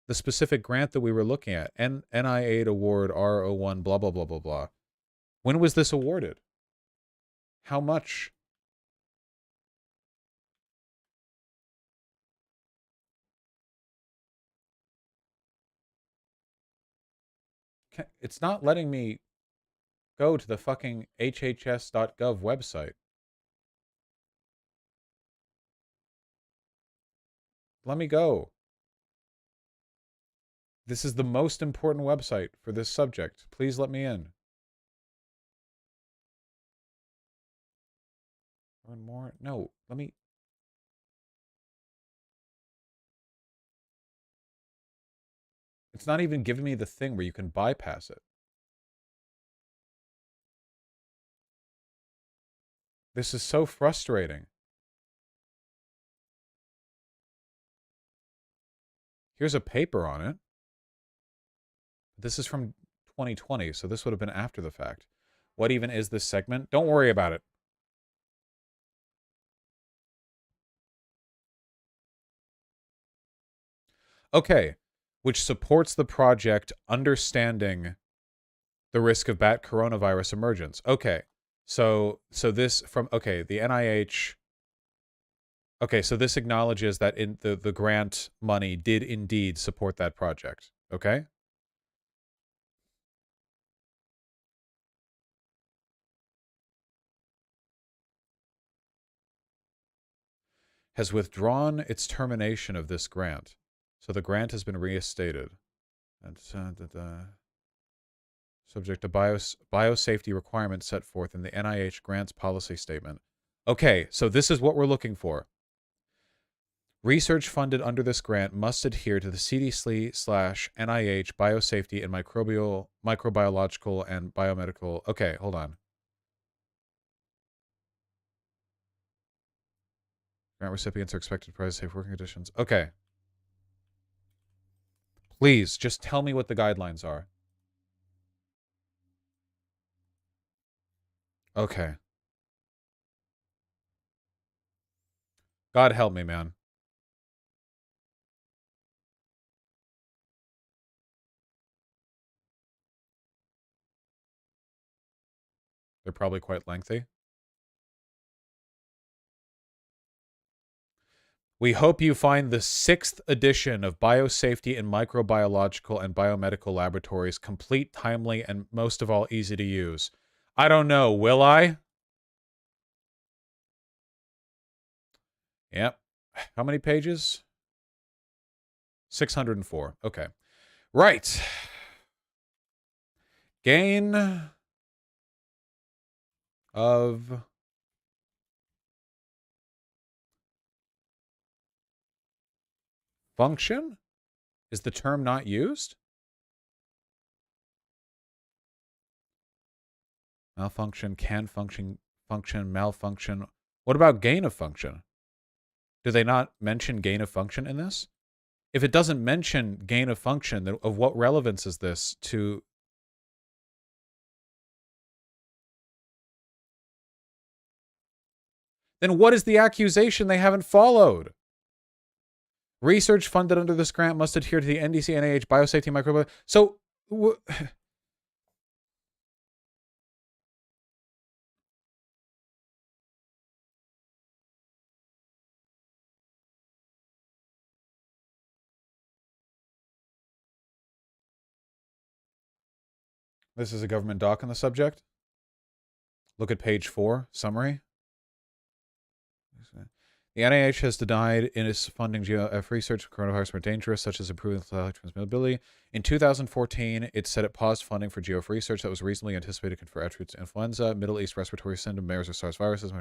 The specific grant that we were looking at. NI8 award R01 blah, blah, blah, blah, blah. When was this awarded? How much? It's not letting me go to the fucking hhs.gov website. Let me go. This is the most important website for this subject. Please let me in. Learn more? No, let me... It's not even giving me the thing where you can bypass it. This is so frustrating. Here's a paper on it. This is from 2020, so this would have been after the fact. What even is this segment? Don't worry about it. Okay, which supports the project understanding the risk of bat coronavirus emergence. Okay, so this from, okay, the NIH... Okay, so this acknowledges that in the grant money did indeed support that project. Okay? Has withdrawn its termination of this grant. So the grant has been reinstated. And subject to biosafety requirements set forth in the NIH grants policy statement. Okay, so this is what we're looking for. Research funded under this grant must adhere to the CDC/NIH biosafety and microbiological and biomedical... Okay, hold on. Grant recipients are expected to provide safe working conditions. Okay. Please, just tell me what the guidelines are. Okay. God help me, man. They're probably quite lengthy. We hope you find the 6th edition of Biosafety in Microbiological and Biomedical Laboratories complete, timely, and most of all, easy to use. I don't know, will I? Yep. How many pages? 604. Okay. Right. Gain of function? Is the term not used? Malfunction, can function, malfunction. What about gain of function? Do they not mention gain of function in this? If it doesn't mention gain of function, then of what relevance is this to... Then what is the accusation they haven't followed? Research funded under this grant must adhere to the NDC, NIH, biosafety, microbiology. So... This is a government doc on the subject. Look at page 4, summary. The NIH has denied in its funding GeoF research of coronavirus more dangerous, such as improving transmissibility. In 2014, it said it paused funding for GeoF research that was reasonably anticipated to confer attributes to influenza, Middle East respiratory syndrome, MERS, or SARS viruses.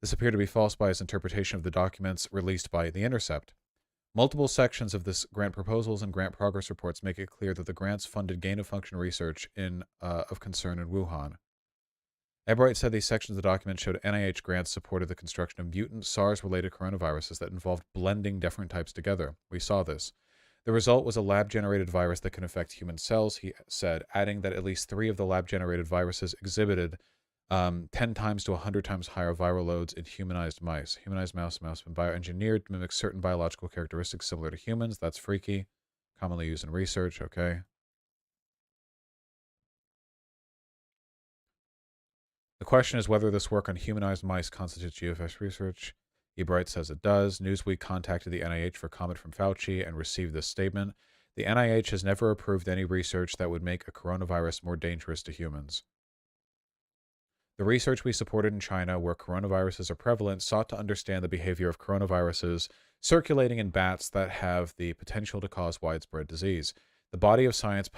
This appeared to be false by its interpretation of the documents released by The Intercept. Multiple sections of this grant proposals and grant progress reports make it clear that the grants funded gain-of-function research of concern in Wuhan. Ebright said these sections of the document showed NIH grants supported the construction of mutant SARS-related coronaviruses that involved blending different types together. We saw this. The result was a lab-generated virus that can affect human cells, he said, adding that at least 3 of the lab-generated viruses exhibited 10 times to 100 times higher viral loads in humanized mice. Humanized mouse have been bioengineered to mimic certain biological characteristics similar to humans. That's freaky. Commonly used in research. Okay. The question is whether this work on humanized mice constitutes GFS research. Ebright says it does. Newsweek contacted the NIH for comment from Fauci and received this statement. The NIH has never approved any research that would make a coronavirus more dangerous to humans. The research we supported in China, where coronaviruses are prevalent, sought to understand the behavior of coronaviruses circulating in bats that have the potential to cause widespread disease. The body of science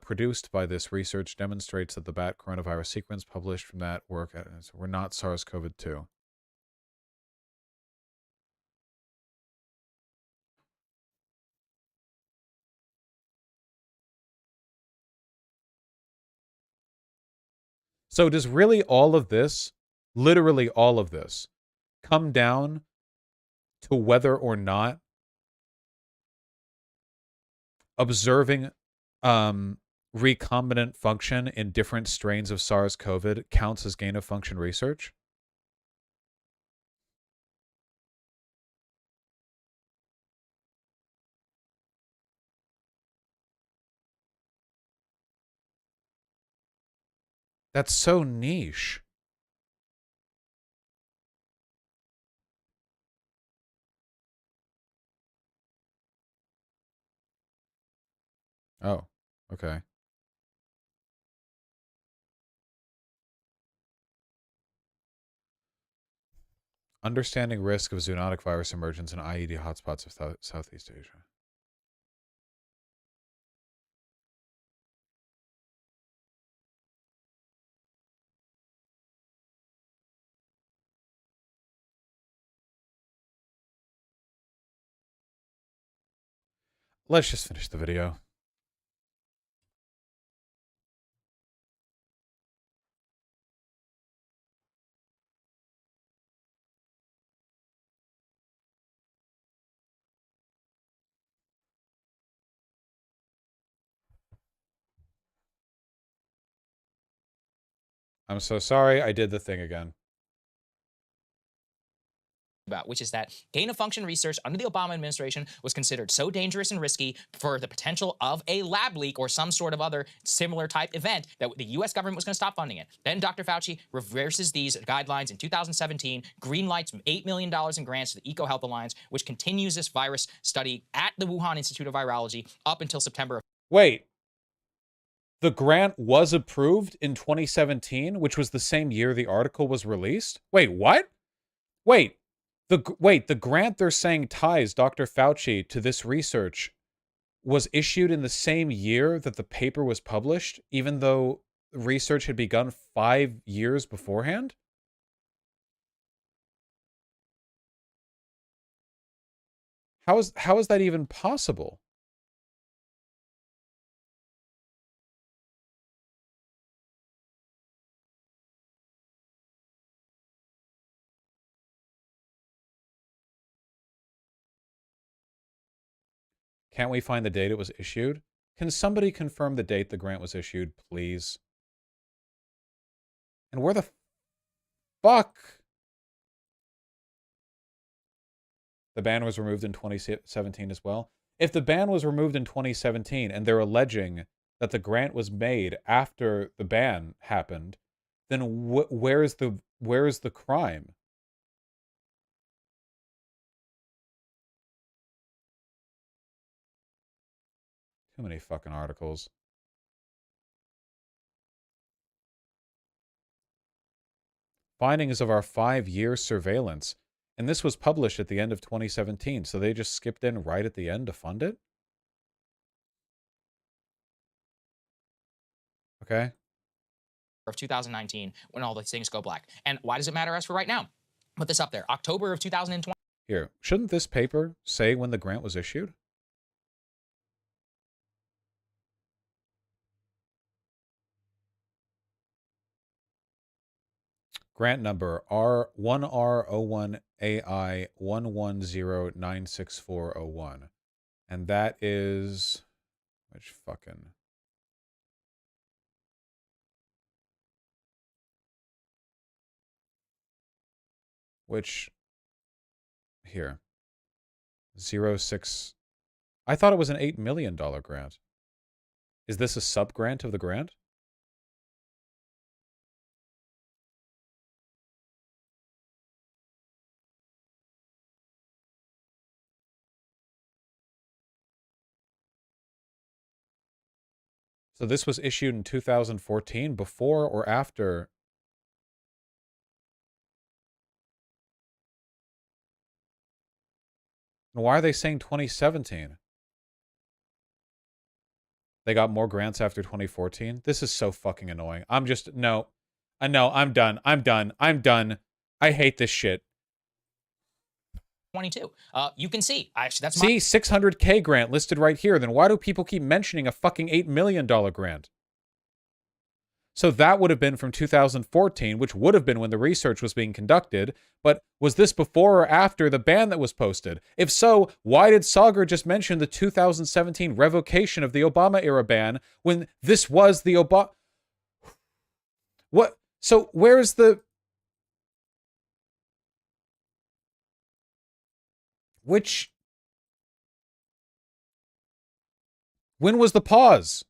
produced by this research demonstrates that the bat coronavirus sequence published from that work were not SARS-CoV-2. So does really all of this, literally all of this, come down to whether or not observing recombinant function in different strains of SARS-CoV counts as gain-of-function research? That's so niche. Oh, okay. Understanding risk of zoonotic virus emergence in IED hotspots of Southeast Asia. Let's just finish the video. I'm so sorry I did the thing again. about, which is that gain-of-function research under the Obama administration was considered so dangerous and risky for the potential of a lab leak or some sort of other similar type event that the U.S. government was going to stop funding it. Then Dr. Fauci reverses these guidelines in 2017, greenlights $8 million in grants to the EcoHealth Alliance, which continues this virus study at the Wuhan Institute of Virology up until September. Wait. The grant was approved in 2017, which was the same year the article was released? Wait, what? Wait. The grant they're saying ties Dr. Fauci to this research was issued in the same year that the paper was published, even though research had begun 5 years beforehand? How is that even possible? Can't we find the date it was issued? Can somebody confirm the date the grant was issued, please? And where the fuck? The ban was removed in 2017 as well. If the ban was removed in 2017 and they're alleging that the grant was made after the ban happened, then where is the crime? Too many fucking articles. Findings of our 5-year surveillance. And this was published at the end of 2017, so they just skipped in right at the end to fund it? Okay. Of 2019, when all these things go black. And why does it matter as for right now? Put this up there. October of 2020. Here, shouldn't this paper say when the grant was issued? Grant number R1R01AI11096401. And that is... which fucking... which... here. 06... I thought it was an $8 million grant. Is this a sub-grant of the grant? So this was issued in 2014, before or after? Why are they saying 2017? They got more grants after 2014? This is so fucking annoying. I'm just, no. No, I'm done. I'm done. I'm done. I hate this shit. 22. You can see. Actually, that's see, 600K grant listed right here. Then why do people keep mentioning a fucking $8 million grant? So that would have been from 2014, which would have been when the research was being conducted. But was this before or after the ban that was posted? If so, why did Sagar just mention the 2017 revocation of the Obama-era ban when this was the Obama... What? So where's the... Which... When was the pause?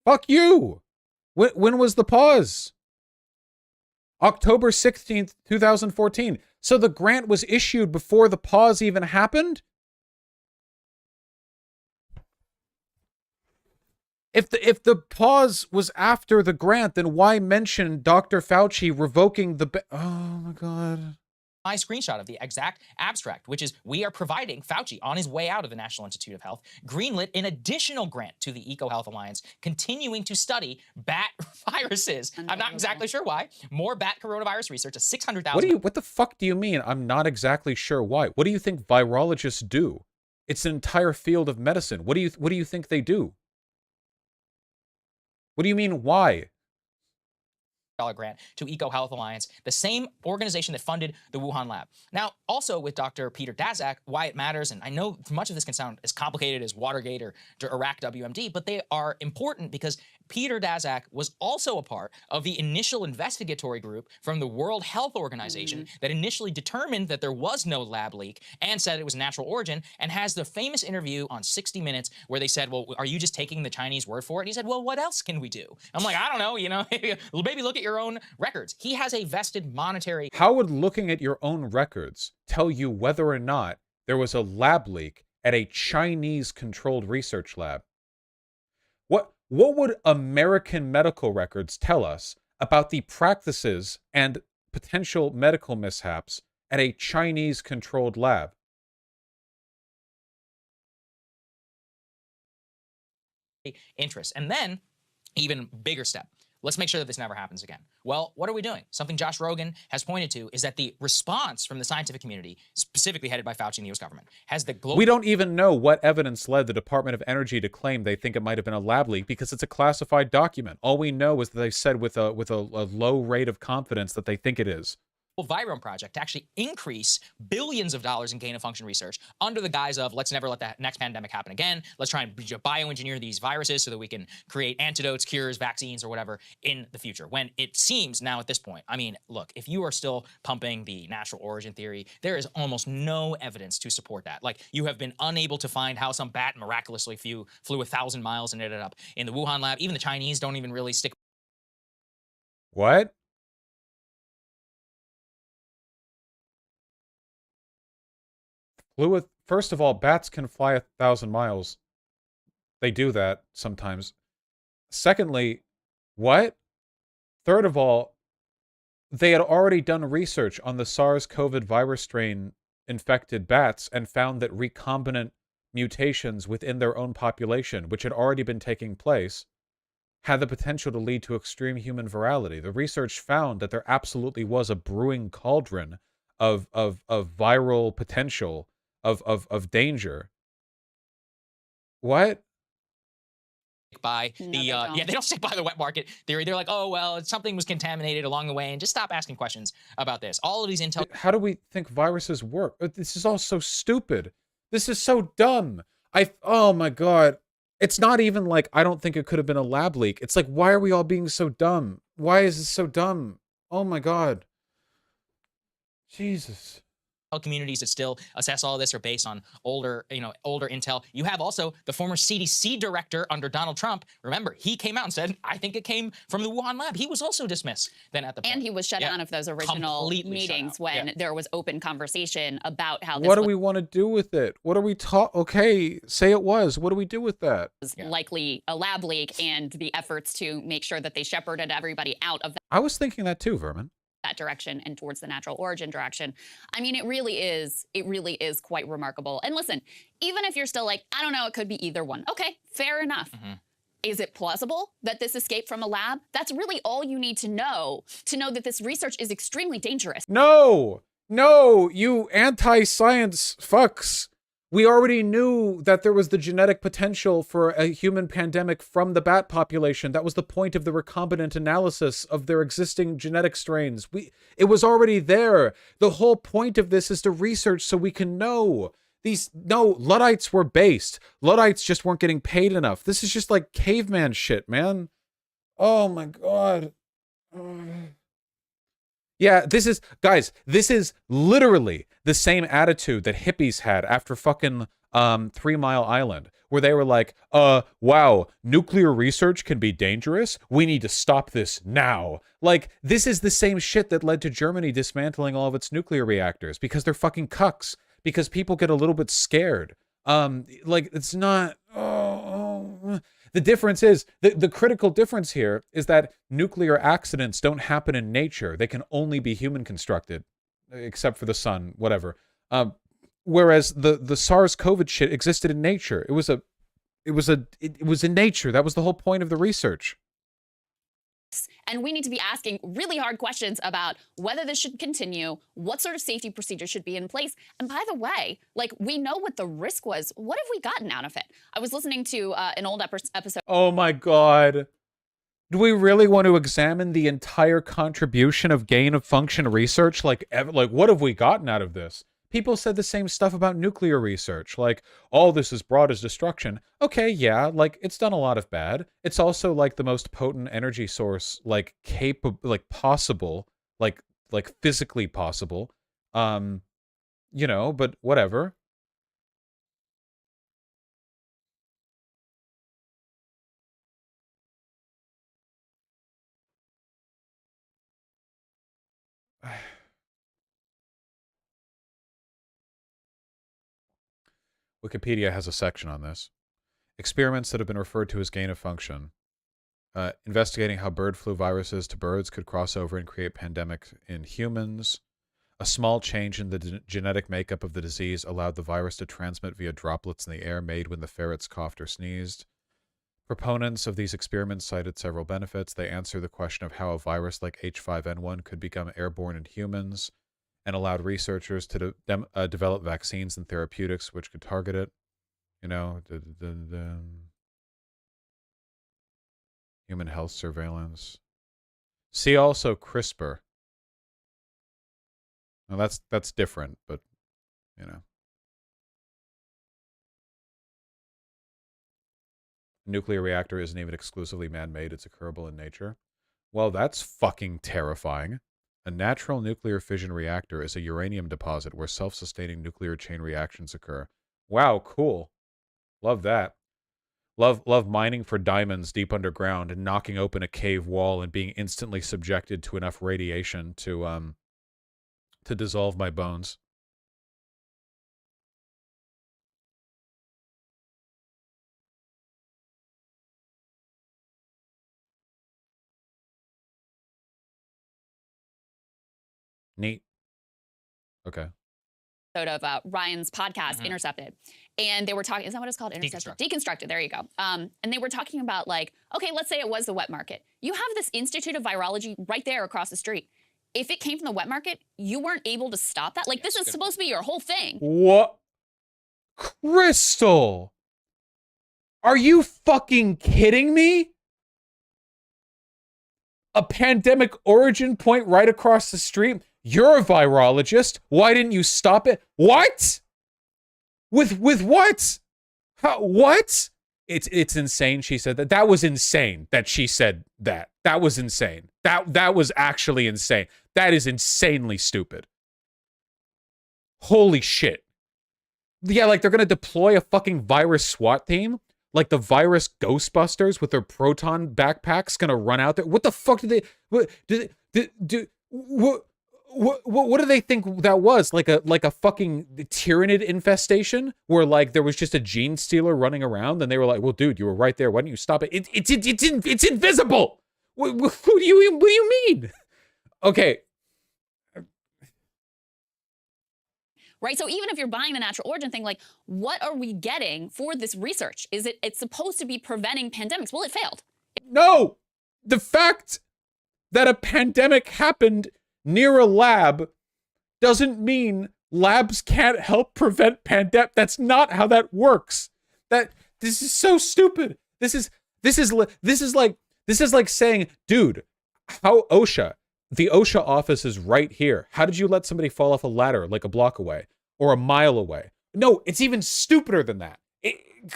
Fuck you! When was the pause? October 16th, 2014. So the grant was issued before the pause even happened? If the pause was after the grant, then why mention Dr. Fauci revoking the... Oh my God. My screenshot of the exact abstract, which is we are providing Fauci on his way out of the National Institute of Health, greenlit an additional grant to the EcoHealth Alliance, continuing to study bat viruses. I'm not exactly sure why. More bat coronavirus research, a 600,000... What the fuck do you mean? I'm not exactly sure why. What do you think virologists do? It's an entire field of medicine. What do you think they do? What do you mean, why? Grant to EcoHealth Alliance, the same organization that funded the Wuhan lab. Now, also with Dr. Peter Daszak, why it matters, and I know much of this can sound as complicated as Watergate or Iraq WMD, but they are important because Peter Daszak was also a part of the initial investigatory group from the World Health Organization that initially determined that there was no lab leak and said it was natural origin, and has the famous interview on 60 Minutes where they said, well, are you just taking the Chinese word for it? And he said, well, what else can we do? I'm like, I don't know, you know, maybe look at your own records. He has a vested monetary. How would looking at your own records tell you whether or not there was a lab leak at a Chinese-controlled research lab? What would American medical records tell us about the practices and potential medical mishaps at a Chinese-controlled lab? Interest. And then, even bigger step. Let's make sure that this never happens again. Well, what are we doing? Something Josh Rogan has pointed to is that the response from the scientific community, specifically headed by Fauci and the U.S. government, has the global... We don't even know what evidence led the Department of Energy to claim they think it might have been a lab leak because it's a classified document. All we know is that they said with a low rate of confidence that they think it is. Virome project to actually increase billions of dollars in gain-of-function research under the guise of let's never let the next pandemic happen again. Let's try and bioengineer these viruses so that we can create antidotes, cures, vaccines, or whatever in the future. When it seems now at this point, I mean, look, if you are still pumping the natural origin theory, there is almost no evidence to support that. Like, you have been unable to find how some bat miraculously flew 1,000 miles and ended up in the Wuhan lab. Even the Chinese don't even really stick. What? First of all, bats can fly 1,000 miles. They do that sometimes. Secondly, what? Third of all, they had already done research on the SARS-CoV virus strain infected bats and found that recombinant mutations within their own population, which had already been taking place, had the potential to lead to extreme human virality. The research found that there absolutely was a brewing cauldron of viral potential, of danger. What? By the yeah, they don't stick by the wet market theory. They're like, oh well, something was contaminated along the way, and just stop asking questions about this. All of these intel. How do we think viruses work? This is all so stupid. This is so dumb. Oh my god. It's not even like I don't think it could have been a lab leak. It's like, why are we all being so dumb? Why is this so dumb? Oh my god. Jesus. Communities that still assess all of this are based on older intel. You have also the former CDC director under Donald Trump. Remember, he came out and said, I think it came from the Wuhan lab. He was also dismissed then at the point. And he was shut out of those original meetings when there was open conversation about how this what do we want to do with it? What are we okay, say it was. What do we do with that? Was likely a lab leak, and the efforts to make sure that they shepherded everybody out of that. I was thinking that too, Vermin. That direction and towards the natural origin direction. I mean, it really is quite remarkable. And listen, even if you're still like, I don't know, it could be either one. Okay, fair enough. Is it plausible that this escaped from a lab? That's really all you need to know that this research is extremely dangerous. No, you anti-science fucks. We already knew that there was the genetic potential for a human pandemic from the bat population. That was the point of the recombinant analysis of their existing genetic strains. It was already there. The whole point of this is to research so we can know. Luddites were based. Luddites just weren't getting paid enough. This is just like caveman shit, man. Oh my god. Yeah, this is literally the same attitude that hippies had after fucking 3 Mile Island, where they were like, wow, nuclear research can be dangerous. We need to stop this now. Like, this is the same shit that led to Germany dismantling all of its nuclear reactors because they're fucking cucks, because people get a little bit scared. Like, it's not... The difference is, the critical difference here is that nuclear accidents don't happen in nature. They can only be human constructed, except for the sun, whatever. Whereas the SARS-CoV shit existed in nature. It was in nature. That was the whole point of the research. And we need to be asking really hard questions about whether this should continue, what sort of safety procedures should be in place. And by the way, like, we know what the risk was. What have we gotten out of it? I was listening to an old episode. Oh my god. Do we really want to examine the entire contribution of gain-of-function research? Like, what have we gotten out of this? People said the same stuff about nuclear research. Like, all this is brought as destruction. Okay, yeah, like, it's done a lot of bad. It's also, like, the most potent energy source, like, possible, like physically possible. You know, but whatever. Wikipedia has a section on this. Experiments that have been referred to as gain of function. Investigating how bird flu viruses to birds could cross over and create pandemics in humans. A small change in the genetic makeup of the disease allowed the virus to transmit via droplets in the air made when the ferrets coughed or sneezed. Proponents of these experiments cited several benefits. They answer the question of how a virus like H5N1 could become airborne in humans, and allowed researchers to develop vaccines and therapeutics which could target it. You know, human health surveillance. See also CRISPR. Now that's different, but you know. A nuclear reactor isn't even exclusively man-made, it's occurable in nature. Well, that's fucking terrifying. A natural nuclear fission reactor is a uranium deposit where self-sustaining nuclear chain reactions occur. Wow, cool. Love that. Love mining for diamonds deep underground and knocking open a cave wall and being instantly subjected to enough radiation to dissolve my bones. Neat. Okay. Of Ryan's podcast, Intercepted. And they were talking, is that what it's called? Intercepted? Deconstructed, there you go. And they were talking about like, okay, let's say it was the wet market. You have this Institute of Virology right there across the street. If it came from the wet market, you weren't able to stop that? Like, this is supposed to be your whole thing. What? Crystal! Are you fucking kidding me? A pandemic origin point right across the street? You're a virologist. Why didn't you stop it? What? With what? How, what? It's insane. She said that. That was insane that she said that. That was insane. That was actually insane. That is insanely stupid. Holy shit. Yeah, like they're gonna deploy a fucking virus SWAT team? Like the virus Ghostbusters with their proton backpacks gonna run out there? What the fuck did they what do they think that was? Like a fucking tyrannid infestation where like there was just a gene stealer running around and they were like, well, dude, you were right there. Why didn't you stop it? It's invisible. What do you mean? Okay. Right? So even if you're buying the natural origin thing, like, what are we getting for this research? It's supposed to be preventing pandemics. Well, it failed. No! The fact that a pandemic happened near a lab doesn't mean labs can't help prevent pandemic. That's not how that works. This is so stupid. This is like saying, dude, how the OSHA office is right here. How did you let somebody fall off a ladder like a block away or a mile away? No, it's even stupider than that.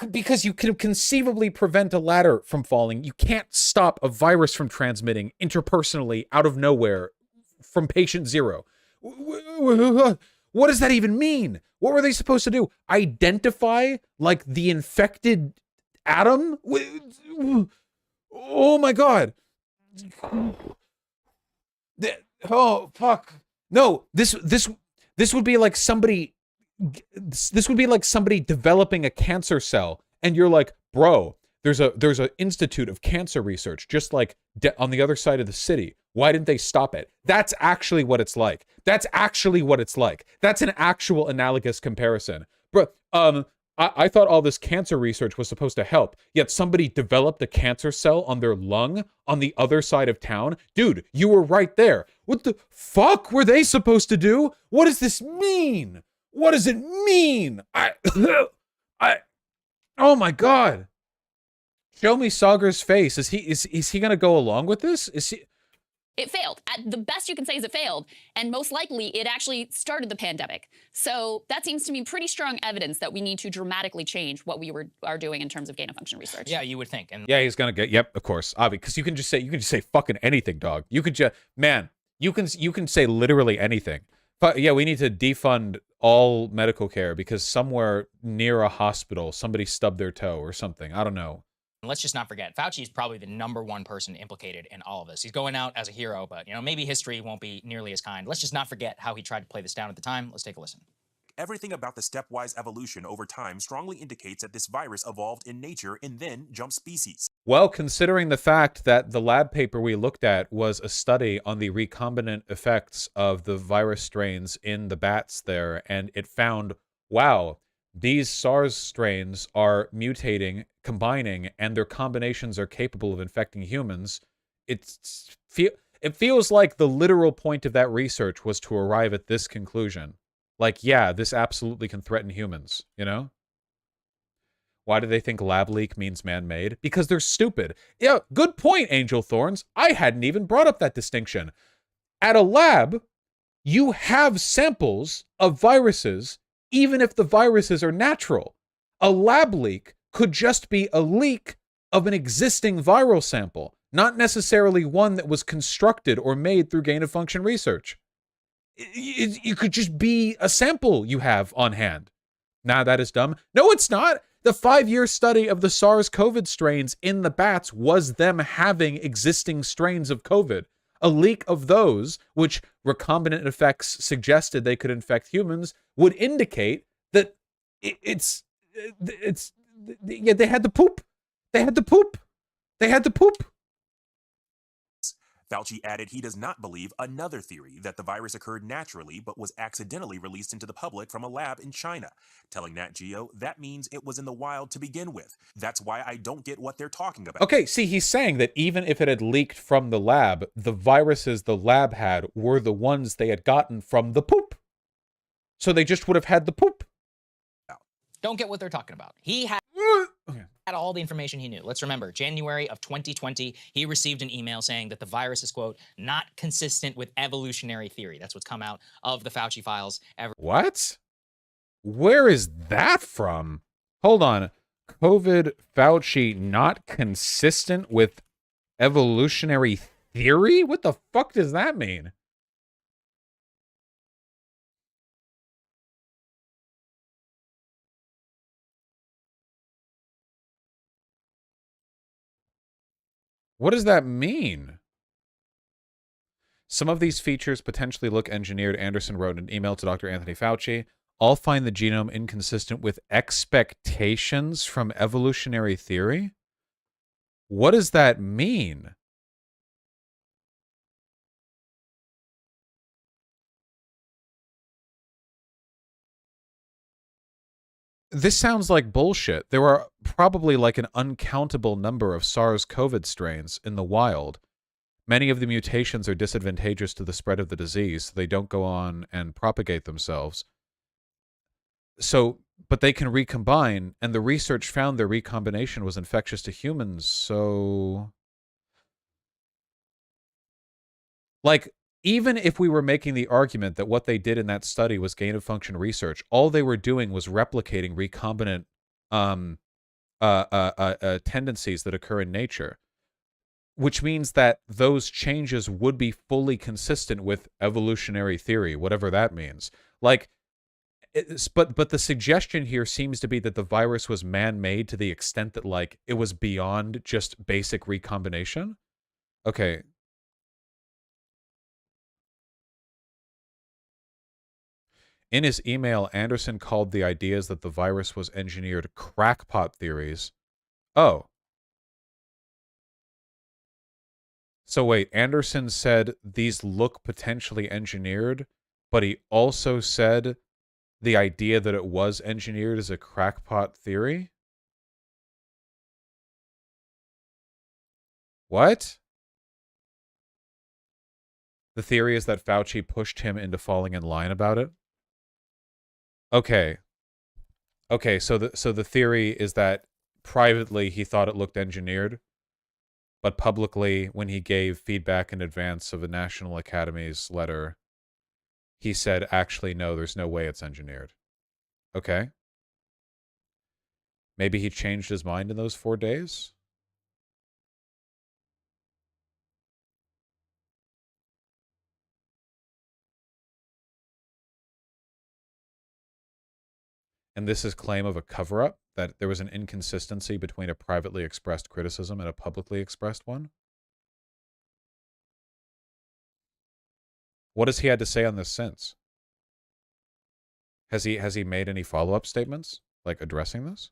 Because you can conceivably prevent a ladder from falling. You can't stop a virus from transmitting interpersonally out of nowhere from patient zero. What does that even mean? What were they supposed to do? Identify like the infected atom? Oh my God. Oh fuck. No, this would be like somebody developing a cancer cell and you're like, bro, there's a institute of cancer research just like on the other side of the city. Why didn't they stop it? That's actually what it's like. That's actually what it's like. That's an actual analogous comparison. Bro, I thought all this cancer research was supposed to help, yet somebody developed a cancer cell on their lung on the other side of town. Dude, you were right there. What the fuck were they supposed to do? What does this mean? What does it mean? Oh my God. Show me Sagar's face. Is he gonna go along with this? Is he? It failed. At the best you can say is it failed. And most likely it actually started the pandemic. So that seems to me pretty strong evidence that we need to dramatically change what we are doing in terms of gain of function research. Yeah, you would think. And Yeah, he's gonna get. Yep, of course, obviously, because you can just say fucking anything, dog. You could just you can say literally anything. But yeah, we need to defund all medical care because somewhere near a hospital somebody stubbed their toe or something. I don't know. let's just not forget, Fauci is probably the #1 person implicated in all of this. He's going out as a hero, but maybe history won't be nearly as kind. Let's just not forget how he tried to play this down at the time. Let's take a listen. Everything about the stepwise evolution over time strongly indicates that this virus evolved in nature and then jumped species. Well, considering the fact that the lab paper we looked at was a study on the recombinant effects of the virus strains in the bats there, and it found, wow, these SARS strains are mutating, combining, and their combinations are capable of infecting humans. It feels like the literal point of that research was to arrive at this conclusion. Like, yeah, this absolutely can threaten humans, Why do they think lab leak means man-made? Because they're stupid. Yeah, good point, Angel Thorns. I hadn't even brought up that distinction. At a lab, you have samples of viruses, even if the viruses are natural. A lab leak could just be a leak of an existing viral sample, not necessarily one that was constructed or made through gain-of-function research. It could just be a sample you have on hand. Nah, that is dumb. No, it's not. The 5-year study of the SARS-CoV strains in the bats was them having existing strains of COVID. A leak of those, which recombinant effects suggested they could infect humans, would indicate that yeah, they had the poop. They had the poop. They had the poop. Fauci added he does not believe another theory that the virus occurred naturally but was accidentally released into the public from a lab in China, telling Nat Geo that means it was in the wild to begin with. That's why I don't get what they're talking about. Okay, see, he's saying that even if it had leaked from the lab, the viruses the lab had were the ones they had gotten from the poop. So they just would have had the poop. Don't get what they're talking about. He had all the information he knew. Let's remember, January of 2020, he received an email saying that the virus is, quote, not consistent with evolutionary theory. That's what's come out of the Fauci files ever. What? Where is that from? Hold on. COVID Fauci not consistent with evolutionary theory? What the fuck does that mean? What does that mean? Some of these features potentially look engineered, Anderson wrote in an email to Dr. Anthony Fauci. All find the genome inconsistent with expectations from evolutionary theory? What does that mean? This sounds like bullshit. There are probably like an uncountable number of SARS-CoV strains in the wild. Many of the mutations are disadvantageous to the spread of the disease, so they don't go on and propagate themselves. So, but they can recombine, and the research found their recombination was infectious to humans, so... Like, even if we were making the argument that what they did in that study was gain-of-function research, all they were doing was replicating recombinant tendencies that occur in nature, which means that those changes would be fully consistent with evolutionary theory, whatever that means. Like, but the suggestion here seems to be that the virus was man-made to the extent that, like, it was beyond just basic recombination. Okay. In his email, Anderson called the ideas that the virus was engineered crackpot theories. Oh. So wait, Anderson said these look potentially engineered, but he also said the idea that it was engineered is a crackpot theory? What? The theory is that Fauci pushed him into falling in line about it? Okay. Okay, so the theory is that privately he thought it looked engineered, But publicly, when he gave feedback in advance of the National Academy's letter, he said, actually, no, there's no way it's engineered. Okay. Maybe he changed his mind in those 4 days? And this is claim of a cover-up, that there was an inconsistency between a privately expressed criticism and a publicly expressed one? What has he had to say on this since? Has he made any follow-up statements, like addressing this?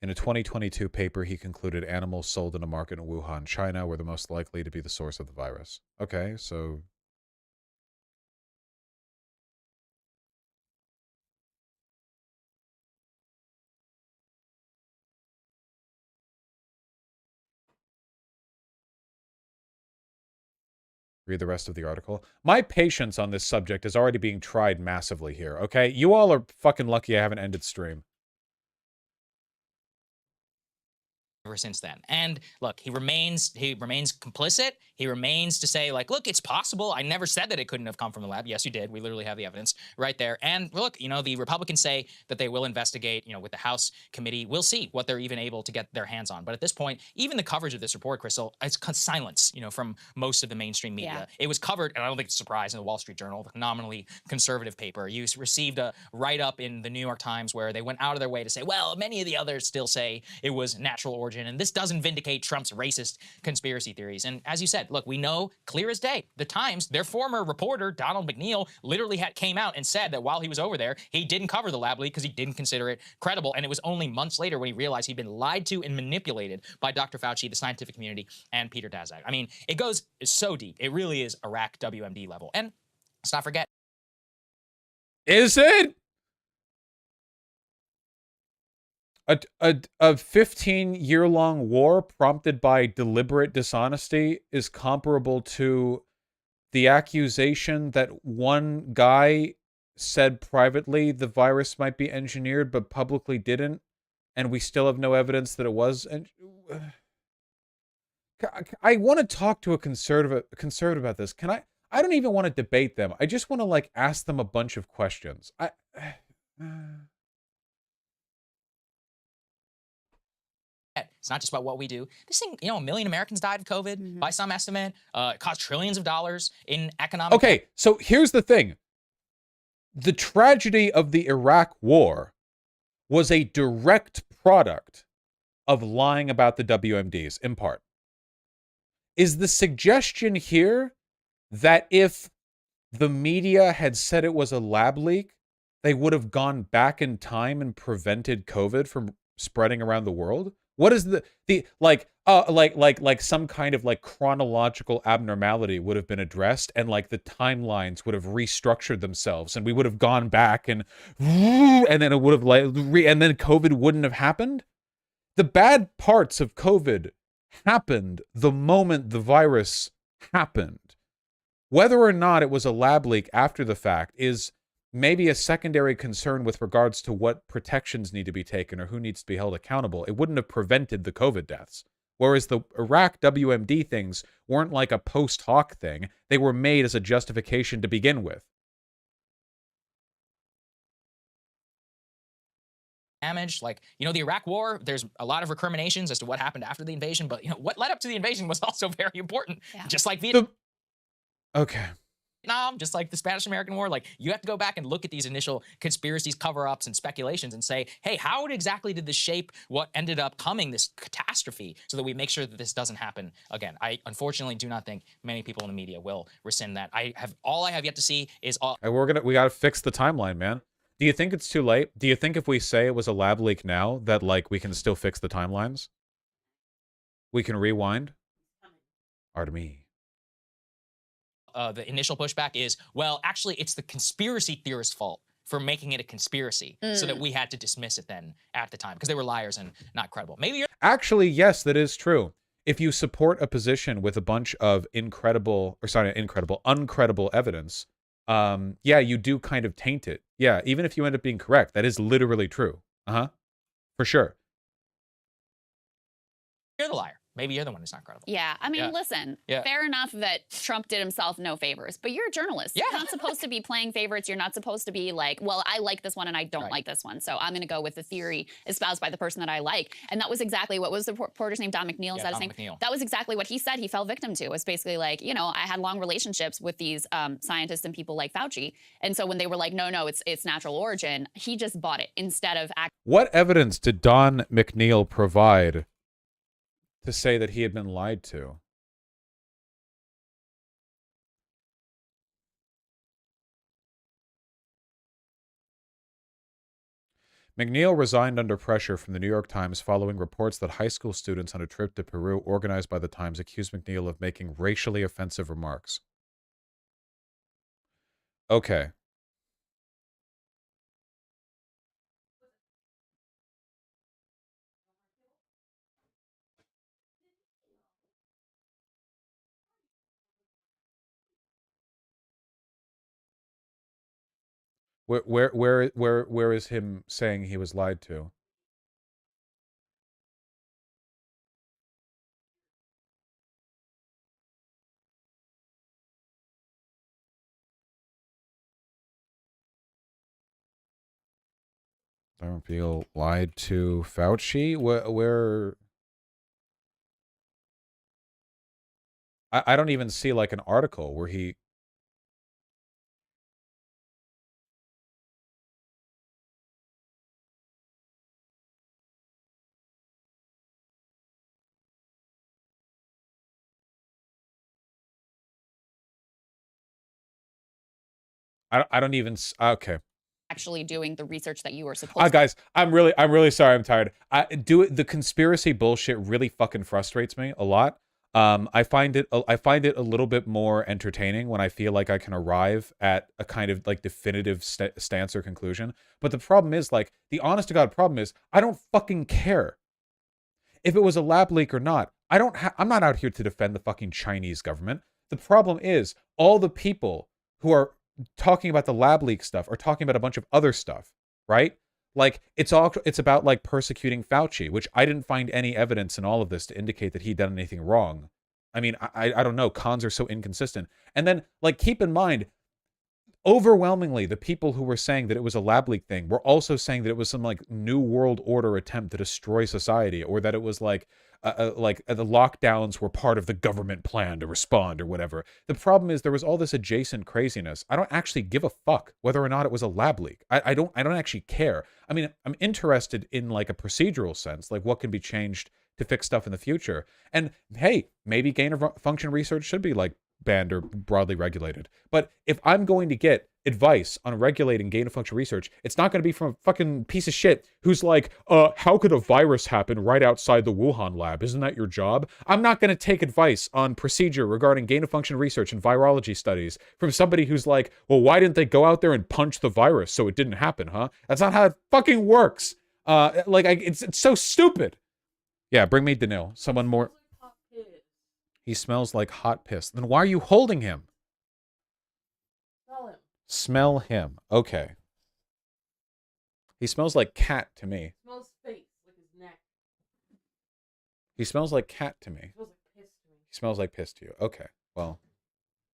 In a 2022 paper, he concluded animals sold in a market in Wuhan, China, were the most likely to be the source of the virus. Okay, so... read the rest of the article. My patience on this subject is already being tried massively here, okay? You all are fucking lucky I haven't ended stream. Ever since then. And look, he remains complicit. He remains to say, like, look, it's possible. I never said that it couldn't have come from the lab. Yes, you did. We literally have the evidence right there. And look, you know, the Republicans say that they will investigate, you know, with the House committee. We'll see what they're even able to get their hands on. But at this point, even the coverage of this report, Crystal, it's silence, you know, from most of the mainstream media. It was covered, and I don't think it's a surprise, in the Wall Street Journal, the nominally conservative paper. You received a write-up in the New York Times where they went out of their way to say, well, many of the others still say it was natural origin. And this doesn't vindicate Trump's racist conspiracy theories. And as you said, look, we know clear as day, the Times, their former reporter, Donald McNeil, literally came out and said that while he was over there, he didn't cover the lab leak because he didn't consider it credible. And it was only months later when he realized he'd been lied to and manipulated by Dr. Fauci, the scientific community, and Peter Daszak. I mean, it goes so deep. It really is Iraq WMD level. And let's not forget. Is it? A 15-year-long war prompted by deliberate dishonesty is comparable to the accusation that one guy said privately the virus might be engineered but publicly didn't, and we still have no evidence that it was. I want to talk to a conservative about this. Can I? I don't even want to debate them. I just want to, like, ask them a bunch of questions. It's not just about what we do. This thing, you know, 1 million Americans died of COVID by some estimate. It cost trillions of dollars in economic. Okay, so here's the thing. The tragedy of the Iraq War was a direct product of lying about the WMDs, in part. Is the suggestion here that if the media had said it was a lab leak, they would have gone back in time and prevented COVID from spreading around the world? What is like some kind of like chronological abnormality would have been addressed, and like the timelines would have restructured themselves, and we would have gone back and then it would have and then COVID wouldn't have happened? The bad parts of COVID happened the moment the virus happened. Whether or not it was a lab leak after the fact is maybe a secondary concern with regards to what protections need to be taken or who needs to be held accountable. It wouldn't have prevented the COVID deaths. Whereas the Iraq WMD things weren't like a post hoc thing. They were made as a justification to begin with. Damage, like, you know, the Iraq War, there's a lot of recriminations as to what happened after the invasion, but, you know, what led up to the invasion was also very important. Just like Vietnam. Okay. Just like the Spanish-American War, like, you have to go back and look at these initial conspiracies, cover-ups, and speculations and say, hey, how exactly did this shape what ended up coming, this catastrophe, so that we make sure that this doesn't happen again? I unfortunately do not think many people in the media will rescind that. All I have yet to see is we got to fix the timeline, man. Do you think it's too late? Do you think if we say it was a lab leak now that, like, we can still fix the timelines? We can rewind? Artemis. The initial pushback is, well, actually, it's the conspiracy theorist's fault for making it a conspiracy, so that we had to dismiss it then at the time because they were liars and not credible. Maybe you're actually, yes, that is true. if you support a position with a bunch of uncredible evidence, yeah, you do kind of taint it. Yeah, even if you end up being correct, that is literally true. For sure. You're the liar. Maybe you're the one who's not credible. Yeah, I mean, listen, fair enough that Trump did himself no favors, but you're a journalist. Yeah. You're not supposed to be playing favorites. You're not supposed to be like, well, I like this one and I don't like this one, so I'm going to go with the theory espoused by the person that I like. And that was exactly what was the reporter's name? Don McNeil, is that his name? McNeil. That was exactly what he said he fell victim to. It was basically like, you know, I had long relationships with these scientists and people like Fauci, and so when they were like, no, it's natural origin, he just bought it instead of What evidence did Don McNeil provide to say that he had been lied to? McNeil resigned under pressure from the New York Times following reports that high school students on a trip to Peru organized by the Times accused McNeil of making racially offensive remarks. Okay. Where is him saying he was lied to? I don't feel lied to Fauci. Where? I don't even see like an article where he. I don't even. Okay. actually doing the research that you were supposed to. Guys, I'm really sorry. I'm tired. The conspiracy bullshit really fucking frustrates me a lot. I find it a little bit more entertaining when I feel like I can arrive at a kind of like definitive stance or conclusion. But the problem is, like, the honest to God problem is, I don't fucking care if it was a lab leak or not. I'm not out here to defend the fucking Chinese government. The problem is all the people who are talking about the lab leak stuff are talking about a bunch of other stuff, right? Like, it's about like persecuting Fauci, which I didn't find any evidence in all of this to indicate that he done anything wrong. I mean, I don't know. Cons are so inconsistent. And then, like, keep in mind, overwhelmingly, the people who were saying that it was a lab leak thing were also saying that it was some like new world order attempt to destroy society, or that it was like the lockdowns were part of the government plan to respond or whatever. The problem is there was all this adjacent craziness. I don't actually give a fuck whether or not it was a lab leak. I don't actually care. I mean, I'm interested in like a procedural sense, like what can be changed to fix stuff in the future. And hey, maybe gain of function research should be like banned or broadly regulated. But if I'm going to get advice on regulating gain of function research, it's not going to be from a fucking piece of shit who's like, how could a virus happen right outside the Wuhan lab? Isn't that your job? I'm not going to take advice on procedure regarding gain of function research and virology studies from somebody who's like, well, why didn't they go out there and punch the virus so it didn't happen, huh? That's not how it fucking works. It's so stupid. Yeah, bring me Danil. Someone more. He smells like hot piss. Then why are you holding him? Smell him. Smell him. Okay. He smells like cat to me. Smells face, like his neck. He smells like cat to me. Smells like piss to me. He smells like piss to you. Okay. Well,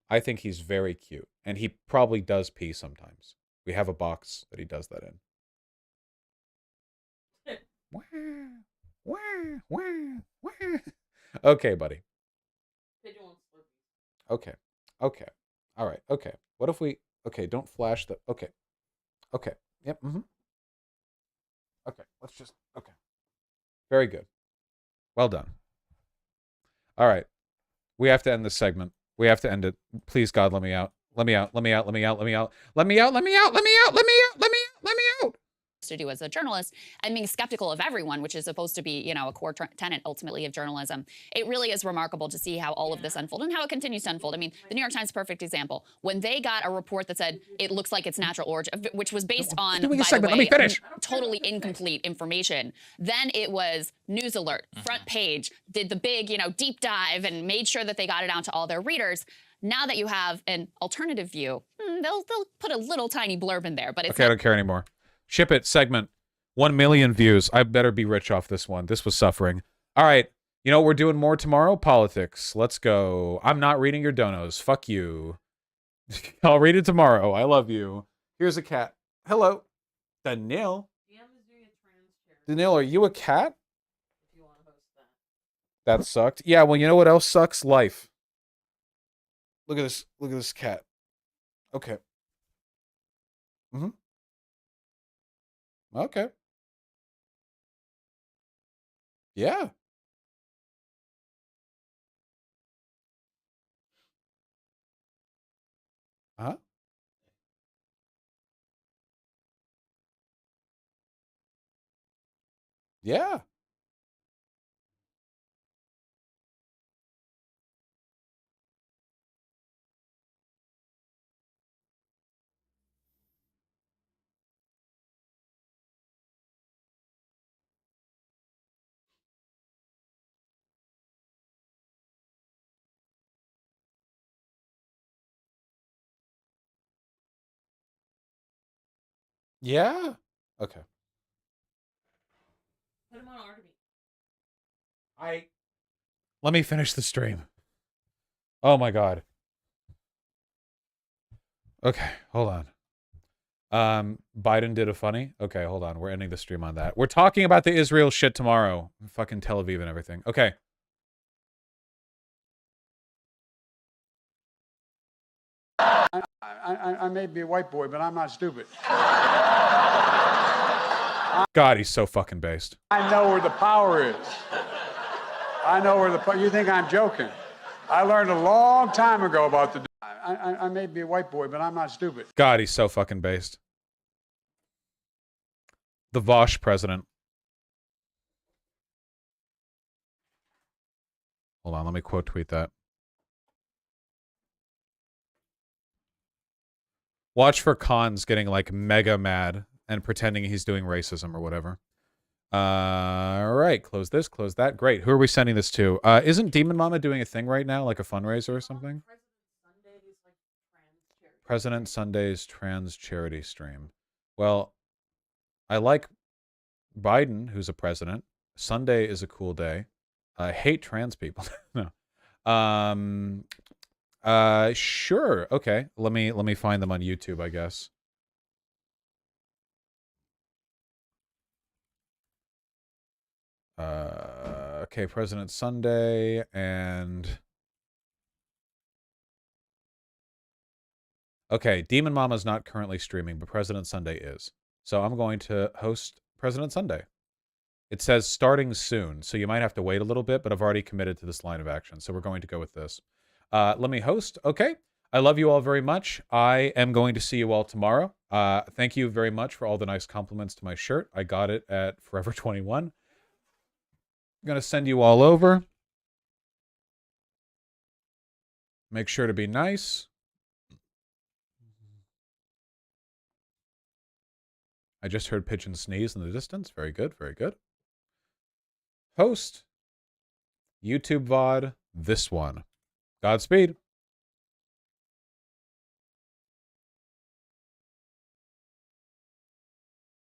I think he's very cute. And he probably does pee sometimes. We have a box that he does that in. Okay, buddy. Okay. Okay. All right. Okay. What if we... Okay, don't flash the... Okay. Okay. Yep. Mm-hmm. Okay. Let's just... Okay. Very good. Well done. All right. We have to end this segment. We have to end it. Please, God, let me out. Let me out. Let me out. Let me out. Let me out. Let me out. Let me out. Let me out. Let me out. Let me out. Let me out. to do as a journalist, and being skeptical of everyone, which is supposed to be, you know, a core tenet ultimately of journalism. It really is remarkable to see how all of this unfolded and how it continues to unfold. I mean, the New York Times, perfect example. When they got a report that said it looks like it's natural origin, which was based on, by the way, totally incomplete information, then it was news alert, front page, did the big, you know, deep dive and made sure that they got it out to all their readers. Now that you have an alternative view, they'll put a little tiny blurb in there, but it's okay, I don't care anymore. Ship it, segment. 1 million views. I better be rich off this one. This was suffering. All right. You know what we're doing more tomorrow? Politics. Let's go. I'm not reading your donos. Fuck you. I'll read it tomorrow. I love you. Here's a cat. Hello. Danielle. Danielle, are you a cat? That sucked. Yeah, well, you know what else sucks? Life. Look at this. Look at this cat. Okay. Mm-hmm. Okay. Yeah. Huh? Yeah. Yeah. Okay. Put him on Artemis. Let me finish the stream. Oh my god. Okay, hold on. Biden did a funny. Okay, hold on. We're ending the stream on that. We're talking about the Israel shit tomorrow. Fucking Tel Aviv and everything. Okay. I may be a white boy, but I'm not stupid. God, he's so fucking based. I know where the power is. I know where the you think I'm joking. I learned a long time ago about the I may be a white boy, but I'm not stupid. God, he's so fucking based. The Vosh president. Hold on, let me quote tweet that. Watch for Khan's getting like mega mad and pretending he's doing racism or whatever. All right, close this, close that. Great. Who are we sending this to? Isn't Demon Mama doing a thing right now, like a fundraiser or something? President Sunday's trans charity stream. Well, I like Biden, who's a president. Sunday is a cool day. I hate trans people. No. Sure. Okay. Let me find them on YouTube, I guess. Okay, President Sunday and okay, Demon Mama's not currently streaming, but President Sunday is. So I'm going to host President Sunday. It says starting soon, so you might have to wait a little bit, but I've already committed to this line of action, so we're going to go with this. Let me host. Okay. I love you all very much. I am going to see you all tomorrow. Thank you very much for all the nice compliments to my shirt. I got it at Forever 21. I'm going to send you all over. Make sure to be nice. I just heard pigeon sneeze in the distance. Very good, very good. Host. YouTube VOD. This one. Godspeed.